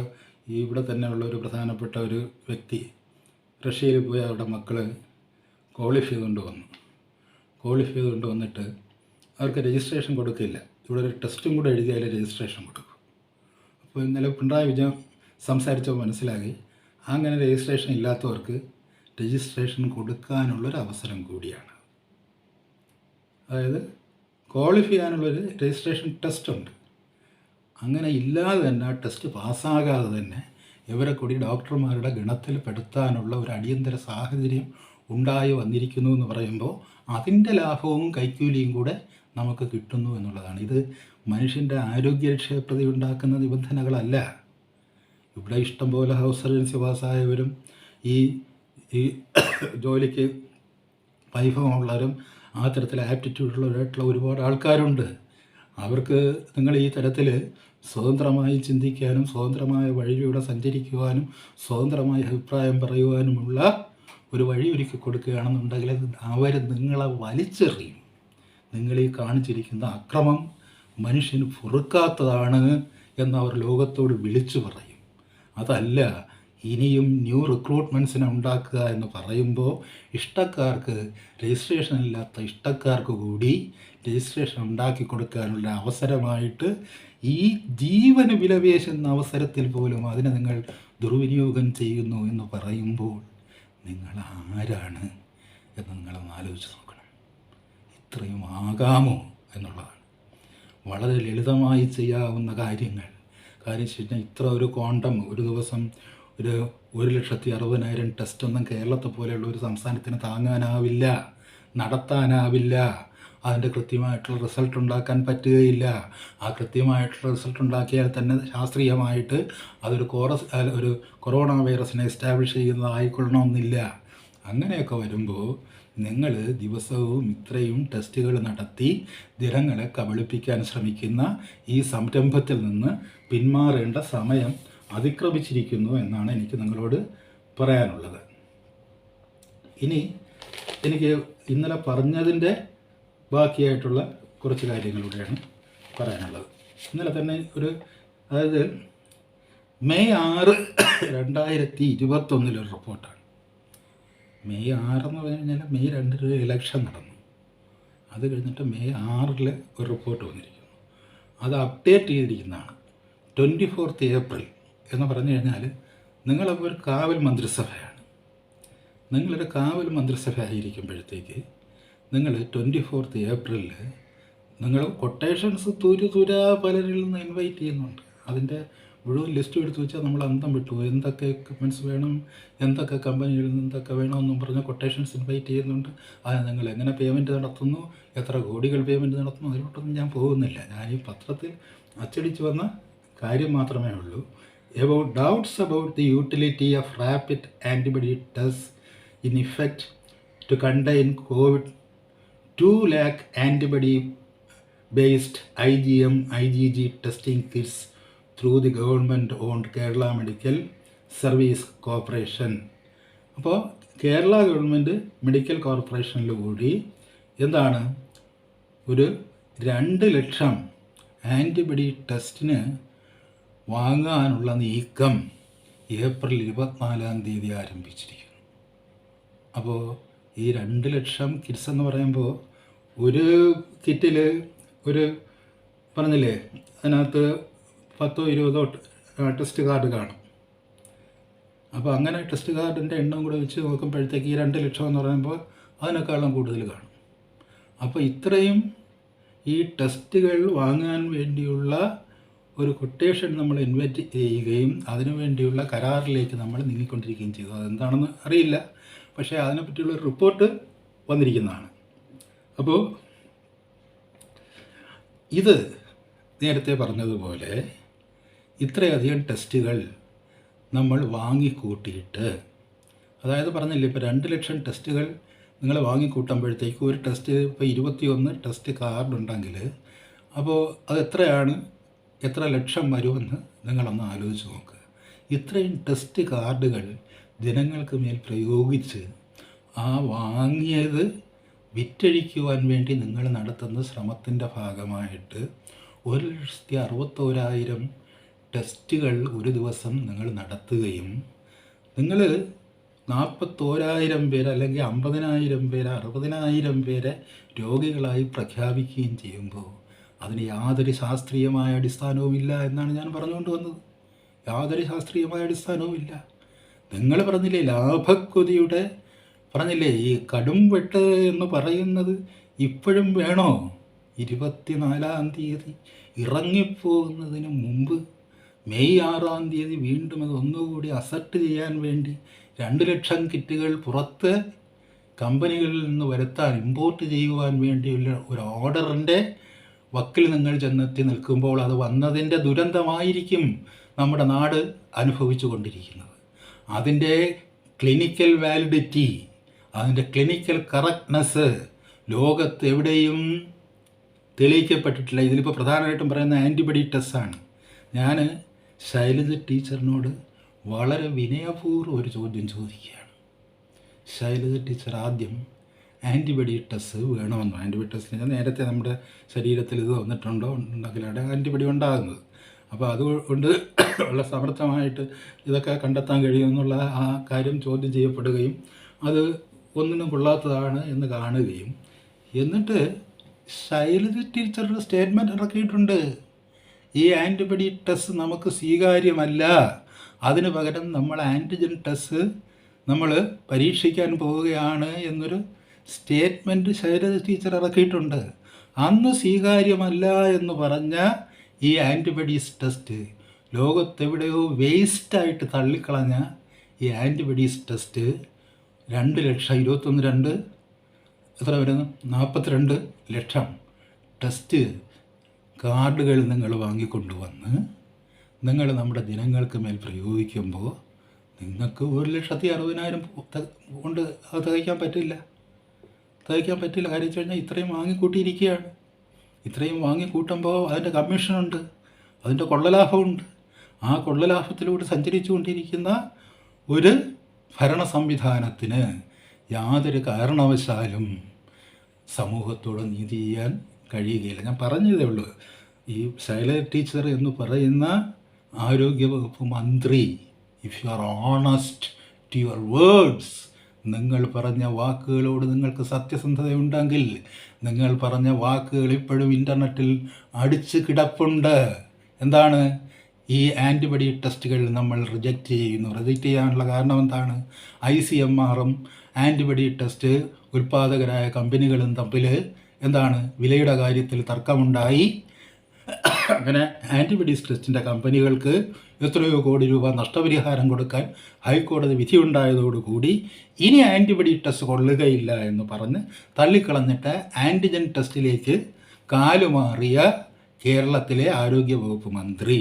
ഇവിടെ തന്നെ ഉള്ള ഒരു പ്രധാനപ്പെട്ട ഒരു വ്യക്തി റഷ്യയിൽ പോയി അവരുടെ മക്കൾ ക്വാളിഫൈ ചെയ്തുകൊണ്ട് വന്നിട്ട് അവർക്ക് രജിസ്ട്രേഷൻ കൊടുക്കില്ല. ഇവിടെ ഒരു ടെസ്റ്റും കൂടെ എഴുതിയാൽ രജിസ്ട്രേഷൻ കൊടുക്കും. അപ്പോൾ ഇന്നലെ പിണറായി വിജയൻ സംസാരിച്ചപ്പോൾ മനസ്സിലാക്കി, അങ്ങനെ രജിസ്ട്രേഷൻ ഇല്ലാത്തവർക്ക് രജിസ്ട്രേഷൻ കൊടുക്കാനുള്ളൊരു അവസരം കൂടിയാണ്. അതായത് ക്വാളിഫൈ ചെയ്യാനുള്ളൊരു രജിസ്ട്രേഷൻ ടെസ്റ്റുണ്ട്. അങ്ങനെ ഇല്ലാതെ തന്നെ ആ ടെസ്റ്റ് പാസ്സാകാതെ തന്നെ ഇവരെ കൂടി ഡോക്ടർമാരുടെ ഗണത്തിൽ പെടുത്താനുള്ള ഒരു അടിയന്തര സാഹചര്യം ഉണ്ടായി വന്നിരിക്കുന്നു എന്ന് പറയുമ്പോൾ അതിൻ്റെ ലാഭവും കൈക്കൂലിയും കൂടെ നമുക്ക് കിട്ടുന്നു എന്നുള്ളതാണ്. ഇത് മനുഷ്യൻ്റെ ആരോഗ്യരക്ഷാപ്രതി ഉണ്ടാക്കുന്ന നിബന്ധനകളല്ല. ഇവിടെ ഇഷ്ടംപോലെ ഹൗസ് സർജൻസി പാസ്സായവരും ഈ ജോലിക്ക് വൈഭവമുള്ളവരും ആ തരത്തിൽ ആപ്റ്റിറ്റ്യൂഡുള്ളവരായിട്ടുള്ള ഒരുപാട് ആൾക്കാരുണ്ട്. അവർക്ക് നിങ്ങൾ ഈ തരത്തിൽ സ്വതന്ത്രമായി ചിന്തിക്കാനും സ്വതന്ത്രമായ വഴിയിലൂടെ സഞ്ചരിക്കുവാനും സ്വതന്ത്രമായ അഭിപ്രായം പറയുവാനുമുള്ള ഒരു വഴി ഒരുക്കി കൊടുക്കുകയാണെന്നുണ്ടെങ്കിൽ അവർ നിങ്ങളെ വലിച്ചെറിയും. നിങ്ങളീ കാണിച്ചിരിക്കുന്ന അക്രമം മനുഷ്യന് പൊറുക്കാത്തതാണ് എന്നവർ ലോകത്തോട് വിളിച്ചു പറയും. അതല്ല ഇനിയും ന്യൂ റിക്രൂട്ട്മെൻറ്റ്സിനെ ഉണ്ടാക്കുക എന്ന് പറയുമ്പോൾ ഇഷ്ടക്കാർക്ക്, രജിസ്ട്രേഷൻ ഇല്ലാത്ത ഇഷ്ടക്കാർക്ക് കൂടി രജിസ്ട്രേഷൻ ഉണ്ടാക്കി കൊടുക്കാനുള്ള അവസരമായിട്ട് ഈ ജീവന് വിലപേശുന്ന അവസരത്തിൽ പോലും അതിനെ നിങ്ങൾ ദുർവിനിയോഗം ചെയ്യുന്നു എന്ന് പറയുമ്പോൾ നിങ്ങൾ ആരാണ് എന്ന് നിങ്ങളൊന്ന് ആലോചിച്ച് നോക്കണം. ഇത്രയും ആകാമോ എന്നുള്ളതാണ്. വളരെ ലളിതമായി ചെയ്യാവുന്ന കാര്യങ്ങൾ. കാര്യം ശരിക്കും ഇത്ര ഒരു ക്വാണ്ടം ഒരു ദിവസം ഒരു 1,60,000 ടെസ്റ്റൊന്നും കേരളത്തെ പോലെയുള്ള ഒരു സംസ്ഥാനത്തിന് താങ്ങാനാവില്ല, നടത്താനാവില്ല. അതിൻ്റെ കൃത്യമായിട്ടുള്ള റിസൾട്ട് ഉണ്ടാക്കാൻ പറ്റുകയില്ല. ആ കൃത്യമായിട്ടുള്ള റിസൾട്ട് ഉണ്ടാക്കിയാൽ തന്നെ ശാസ്ത്രീയമായിട്ട് അതൊരു ഒരു കൊറോണ വൈറസിനെ എസ്റ്റാബ്ലിഷ് ചെയ്യുന്നതായിക്കൊള്ളണമെന്നില്ല. അങ്ങനെയൊക്കെ വരുമ്പോൾ നിങ്ങൾ ദിവസവും ഇത്രയും ടെസ്റ്റുകൾ നടത്തി ജനങ്ങളെ കബളിപ്പിക്കാൻ ശ്രമിക്കുന്ന ഈ സംരംഭത്തിൽ നിന്ന് പിന്മാറേണ്ട സമയം അതിക്രമിച്ചിരിക്കുന്നു എന്നാണ് എനിക്ക് നിങ്ങളോട് പറയാനുള്ളത്. ഇനി എനിക്ക് ഇന്നലെ പറഞ്ഞതിൻ്റെ ബാക്കിയായിട്ടുള്ള കുറച്ച് കാര്യങ്ങളിലൂടെയാണ് പറയാനുള്ളത്. ഇന്നലെ തന്നെ അതായത് മെയ് 6, 2021 റിപ്പോർട്ടാണ്. മെയ് 6 എന്ന് പറഞ്ഞു കഴിഞ്ഞാൽ മെയ് 2 ഇലക്ഷൻ നടന്നു. അത് കഴിഞ്ഞിട്ട് മെയ് 6 ഒരു റിപ്പോർട്ട് വന്നിരിക്കുന്നു. അത് അപ്ഡേറ്റ് ചെയ്തിരിക്കുന്നതാണ്. 24 ഏപ്രിൽ എന്ന് പറഞ്ഞു കഴിഞ്ഞാൽ നിങ്ങളപ്പോൾ ഒരു കാവൽ മന്ത്രിസഭയാണ്. നിങ്ങളൊരു കാവൽ മന്ത്രിസഭ ആയിരിക്കുമ്പോഴത്തേക്ക് നിങ്ങൾ 24 ഏപ്രിലിൽ നിങ്ങൾ കൊട്ടേഷൻസ് തുരാ പലരിൽ നിന്ന് ഇൻവൈറ്റ് ചെയ്യുന്നുണ്ട്. അതിൻ്റെ മുഴുവൻ ലിസ്റ്റ് എടുത്ത് വെച്ചാൽ നമ്മൾ അന്തം വിട്ടു. എന്തൊക്കെ എക്യുപ്മെൻറ്റ്സ് വേണം, എന്തൊക്കെ കമ്പനികളിൽ നിന്ന് എന്തൊക്കെ വേണമെന്നും പറഞ്ഞ് കൊട്ടേഷൻസ് ഇൻവൈറ്റ് ചെയ്യുന്നുണ്ട്. അത് നിങ്ങൾ എങ്ങനെ പേയ്മെൻറ്റ് നടത്തുന്നു, എത്ര കോടികൾ പേയ്മെൻറ്റ് നടത്തുന്നു, അതിലോട്ടൊന്നും ഞാൻ പോകുന്നില്ല. ഞാൻ ഈ പത്രത്തിൽ അച്ചടിച്ച് വന്ന കാര്യം മാത്രമേ ഉള്ളൂ. About doubts about the utility of rapid antibody tests in effect to contain COVID, 2 lakh antibody-based IgG testing kits through the government-owned Kerala Medical Service Corporation. അപ്പോൾ കേരള ഗവൺമെൻറ് മെഡിക്കൽ കോർപ്പറേഷനിൽ കൂടി എന്താണ് ഒരു 2 ലക്ഷം ആൻറ്റിബോഡി ടെസ്റ്റിന് വാങ്ങാനുള്ള നീക്കം ഏപ്രിൽ 24 ആരംഭിച്ചിരിക്കുന്നു. അപ്പോൾ ഈ 2 ലക്ഷം കിറ്റ്സ് എന്ന് പറയുമ്പോൾ ഒരു കിറ്റിൽ ഒരു പറഞ്ഞില്ലേ അതിനകത്ത് 10-20 ടെസ്റ്റ് കാർഡ് കാണും. അപ്പോൾ അങ്ങനെ ടെസ്റ്റ് കാർഡിൻ്റെ എണ്ണം കൂടെ വെച്ച് നോക്കുമ്പോഴത്തേക്ക് ഈ 2 ലക്ഷം എന്ന് പറയുമ്പോൾ അതിനേക്കാളും കൂടുതൽ കാണും. അപ്പോൾ ഇത്രയും ഈ ടെസ്റ്റുകൾ വാങ്ങാൻ വേണ്ടിയുള്ള ഒരു കൊട്ടേഷൻ നമ്മൾ ഇൻവെസ്റ്റ് ചെയ്യുകയും അതിനു വേണ്ടിയുള്ള കരാറിലേക്ക് നമ്മൾ നീങ്ങിക്കൊണ്ടിരിക്കുകയും ചെയ്തു. അതെന്താണെന്ന് അറിയില്ല, പക്ഷേ അതിനെപ്പറ്റിയുള്ള ഒരു റിപ്പോർട്ട് വന്നിരിക്കുന്നതാണ്. അപ്പോൾ ഇത് നേരത്തെ പറഞ്ഞതുപോലെ ഇത്രയധികം ടെസ്റ്റുകൾ നമ്മൾ വാങ്ങിക്കൂട്ടിയിട്ട്, അതായത് പറഞ്ഞില്ലേ ഇപ്പോൾ 2 ലക്ഷം ടെസ്റ്റുകൾ നിങ്ങൾ വാങ്ങിക്കൂട്ടുമ്പോഴത്തേക്ക് ഒരു ടെസ്റ്റ് ഇപ്പോൾ 21 ടെസ്റ്റ് കാർഡ് ഉണ്ടെങ്കിൽ അപ്പോൾ അത് എത്ര ലക്ഷം വരുമെന്ന് നിങ്ങളൊന്ന് ആലോചിച്ച് നോക്കുക. ഇത്രയും ടെസ്റ്റ് കാർഡുകൾ ജനങ്ങൾക്ക് മേൽ പ്രയോഗിച്ച് ആ വാങ്ങിയത് വിറ്റഴിക്കുവാൻ വേണ്ടി നിങ്ങൾ നടത്തുന്ന ശ്രമത്തിൻ്റെ ഭാഗമായിട്ട് 1,61,000 ടെസ്റ്റുകൾ ഒരു ദിവസം നിങ്ങൾ നടത്തുകയും നിങ്ങൾ 41,000 പേര് അല്ലെങ്കിൽ 50,000 പേര് 60,000 പേരെ രോഗികളായി പ്രഖ്യാപിക്കുകയും ചെയ്യുമ്പോൾ അതിന് യാതൊരു ശാസ്ത്രീയമായ അടിസ്ഥാനവുമില്ല എന്നാണ് ഞാൻ പറഞ്ഞുകൊണ്ട് വന്നത്. യാതൊരു ശാസ്ത്രീയമായ അടിസ്ഥാനവുമില്ല. നിങ്ങൾ പറഞ്ഞില്ലേ ലാഭക്കൊതിയുടെ പറഞ്ഞില്ലേ ഈ കടും വെട്ട് എന്ന് പറയുന്നത് ഇപ്പോഴും വേണോ? 24 ഇറങ്ങിപ്പോകുന്നതിന് മുമ്പ് മെയ് 6 വീണ്ടും അത് ഒന്നുകൂടി അസെപ്റ്റ് ചെയ്യാൻ വേണ്ടി 2 ലക്ഷം കിറ്റുകൾ പുറത്ത് കമ്പനികളിൽ നിന്ന് വരുത്താൻ ഇമ്പോർട്ട് ചെയ്യുവാൻ വേണ്ടിയുള്ള ഒരു ഓർഡറിൻ്റെ വക്കിൽ നിങ്ങൾ ചെന്നെത്തി നിൽക്കുമ്പോൾ അത് വന്നതിൻ്റെ ദുരന്തമായിരിക്കും നമ്മുടെ നാട് അനുഭവിച്ചു കൊണ്ടിരിക്കുന്നത്. അതിൻ്റെ ക്ലിനിക്കൽ വാലിഡിറ്റി, അതിൻ്റെ ക്ലിനിക്കൽ കറക്റ്റ്നെസ് ലോകത്ത് എവിടെയും തെളിയിക്കപ്പെട്ടിട്ടില്ല. ഇതിലിപ്പോൾ പ്രധാനമായിട്ടും പറയുന്ന ആൻറ്റിബോഡി ടെസ്റ്റാണ്. ഞാൻ ശൈലജ ടീച്ചറിനോട് വളരെ വിനയപൂർവ്വം ഒരു ചോദ്യം ചോദിക്കുകയാണ്. ശൈലജ ടീച്ചർ ആദ്യം ആൻറ്റിബോഡി ടെസ്റ്റ് വേണമെന്നോ, ആൻറ്റിബോഡി ടെസ്റ്റ് നേരത്തെ നമ്മുടെ ശരീരത്തിൽ ഇത് വന്നിട്ടുണ്ടോ ഉണ്ടെങ്കിലാണ് ആൻറ്റിബോഡി ഉണ്ടാകുന്നത്. അപ്പോൾ അതുകൊണ്ട് ഉള്ള സമർത്ഥമായിട്ട് ഇതൊക്കെ കണ്ടെത്താൻ കഴിയുമെന്നുള്ള ആ കാര്യം ചോദ്യം ചെയ്യപ്പെടുകയും അത് ഒന്നിനും കൊള്ളാത്തതാണ് എന്ന് കാണുകയും, എന്നിട്ട് ശൈലജ ടീച്ചറുടെ സ്റ്റേറ്റ്മെൻറ്റ് ഇറക്കിയിട്ടുണ്ട്. ഈ ആൻറ്റിബോഡി ടെസ്റ്റ് നമുക്ക് സ്വീകാര്യമല്ല, അതിന് പകരം നമ്മൾ ആൻറ്റിജൻ ടെസ്റ്റ് നമ്മൾ പരീക്ഷിക്കാൻ പോവുകയാണ് എന്നൊരു സ്റ്റേറ്റ്മെൻറ്റ് ശൈലജ ടീച്ചർ ഇറക്കിയിട്ടുണ്ട്. അന്ന് സ്വീകാര്യമല്ല എന്ന് പറഞ്ഞ ഈ ആൻറ്റിബോഡീസ് ടെസ്റ്റ് ലോകത്തെവിടെയോ വേസ്റ്റായിട്ട് തള്ളിക്കളഞ്ഞ ഈ ആൻറ്റിബോഡീസ് ടെസ്റ്റ് 2 എത്ര വരുന്നു? 42 ലക്ഷം ടെസ്റ്റ് കാർഡുകൾ നിങ്ങൾ വാങ്ങിക്കൊണ്ടുവന്ന് നിങ്ങൾ നമ്മുടെ ജനങ്ങൾക്ക് മേൽ പ്രയോഗിക്കുമ്പോൾ നിങ്ങൾക്ക് 1,60,000 കൊണ്ട് അത് തികയ്ക്കാൻ പറ്റില്ല. കാര്യം വെച്ച് കഴിഞ്ഞാൽ ഇത്രയും വാങ്ങിക്കൂട്ടിയിരിക്കുകയാണ്. ഇത്രയും വാങ്ങിക്കൂട്ടുമ്പോൾ അതിൻ്റെ കമ്മീഷനുണ്ട്, അതിൻ്റെ കൊള്ളലാഭമുണ്ട്. ആ കൊള്ളലാഭത്തിലൂടെ സഞ്ചരിച്ചു കൊണ്ടിരിക്കുന്ന ഒരു ഭരണ സംവിധാനത്തിന് യാതൊരു കാരണവശാലും സമൂഹത്തോട് നീതി ചെയ്യാൻ കഴിയുകയില്ല. ഞാൻ പറഞ്ഞതേ ഉള്ളൂ, ഈ ശൈലജ ടീച്ചർ എന്ന് പറയുന്ന ആരോഗ്യവകുപ്പ് മന്ത്രി, if you are honest to your words, നിങ്ങൾ പറഞ്ഞ വാക്കുകളോട് നിങ്ങൾക്ക് സത്യസന്ധതയുണ്ടെങ്കിൽ നിങ്ങൾ പറഞ്ഞ വാക്കുകൾ ഇപ്പോഴും ഇൻ്റർനെറ്റിൽ അടിച്ച് കിടപ്പുണ്ട്. എന്താണ്? ഈ ആൻറ്റിബോഡി ടെസ്റ്റുകൾ നമ്മൾ റിജക്റ്റ് ചെയ്യുന്നു. റിജക്റ്റ് ചെയ്യാനുള്ള കാരണം എന്താണ്? ICMR-ഉം ആൻറ്റിബോഡി ടെസ്റ്റ് ഉൽപ്പാദകരായ കമ്പനികളും തമ്മിൽ എന്താണ് വിലയുടെ കാര്യത്തിൽ തർക്കമുണ്ടായി. അങ്ങനെ ആൻറ്റിബോഡീസ് ടെസ്റ്റിൻ്റെ കമ്പനികൾക്ക് എത്രയോ കോടി രൂപ നഷ്ടപരിഹാരം കൊടുക്കാൻ ഹൈക്കോടതി വിധിയുണ്ടായതോടുകൂടി ഇനി ആൻറ്റിബോഡി ടെസ്റ്റ് കൊള്ളുകയില്ല എന്ന് പറഞ്ഞ് തള്ളിക്കളഞ്ഞിട്ട് ആൻറ്റിജൻ ടെസ്റ്റിലേക്ക് കാലുമാറിയ കേരളത്തിലെ ആരോഗ്യവകുപ്പ് മന്ത്രി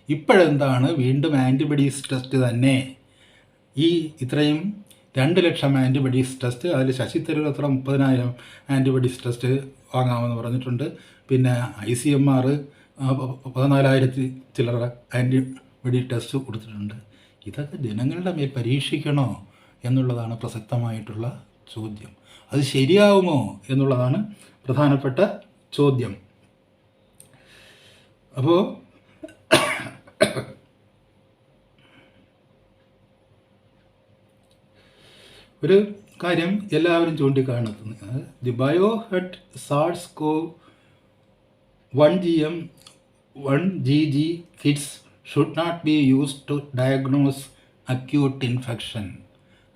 ഇപ്പോഴെന്താണ് വീണ്ടും ആൻറ്റിബോഡീസ് ടെസ്റ്റ് തന്നെ. ഈ ഇത്രയും 2 ലക്ഷം ആൻറ്റിബോഡീസ് ടെസ്റ്റ്, അതിൽ ശശി തരൂർ അത്ര 30,000 ആൻറ്റിബോഡീസ് ടെസ്റ്റ് വാങ്ങാമെന്ന് പറഞ്ഞിട്ടുണ്ട്. പിന്നെ ICMR 14,000 ചില്ലറ ആൻറ്റിബോഡി ടെസ്റ്റ് കൊടുത്തിട്ടുണ്ട്. ഇതൊക്കെ ജനങ്ങളുടെ മേൽ പരീക്ഷിക്കണോ എന്നുള്ളതാണ് പ്രസക്തമായിട്ടുള്ള ചോദ്യം. അത് ശരിയാവുമോ എന്നുള്ളതാണ് പ്രധാനപ്പെട്ട ചോദ്യം. അപ്പോൾ ഒരു കാര്യം എല്ലാവരും ചൂണ്ടിക്കാണുന്നത്, the Biohit SARS CoV 1GM 1GG kits should not be used to diagnose acute infection.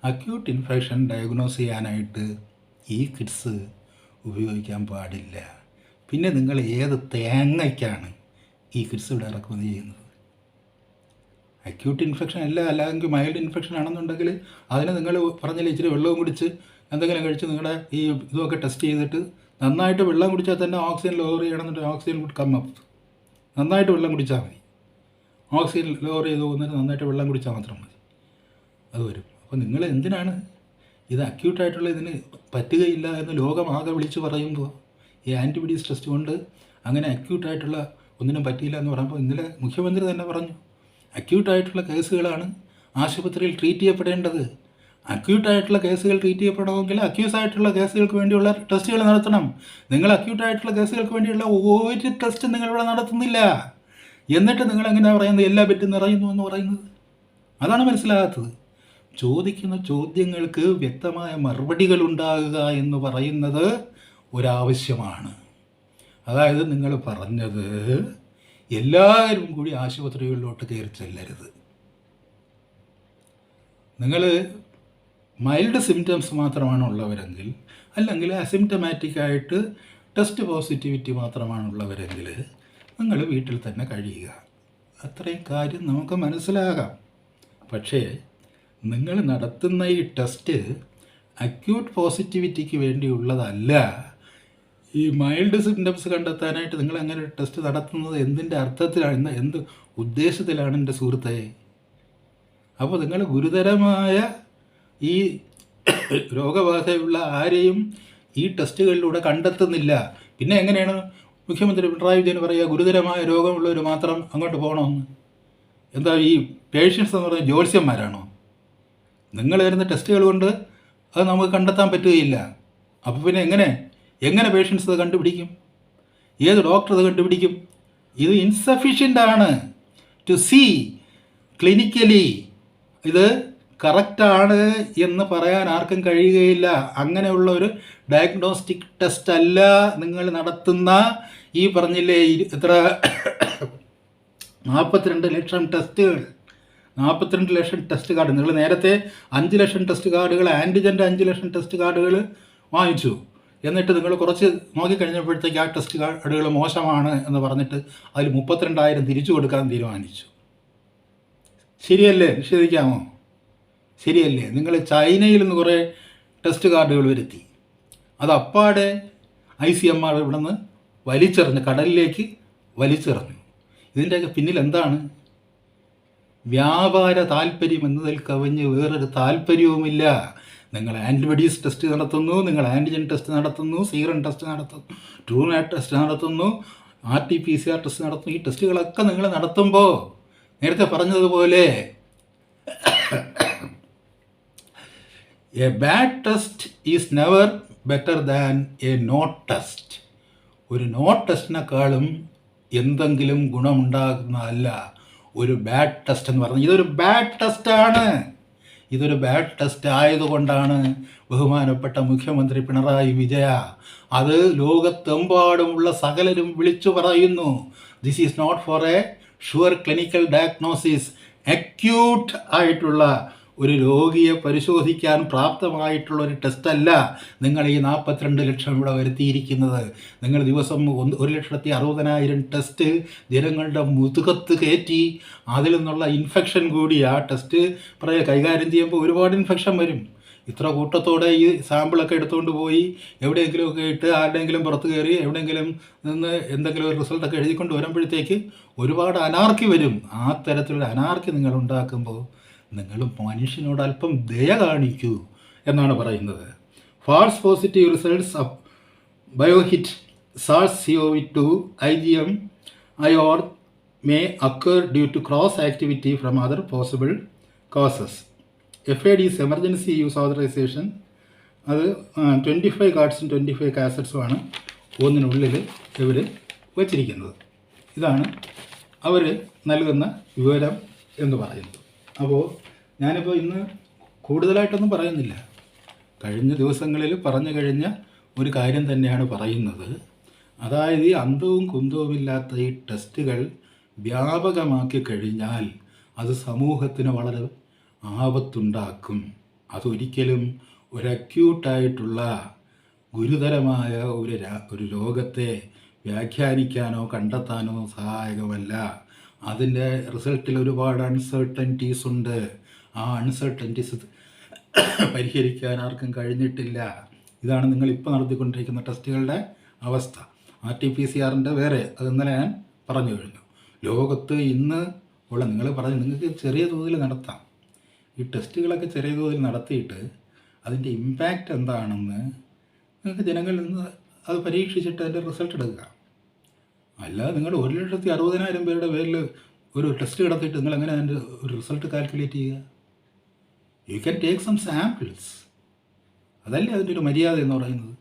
Acute infection diagnose ചെയ്യാനായിട്ട് ഈ കിറ്റ്സ് ഉപയോഗിക്കാൻ പാടില്ല. പിന്നെ നിങ്ങൾ ഏത് തേങ്ങയ്ക്കാണ് ഈ കിറ്റ്സ് ഇവിടെ ഇറക്കുമതി ചെയ്യുന്നത്? അക്യൂട്ട് ഇൻഫെക്ഷൻ അല്ല, അല്ലെങ്കിൽ മൈൽഡ് ഇൻഫെക്ഷൻ ആണെന്നുണ്ടെങ്കിൽ അതിന് നിങ്ങൾ പറഞ്ഞില്ല ഇച്ചിരി വെള്ളവും കുടിച്ച് എന്തെങ്കിലും കഴിച്ച് നിങ്ങളുടെ ഈ ഇതൊക്കെ ടെസ്റ്റ് ചെയ്തിട്ട് നന്നായിട്ട് വെള്ളം കുടിച്ചാൽ തന്നെ ഓക്സിജൻ ലോവർ ചെയ്യണമെന്നുണ്ടെങ്കിൽ ഓക്സിജൻ വുഡ് കം അപ്പ്. നന്നായിട്ട് വെള്ളം കുടിച്ചാൽ മതി. ഓക്സിജൻ ലോവർ ചെയ്ത് പോകുന്നതിന് നന്നായിട്ട് വെള്ളം കുടിച്ചാൽ മാത്രം മതി, അത് വരും. അപ്പോൾ നിങ്ങൾ എന്തിനാണ് ഇത് അക്യൂട്ടായിട്ടുള്ള ഇതിന് പറ്റുകയില്ല എന്ന് ലോകമാകെ വിളിച്ച് പറയുമ്പോൾ ഈ ആൻറ്റിബോഡീസ് ടെസ്റ്റ് കൊണ്ട് അങ്ങനെ അക്യൂട്ടായിട്ടുള്ള ഒന്നിനും പറ്റിയില്ല എന്ന് പറയുമ്പോൾ ഇന്നലെ മുഖ്യമന്ത്രി തന്നെ പറഞ്ഞു, അക്യൂട്ടായിട്ടുള്ള കേസുകളാണ് ആശുപത്രിയിൽ ട്രീറ്റ് ചെയ്യപ്പെടേണ്ടത്. അക്യൂട്ടായിട്ടുള്ള കേസുകൾ ട്രീറ്റ് ചെയ്യപ്പെടണമെങ്കിൽ അക്യൂസായിട്ടുള്ള കേസുകൾക്ക് വേണ്ടിയുള്ള ടെസ്റ്റുകൾ നടത്തണം. നിങ്ങൾ അക്യൂട്ടായിട്ടുള്ള കേസുകൾക്ക് വേണ്ടിയുള്ള ഒരു ടെസ്റ്റും നിങ്ങളിവിടെ നടത്തുന്നില്ല. എന്നിട്ട് നിങ്ങൾ എങ്ങനെയാണ് പറയുന്നത് എല്ലാ ബെറ്റും നിറയുന്നു എന്ന് പറയുന്നത്? അതാണ് മനസ്സിലാകാത്തത്. ചോദിക്കുന്ന ചോദ്യങ്ങൾക്ക് വ്യക്തമായ മറുപടികൾ ഉണ്ടാകുക എന്ന് പറയുന്നത് ഒരാവശ്യമാണ്. അതായത് നിങ്ങൾ പറഞ്ഞത് എല്ലാവരും കൂടി ആശുപത്രികളിലോട്ട് കയറി ചെല്ലരുത്. നിങ്ങൾ മൈൽഡ് സിംറ്റംസ് മാത്രമാണ് ഉള്ളവരെങ്കിൽ, അല്ലെങ്കിൽ അസിംറ്റമാറ്റിക്കായിട്ട് ടെസ്റ്റ് പോസിറ്റിവിറ്റി മാത്രമാണുള്ളവരെങ്കിൽ നിങ്ങൾ വീട്ടിൽ തന്നെ കഴിയുക. അത്രയും കാര്യം നമുക്ക് മനസ്സിലാകാം. പക്ഷേ നിങ്ങൾ നടത്തുന്ന ഈ ടെസ്റ്റ് അക്യൂട്ട് പോസിറ്റിവിറ്റിക്ക് വേണ്ടിയുള്ളതല്ല. ഈ മൈൽഡ് സിംറ്റംസ് കണ്ടെത്താനായിട്ട് നിങ്ങൾ അങ്ങനെ ഒരു ടെസ്റ്റ് നടത്തുന്നത് എന്തിൻ്റെ അർത്ഥത്തിലാണ്, എന്ത് ഉദ്ദേശത്തിലാണ് എൻ്റെ സുഹൃത്തെ? അപ്പോൾ നിങ്ങൾ ഗുരുതരമായ ഈ രോഗബാധയുള്ള ആരെയും ഈ ടെസ്റ്റുകളിലൂടെ കണ്ടെത്തുന്നില്ല. പിന്നെ എങ്ങനെയാണ് മുഖ്യമന്ത്രി പിണറായി വിജയൻ പറയുക ഗുരുതരമായ രോഗമുള്ളവർ മാത്രം അങ്ങോട്ട് പോകണമെന്ന്? എന്താ ഈ പേഷ്യൻസ് എന്ന് പറഞ്ഞാൽ ജ്യോത്സ്യന്മാരാണോ? നിങ്ങൾ വരുന്ന ടെസ്റ്റുകൾ കൊണ്ട് അത് നമുക്ക് കണ്ടെത്താൻ പറ്റുകയില്ല. അപ്പോൾ പിന്നെ എങ്ങനെ പേഷ്യൻസ് അത് കണ്ടുപിടിക്കും? ഏത് ഡോക്ടർ അത് കണ്ടുപിടിക്കും? ഇത് ഇൻസഫിഷ്യൻ്റാണ് ടു സീ ക്ലിനിക്കലി ഇത് കറക്റ്റാണ് എന്ന് പറയാൻ ആർക്കും കഴിയുകയില്ല. അങ്ങനെയുള്ള ഒരു ഡയഗ്നോസ്റ്റിക് ടെസ്റ്റ് അല്ല നിങ്ങൾ നടത്തുന്ന ഈ പറഞ്ഞില്ലേ എത്ര 42 ലക്ഷം ടെസ്റ്റുകൾ, 42 ലക്ഷം ടെസ്റ്റ് കാർഡ്. നിങ്ങൾ നേരത്തെ 5 ലക്ഷം ടെസ്റ്റ് കാർഡുകൾ, ആൻറ്റിജൻ്റെ 5 ലക്ഷം ടെസ്റ്റ് കാർഡുകൾ വാങ്ങിച്ചു. എന്നിട്ട് നിങ്ങൾ കുറച്ച് നോക്കിക്കഴിഞ്ഞപ്പോഴത്തേക്ക് ആ ടെസ്റ്റ് കാർഡുകൾ മോശമാണ് എന്ന് പറഞ്ഞിട്ട് അതിൽ 32,000 തിരിച്ചു കൊടുക്കാൻ തീരുമാനിച്ചു. ശരിയല്ലേ? നിഷേധിക്കാമോ? ശരിയല്ലേ? നിങ്ങൾ ചൈനയിൽ നിന്ന് കുറേ ടെസ്റ്റ് കാർഡുകൾ വരുത്തി, അത് അപ്പാടെ ICMR ഇവിടെ നിന്ന് വലിച്ചെറിഞ്ഞു, കടലിലേക്ക് വലിച്ചെറിഞ്ഞു. ഇതിൻ്റെയൊക്കെ പിന്നിൽ എന്താണ്? വ്യാപാര താല്പര്യം എന്നതിൽ കവിഞ്ഞ് വേറൊരു താല്പര്യവുമില്ല. നിങ്ങൾ ആൻറ്റിബോഡീസ് ടെസ്റ്റ് നടത്തുന്നു, നിങ്ങൾ ആൻറ്റിജൻ ടെസ്റ്റ് നടത്തുന്നു, സീറം ടെസ്റ്റ് നടത്തുന്നു, ട്രൂനാറ്റ് ടെസ്റ്റ് നടത്തുന്നു, RT-PCR ടെസ്റ്റ് നടത്തുന്നു. ഈ ടെസ്റ്റുകളൊക്കെ നിങ്ങൾ നടത്തുമ്പോൾ നേരത്തെ പറഞ്ഞതുപോലെ a bad test is never better than a not test. ഒരു നോട്ട് ടെസ്റ്റിനേക്കാളും എന്തെങ്കിലും ഗുണമുണ്ടാകുന്നതല്ല ഒരു ബാഡ് ടെസ്റ്റ് എന്ന് പറഞ്ഞാൽ. ഇതൊരു ബാഡ് ടെസ്റ്റാണ്. ഇതൊരു ബാഡ് ടെസ്റ്റ് ആയതുകൊണ്ടാണ് ബഹുമാനപ്പെട്ട മുഖ്യമന്ത്രി പിണറായി വിജയ അത് ലോകത്തെമ്പാടുമുള്ള സകലരും വിളിച്ചു പറയുന്നു. This is not for a sure clinical diagnosis. Acute ആയിട്ടുള്ള ഒരു രോഗിയെ പരിശോധിക്കാൻ പ്രാപ്തമായിട്ടുള്ള ഒരു ടെസ്റ്റല്ല നിങ്ങൾ ഈ 42 ലക്ഷം ഇവിടെ വരുത്തിയിരിക്കുന്നത്. നിങ്ങൾ ദിവസം 1,60,60,000 ടെസ്റ്റ് ജനങ്ങളുടെ മുതുകത്ത് കയറ്റി അതിൽ നിന്നുള്ള ഇൻഫെക്ഷൻ കൂടി ആ ടെസ്റ്റ് കൈകാര്യം ചെയ്യുമ്പോൾ ഒരുപാട് ഇൻഫെക്ഷൻ വരും. ഇത്ര കൂട്ടത്തോടെ ഈ സാമ്പിളൊക്കെ എടുത്തുകൊണ്ട് പോയി എവിടെയെങ്കിലുമൊക്കെ ഇട്ട് ആരുടെയെങ്കിലും പുറത്ത് കയറി എവിടെയെങ്കിലും നിന്ന് എന്തെങ്കിലും ഒരു റിസൾട്ടൊക്കെ എഴുതിക്കൊണ്ട് വരുമ്പോഴത്തേക്ക് ഒരുപാട് അനാർക്കി വരും. ആ തരത്തിലൊരു അനാർക്കി നിങ്ങൾ ഉണ്ടാക്കുമ്പോൾ നിങ്ങൾ മനുഷ്യനോട് അല്പം ദയ കാണിക്കൂ എന്നാണ് പറയുന്നത്. False positive results of Biohit SARS-CoV-2 IgM IR may occur due to cross activity from other possible causes. FAD's emergency use authorization അത് 25 കാർഡ്സും 25 കാസറ്റ്സുമാണ് ഒന്നിനുള്ളിൽ ഇവർ വച്ചിരിക്കുന്നത്. ഇതാണ് അവർ നൽകുന്ന വിവരം എന്ന് പറയുന്നത്. അപ്പോൾ ഞാനിപ്പോൾ ഇന്ന് കൂടുതലായിട്ടൊന്നും പറയുന്നില്ല. കഴിഞ്ഞ ദിവസങ്ങളിൽ പറഞ്ഞു കഴിഞ്ഞ ഒരു കാര്യം തന്നെയാണ് പറയുന്നത്. അതായത് ഈ അന്തവും കുന്തവുമില്ലാത്ത ഈ ടെസ്റ്റുകൾ വ്യാപകമാക്കി കഴിഞ്ഞാൽ അത് സമൂഹത്തിന് വളരെ ആപത്തുണ്ടാക്കും. അതൊരിക്കലും ഒരു അക്യൂട്ടായിട്ടുള്ള ഗുരുതരമായ ഒരു രോഗത്തെ വ്യാഖ്യാനിക്കാനോ കണ്ടെത്താനോ സഹായകമല്ല. അതിൻ്റെ റിസൾട്ടിൽ ഒരുപാട് അൺസർട്ടനിറ്റീസ് ഉണ്ട്. ആ അൺസർട്ടനിറ്റീസ് പരിഹരിക്കാൻ ആർക്കും കഴിഞ്ഞിട്ടില്ല. ഇതാണ് നിങ്ങളിപ്പോൾ നടത്തിക്കൊണ്ടിരിക്കുന്ന ടെസ്റ്റുകളുടെ അവസ്ഥ. RT-PCR വേറെ, അത് ഇന്നലെ ഞാൻ പറഞ്ഞു കഴിഞ്ഞു. ലോകത്ത് ഇന്ന് ഉള്ള നിങ്ങൾക്ക് ചെറിയ തോതിൽ നടത്താം. ഈ ടെസ്റ്റുകളൊക്കെ ചെറിയ തോതിൽ നടത്തിയിട്ട് അതിൻ്റെ ഇമ്പാക്റ്റ് എന്താണെന്ന് നിങ്ങൾക്ക് ജനങ്ങളിൽ നിന്ന് അത് പരീക്ഷിച്ചിട്ട് അതിൻ്റെ റിസൾട്ട് എടുക്കുക. അല്ലാതെ നിങ്ങൾ 1,60,000 പേരുടെ പേരിൽ ഒരു ടെസ്റ്റ് നടത്തിയിട്ട് നിങ്ങൾ എങ്ങനെ അതിൻ്റെ ഒരു റിസൾട്ട് കാൽക്കുലേറ്റ് ചെയ്യുക? You can take some samples. അതല്ലേ അതിൻ്റെ ഒരു മര്യാദ എന്ന് പറയുന്നത്.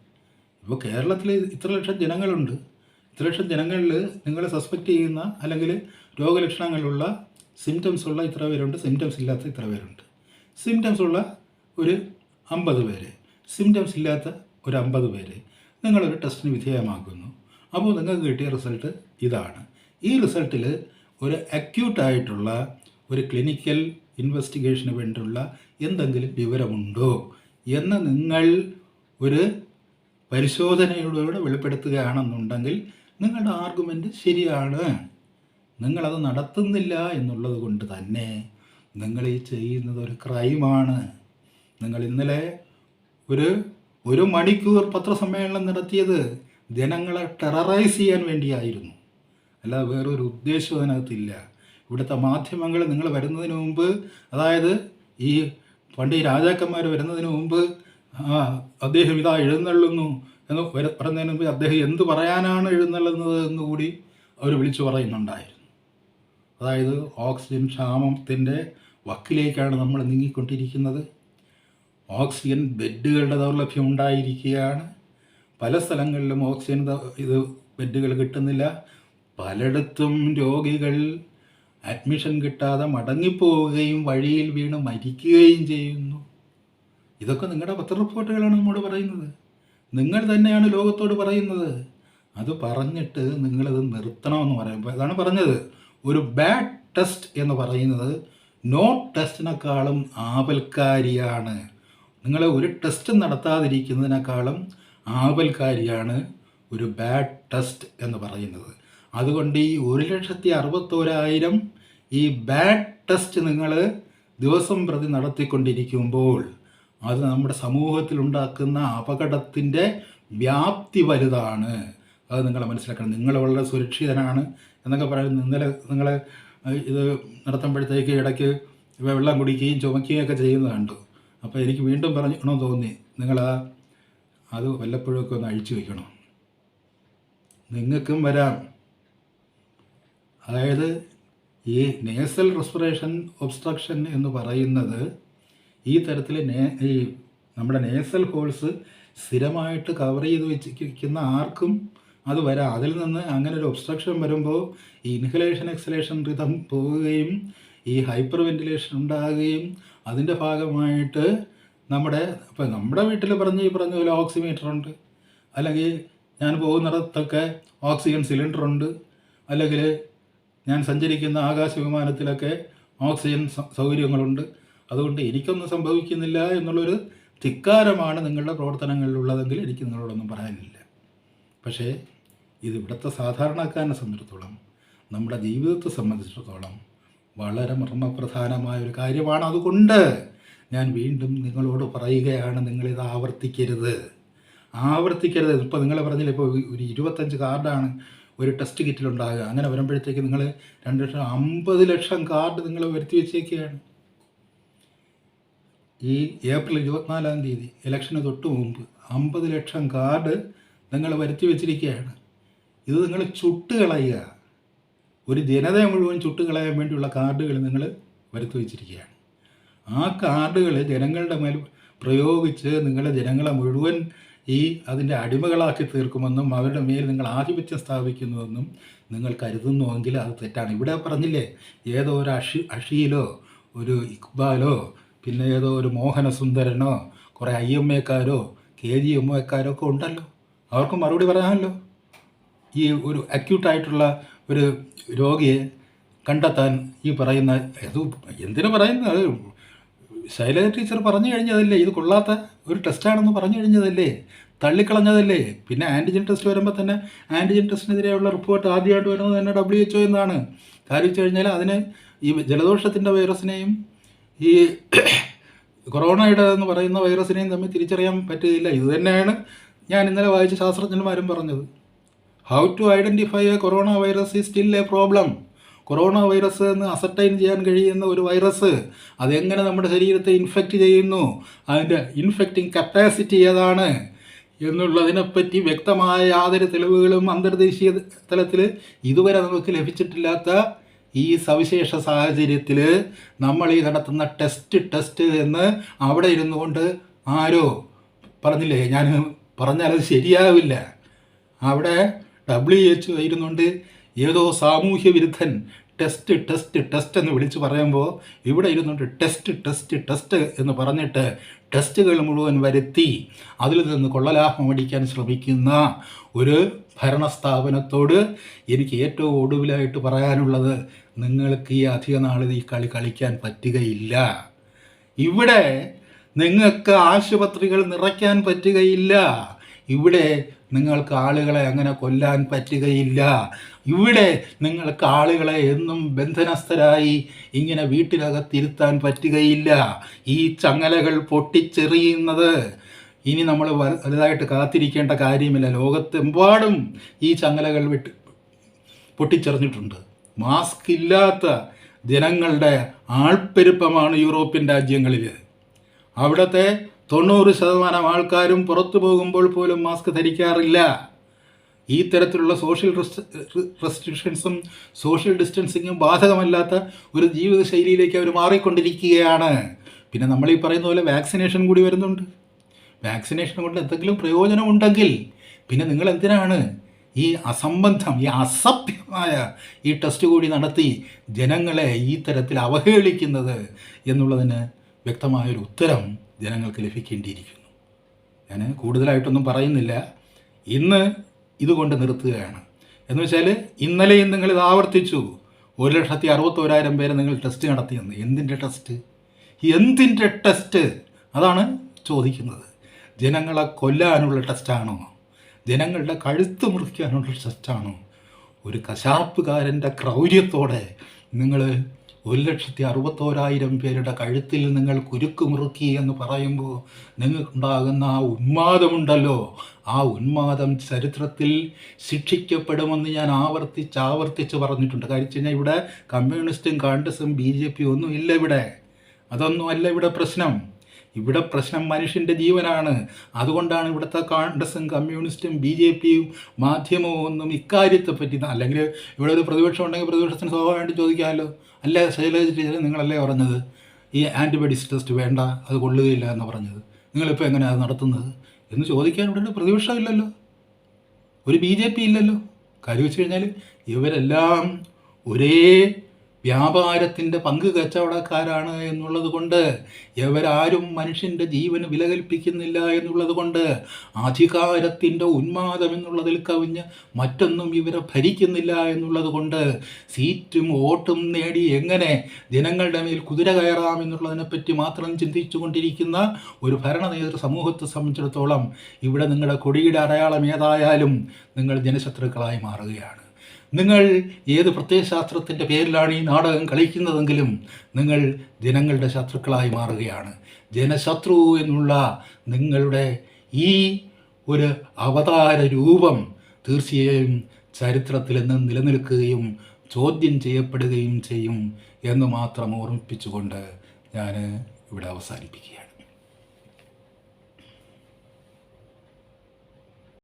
ഇപ്പോൾ കേരളത്തിൽ ഇത്ര ലക്ഷം ജനങ്ങളുണ്ട്. ഇത്ര ലക്ഷം ജനങ്ങളിൽ നിങ്ങൾ സസ്പെക്റ്റ് ചെയ്യുന്ന അല്ലെങ്കിൽ രോഗലക്ഷണങ്ങളുള്ള സിംറ്റംസ് ഉള്ള ഇത്ര പേരുണ്ട്, സിംറ്റംസ് ഇല്ലാത്ത ഇത്ര പേരുണ്ട്. സിംറ്റംസ് ഉള്ള ഒരു 50 പേര്, സിംറ്റംസ് ഇല്ലാത്ത ഒരു 50 പേര് നിങ്ങളൊരു ടെസ്റ്റിന് വിധേയമാക്കുന്നു. അപ്പോൾ നിങ്ങൾക്ക് കിട്ടിയ റിസൾട്ട് ഇതാണ്. ഈ റിസൾട്ടിൽ ഒരു അക്യൂട്ടായിട്ടുള്ള ഒരു ക്ലിനിക്കൽ ഇൻവെസ്റ്റിഗേഷന് വേണ്ടിയുള്ള എന്തെങ്കിലും വിവരമുണ്ടോ എന്ന് നിങ്ങൾ ഒരു പരിശോധനയിലൂടെ വെളിപ്പെടുത്തുകയാണെന്നുണ്ടെങ്കിൽ നിങ്ങളുടെ ആർഗ്യുമെൻ്റ് ശരിയാണ്. നിങ്ങളത് നടത്തുന്നില്ല എന്നുള്ളത് കൊണ്ട് തന്നെ നിങ്ങൾ ഈ ചെയ്യുന്നത് ഒരു ക്രൈമാണ്. നിങ്ങൾ ഇന്നലെ ഒരു മണിക്കൂർ പത്രസമ്മേളനം നടത്തിയത് ജനങ്ങളെ ടെററൈസ് ചെയ്യാൻ വേണ്ടിയായിരുന്നു, അല്ലാതെ വേറൊരു ഉദ്ദേശവും അതിനകത്തില്ല. ഇവിടുത്തെ മാധ്യമങ്ങൾ നിങ്ങൾ വരുന്നതിന് മുമ്പ്, അതായത് ഈ പണ്ട് ഈ രാജാക്കന്മാർ വരുന്നതിന് മുമ്പ് അദ്ദേഹം ഇതാ എഴുന്നള്ളുന്നു എന്ന് പറയുന്നതിന് മുമ്പ് അദ്ദേഹം എന്ത് പറയാനാണ് എഴുന്നള്ളുന്നത് എന്നുകൂടി അവർ വിളിച്ചു പറയുന്നുണ്ടായിരുന്നു. അതായത് ഓക്സിജൻ ക്ഷാമത്തിൻ്റെ വക്കിലേക്കാണ് നമ്മൾ നീങ്ങിക്കൊണ്ടിരിക്കുന്നത്. ഓക്സിജൻ ബെഡുകളുടെ ദൗർലഭ്യം ഉണ്ടായിരിക്കുകയാണ്. പല സ്ഥലങ്ങളിലും ഓക്സിജൻ ബെഡുകൾ കിട്ടുന്നില്ല. പലയിടത്തും രോഗികൾ അഡ്മിഷൻ കിട്ടാതെ മടങ്ങിപ്പോവുകയും വഴിയിൽ വീണ് മരിക്കുകയും ചെയ്യുന്നു. ഇതൊക്കെ നിങ്ങളുടെ പത്ര റിപ്പോർട്ടുകളാണ് നമ്മോട് പറയുന്നത്. നിങ്ങൾ തന്നെയാണ് ലോകത്തോട് പറയുന്നത്. അത് പറഞ്ഞിട്ട് നിങ്ങളത് നിർത്തണമെന്ന് പറയുമ്പോൾ അതാണ് പറഞ്ഞത്. ഒരു ബാഡ് ടെസ്റ്റ് എന്ന് പറയുന്നത് നോ ടെസ്റ്റിനേക്കാളും ആപൽക്കാരിയാണ്. നിങ്ങൾ ഒരു ടെസ്റ്റ് നടത്താതിരിക്കുന്നതിനേക്കാളും ആപൽക്കാരിയാണ് ഒരു ബാഡ് ടെസ്റ്റ് എന്ന് പറയുന്നത്. അതുകൊണ്ട് ഈ 1,61,000 ഈ ബാഡ് ടെസ്റ്റ് നിങ്ങൾ ദിവസം പ്രതി നടത്തിക്കൊണ്ടിരിക്കുമ്പോൾ അത് നമ്മുടെ സമൂഹത്തിലുണ്ടാക്കുന്ന അപകടത്തിൻ്റെ വ്യാപ്തി വലുതാണ്. അത് നിങ്ങൾ മനസ്സിലാക്കണം. നിങ്ങൾ വളരെ സുരക്ഷിതനാണ് എന്നൊക്കെ പറയുന്നത്. ഇന്നലെ നിങ്ങൾ ഇത് നടത്തുമ്പോഴത്തേക്ക് ഇടയ്ക്ക് വെള്ളം കുടിക്കുകയും ചുമക്കുകയും ഒക്കെ ചെയ്യുന്നത് കണ്ടു. അപ്പോൾ എനിക്ക് വീണ്ടും പറയണമെന്ന് തോന്നി, അത് വല്ലപ്പോഴൊക്കെ ഒന്ന് അഴിച്ചു വയ്ക്കണം. നിങ്ങൾക്കും വരാം. അതായത് ഈ നേസൽ റെസ്പിറേഷൻ ഒബ്സ്ട്രക്ഷൻ എന്ന് പറയുന്നത് ഈ തരത്തിൽ ഈ നമ്മുടെ നേസൽ ഹോൾസ് സ്ഥിരമായിട്ട് കവർ ചെയ്ത് വെച്ചിരിക്കുന്ന ആർക്കും അത് വരാം. അതിൽ നിന്ന് അങ്ങനെ ഒരു ഒബ്സ്ട്രക്ഷൻ വരുമ്പോൾ ഈ ഇൻഹലേഷൻ എക്സലേഷൻ റിതം പോവുകയും ഈ ഹൈപ്പർ വെന്റിലേഷൻ ഉണ്ടാകുകയും അതിൻ്റെ ഭാഗമായിട്ട് നമ്മുടെ വീട്ടിൽ പറഞ്ഞ പോലെ ഓക്സിമീറ്റർ ഉണ്ട്, അല്ലെങ്കിൽ ഞാൻ പോകുന്നിടത്തൊക്കെ ഓക്സിജൻ സിലിണ്ടർ ഉണ്ട്, അല്ലെങ്കിൽ ഞാൻ സഞ്ചരിക്കുന്ന ആകാശ വിമാനത്തിലൊക്കെ ഓക്സിജൻ സൗകര്യങ്ങളുണ്ട്. അതുകൊണ്ട് എനിക്കൊന്നും സംഭവിക്കുന്നില്ല എന്നുള്ളൊരു ധിക്കാരമാണ് നിങ്ങളുടെ പ്രവർത്തനങ്ങളിലുള്ളതെങ്കിൽ എനിക്ക് നിങ്ങളോടൊന്നും പറയാനില്ല. പക്ഷേ ഇത് ഇവിടുത്തെ സാധാരണക്കാരനെ സംബന്ധിച്ചിടത്തോളം, നമ്മുടെ ജീവിതത്തെ സംബന്ധിച്ചിടത്തോളം വളരെ മർമ്മപ്രധാനമായ ഒരു കാര്യമാണ്. അതുകൊണ്ട് ഞാൻ വീണ്ടും നിങ്ങളോട് പറയുകയാണ്, നിങ്ങളിത് ആവർത്തിക്കരുത്. ഇപ്പോൾ നിങ്ങൾ പറഞ്ഞില്ല, ഇപ്പോൾ ഒരു 25 കാർഡാണ് ഒരു ടെസ്റ്റ് കിറ്റിലുണ്ടാകുക. അങ്ങനെ വരുമ്പോഴത്തേക്ക് നിങ്ങൾ 2,50,000 ലക്ഷം കാർഡ് നിങ്ങൾ വരുത്തി വെച്ചേക്കുകയാണ്. ഈ ഏപ്രിൽ 24-ാം തീയതി ഇലക്ഷന് തൊട്ട് മുമ്പ് 50 ലക്ഷം കാർഡ് നിങ്ങൾ വരുത്തി വെച്ചിരിക്കുകയാണ്. ഇത് നിങ്ങൾ ചുട്ടുകളയുക. ഒരു ജനതയെ മുഴുവൻ ചുട്ടുകളയാൻ വേണ്ടിയുള്ള കാർഡുകൾ നിങ്ങൾ വരുത്തി വെച്ചിരിക്കുകയാണ്. ആ കാർഡുകൾ ജനങ്ങളുടെ മേൽ പ്രയോഗിച്ച് ജനങ്ങളെ മുഴുവൻ അതിൻ്റെ അടിമകളാക്കി തീർക്കുമെന്നും അവരുടെ മേൽ നിങ്ങൾ ആധിപത്യം സ്ഥാപിക്കുന്നുവെന്നും നിങ്ങൾ കരുതുന്നുവെങ്കിൽ അത് തെറ്റാണ്. ഇവിടെ പറഞ്ഞില്ലേ, ഏതോ ഒരു അഷിയിലോ ഒരു ഇക്ബാലോ പിന്നെ ഏതോ ഒരു മോഹനസുന്ദരനോ കുറേ IMAക്കാരോ KGMAക്കാരോ ഒക്കെ ഉണ്ടല്ലോ, അവർക്ക് മറുപടി പറയാമല്ലോ. ഈ ഒരു അക്യൂട്ടായിട്ടുള്ള ഒരു രോഗിയെ കണ്ടെത്താൻ ഈ പറയുന്ന ഇത് എന്തിനു പറയുന്നത്? അത് ശൈലജ ടീച്ചർ പറഞ്ഞു കഴിഞ്ഞതല്ലേ, ഇത് കൊള്ളാത്ത ഒരു ടെസ്റ്റാണെന്ന് പറഞ്ഞു കഴിഞ്ഞതല്ലേ, തള്ളിക്കളഞ്ഞതല്ലേ. പിന്നെ ആൻറ്റിജൻ ടെസ്റ്റ് വരുമ്പോൾ തന്നെ ആൻറ്റിജൻ ടെസ്റ്റിനെതിരെയുള്ള റിപ്പോർട്ട് ആദ്യമായിട്ട് വരുന്നത് തന്നെ WHO എന്നാണ്. കാര്യം വെച്ച് കഴിഞ്ഞാൽ അതിന് ഈ ജലദോഷത്തിൻ്റെ വൈറസിനെയും ഈ കൊറോണയുടെ എന്ന് പറയുന്ന വൈറസിനെയും തമ്മിൽ തിരിച്ചറിയാൻ പറ്റുകയില്ല. ഇത് തന്നെയാണ് ഞാൻ ഇന്നലെ വായിച്ച ശാസ്ത്രജ്ഞന്മാരും പറഞ്ഞത്. How to identify a corona virus is still a problem. Corona virus എന്ന് അസർട്ടൈൻ ചെയ്യാൻ കഴിയുന്ന ഒരു വൈറസ് അതെങ്ങനെ നമ്മുടെ ശരീരത്തെ ഇൻഫെക്റ്റ് ചെയ്യുന്നു, അതിൻ്റെ ഇൻഫെക്റ്റിംഗ് കപ്പാസിറ്റി ഏതാണ് എന്നുള്ളതിനെപ്പറ്റി വ്യക്തമായ യാതൊരു തെളിവുകളും അന്തർദേശീയ തലത്തിൽ ഇതുവരെ നമുക്ക് ലഭിച്ചിട്ടില്ലാത്ത ഈ സവിശേഷ സാഹചര്യത്തിൽ നമ്മൾ ഈ നടത്തുന്ന ടെസ്റ്റ് എന്ന് അവിടെ ഇരുന്നു കൊണ്ട് ആരോ പറഞ്ഞില്ലേ, ഞാൻ പറഞ്ഞാലത് ശരിയാവില്ല. അവിടെ WHO ഇരുന്നുകൊണ്ട് ഏതോ സാമൂഹ്യ വിരുദ്ധൻ ടെസ്റ്റ് എന്ന് വിളിച്ച് പറയുമ്പോൾ ഇവിടെ ഇരുന്നുകൊണ്ട് ടെസ്റ്റ് എന്ന് പറഞ്ഞിട്ട് ടെസ്റ്റുകൾ മുഴുവൻ വരുത്തി അതിൽ നിന്ന് കൊള്ളലാഭം അടിക്കാൻ ശ്രമിക്കുന്ന ഒരു ഭരണസ്ഥാപനത്തോട് എനിക്ക് ഏറ്റവും ഒടുവിലായിട്ട് പറയാനുള്ളത്, നിങ്ങൾക്ക് ഈ അധിക നാളിൽ ഈ കളി കളിക്കാൻ പറ്റുകയില്ല. ഇവിടെ നിങ്ങൾക്ക് ആശുപത്രികൾ നിറയ്ക്കാൻ പറ്റുകയില്ല. ഇവിടെ നിങ്ങൾക്ക് ആളുകളെ അങ്ങനെ കൊല്ലാൻ പറ്റുകയില്ല. ഇവിടെ നിങ്ങൾക്ക് ആളുകളെ എന്നും ബന്ധനസ്ഥരായി ഇങ്ങനെ വീട്ടിനകത്തിരുത്താൻ പറ്റുകയില്ല. ഈ ചങ്ങലകൾ പൊട്ടിച്ചെറിയുന്നത് ഇനി നമ്മൾ വലുതായിട്ട് കാത്തിരിക്കേണ്ട കാര്യമില്ല. ലോകത്തെമ്പാടും ഈ ചങ്ങലകൾ പൊട്ടിച്ചെറിഞ്ഞിട്ടുണ്ട്. മാസ്ക് ഇല്ലാത്ത ജനങ്ങളുടെ ആൾപ്പെരുപ്പമാണ് യൂറോപ്യൻ രാജ്യങ്ങളിൽ. അവിടുത്തെ 90% ആൾക്കാരും പുറത്തു പോകുമ്പോൾ പോലും മാസ്ക് ധരിക്കാറില്ല. ഈ തരത്തിലുള്ള സോഷ്യൽ റെസ്ട്രിക്ഷൻസും സോഷ്യൽ ഡിസ്റ്റൻസിങ്ങും ബാധകമല്ലാത്ത ഒരു ജീവിതശൈലിയിലേക്ക് അവർ മാറിക്കൊണ്ടിരിക്കുകയാണ്. പിന്നെ നമ്മൾ ഈ പറയുന്ന പോലെ വാക്സിനേഷൻ കൂടി വരുന്നുണ്ട്. വാക്സിനേഷൻ കൊണ്ട് എന്തെങ്കിലും പ്രയോജനമുണ്ടെങ്കിൽ പിന്നെ നിങ്ങൾ എന്തിനാണ് ഈ അസംബന്ധം, ഈ അസഭ്യമായ ഈ ടെസ്റ്റ് കൂടി നടത്തി ജനങ്ങളെ ഈ തരത്തിൽ അവഹേളിക്കുന്നത് എന്നുള്ളതിന് വ്യക്തമായൊരു ഉത്തരം ജനങ്ങൾക്ക് ലഭിക്കേണ്ടിയിരിക്കുന്നു. ഞാൻ കൂടുതലായിട്ടൊന്നും പറയുന്നില്ല. ഇന്ന് ഇതുകൊണ്ട് നിർത്തുകയാണ്. എന്ന് വെച്ചാൽ ഇന്നലെയും നിങ്ങളിത് ആവർത്തിച്ചു. 1,61,000 പേരെ നിങ്ങൾ ടെസ്റ്റ് നടത്തിയെന്ന്. എന്തിൻ്റെ ടെസ്റ്റ്? അതാണ് ചോദിക്കുന്നത്. ജനങ്ങളെ കൊല്ലാനുള്ള ടെസ്റ്റാണോ? ജനങ്ങളുടെ കഴുത്ത് മുറിക്കാനുള്ള ടെസ്റ്റാണോ? ഒരു കശാപ്പുകാരൻ്റെ ക്രൗര്യത്തോടെ നിങ്ങൾ 1,61,000 പേരുടെ കഴുത്തിൽ നിങ്ങൾ കുരുക്ക് മുറുക്കി എന്ന് പറയുമ്പോൾ നിങ്ങൾക്കുണ്ടാകുന്ന ആ ഉന്മാദമുണ്ടല്ലോ, ആ ഉന്മാദം ചരിത്രത്തിൽ ശിക്ഷിക്കപ്പെടുമെന്ന് ഞാൻ ആവർത്തിച്ച് പറഞ്ഞിട്ടുണ്ട്. കാര്യം വെച്ച് കഴിഞ്ഞാൽ ഇവിടെ കമ്മ്യൂണിസ്റ്റും കോൺഗ്രസും BJP ഒന്നും ഇല്ല. അതൊന്നുമല്ല ഇവിടെ പ്രശ്നം. ഇവിടെ പ്രശ്നം മനുഷ്യൻ്റെ ജീവനാണ്. അതുകൊണ്ടാണ് ഇവിടുത്തെ കോൺഗ്രസും കമ്മ്യൂണിസ്റ്റും BJPയും മാധ്യമവും ഒന്നും ഇക്കാര്യത്തെപ്പറ്റി, അല്ലെങ്കിൽ ഇവിടെ ഒരു പ്രതിപക്ഷം ഉണ്ടെങ്കിൽ പ്രതിപക്ഷത്തിന് സ്വാഭാവികമായിട്ട് ചോദിക്കാമല്ലോ, അല്ല ശൈലജ ടീച്ചർ നിങ്ങളല്ലേ പറഞ്ഞത് ഈ ആൻറ്റിബയോട്ടിക്സ് ടെസ്റ്റ് വേണ്ട, അത് കൊള്ളുകയില്ല എന്ന് പറഞ്ഞത്, നിങ്ങളിപ്പോൾ എങ്ങനെയാണ് അത് നടത്തുന്നത് എന്ന് ചോദിക്കാൻ ഇവിടെ പ്രതിപക്ഷം ഇല്ലല്ലോ, ഒരു BJP ഇല്ലല്ലോ. കാര്യം വെച്ച് കഴിഞ്ഞാൽ ഇവരെല്ലാം ഒരേ വ്യാപാരത്തിൻ്റെ പങ്ക് കച്ചവടക്കാരാണ് എന്നുള്ളത് കൊണ്ട്, ഇവരാരും മനുഷ്യൻ്റെ ജീവന് വില കൽപ്പിക്കുന്നില്ല എന്നുള്ളത് കൊണ്ട്, അധികാരത്തിൻ്റെ ഉന്മാദം എന്നുള്ളതിൽ കവിഞ്ഞ് മറ്റൊന്നും ഇവരെ ഭരിക്കുന്നില്ല എന്നുള്ളത് കൊണ്ട്, സീറ്റും വോട്ടും നേടി എങ്ങനെ ജനങ്ങളുടെ മേൽ കുതിര കയറാം എന്നുള്ളതിനെപ്പറ്റി മാത്രം ചിന്തിച്ചു കൊണ്ടിരിക്കുന്ന ഒരു ഭരണനേതൃ സമൂഹത്തെ സംബന്ധിച്ചിടത്തോളം ഇവിടെ നിങ്ങളുടെ കൊടിയുടെ അടയാളം ഏതായാലും നിങ്ങൾ ജനശത്രുക്കളായി മാറുകയാണ്. നിങ്ങൾ ഏത് പ്രത്യയശാസ്ത്രത്തിൻ്റെ പേരിലാണ് ഈ നാടകം കളിക്കുന്നതെങ്കിലും നിങ്ങൾ ജനങ്ങളുടെ ശത്രുക്കളായി മാറുകയാണ്. ജനശത്രു എന്നുള്ള നിങ്ങളുടെ ഈ ഒരു അവതാര രൂപം തീർച്ചയായും ചരിത്രത്തിൽ നിന്ന് നിലനിൽക്കുകയും ചോദ്യം ചെയ്യപ്പെടുകയും ചെയ്യും എന്ന് മാത്രം ഓർമ്മിപ്പിച്ചുകൊണ്ട് ഞാൻ ഇവിടെ അവസാനിപ്പിക്കുക.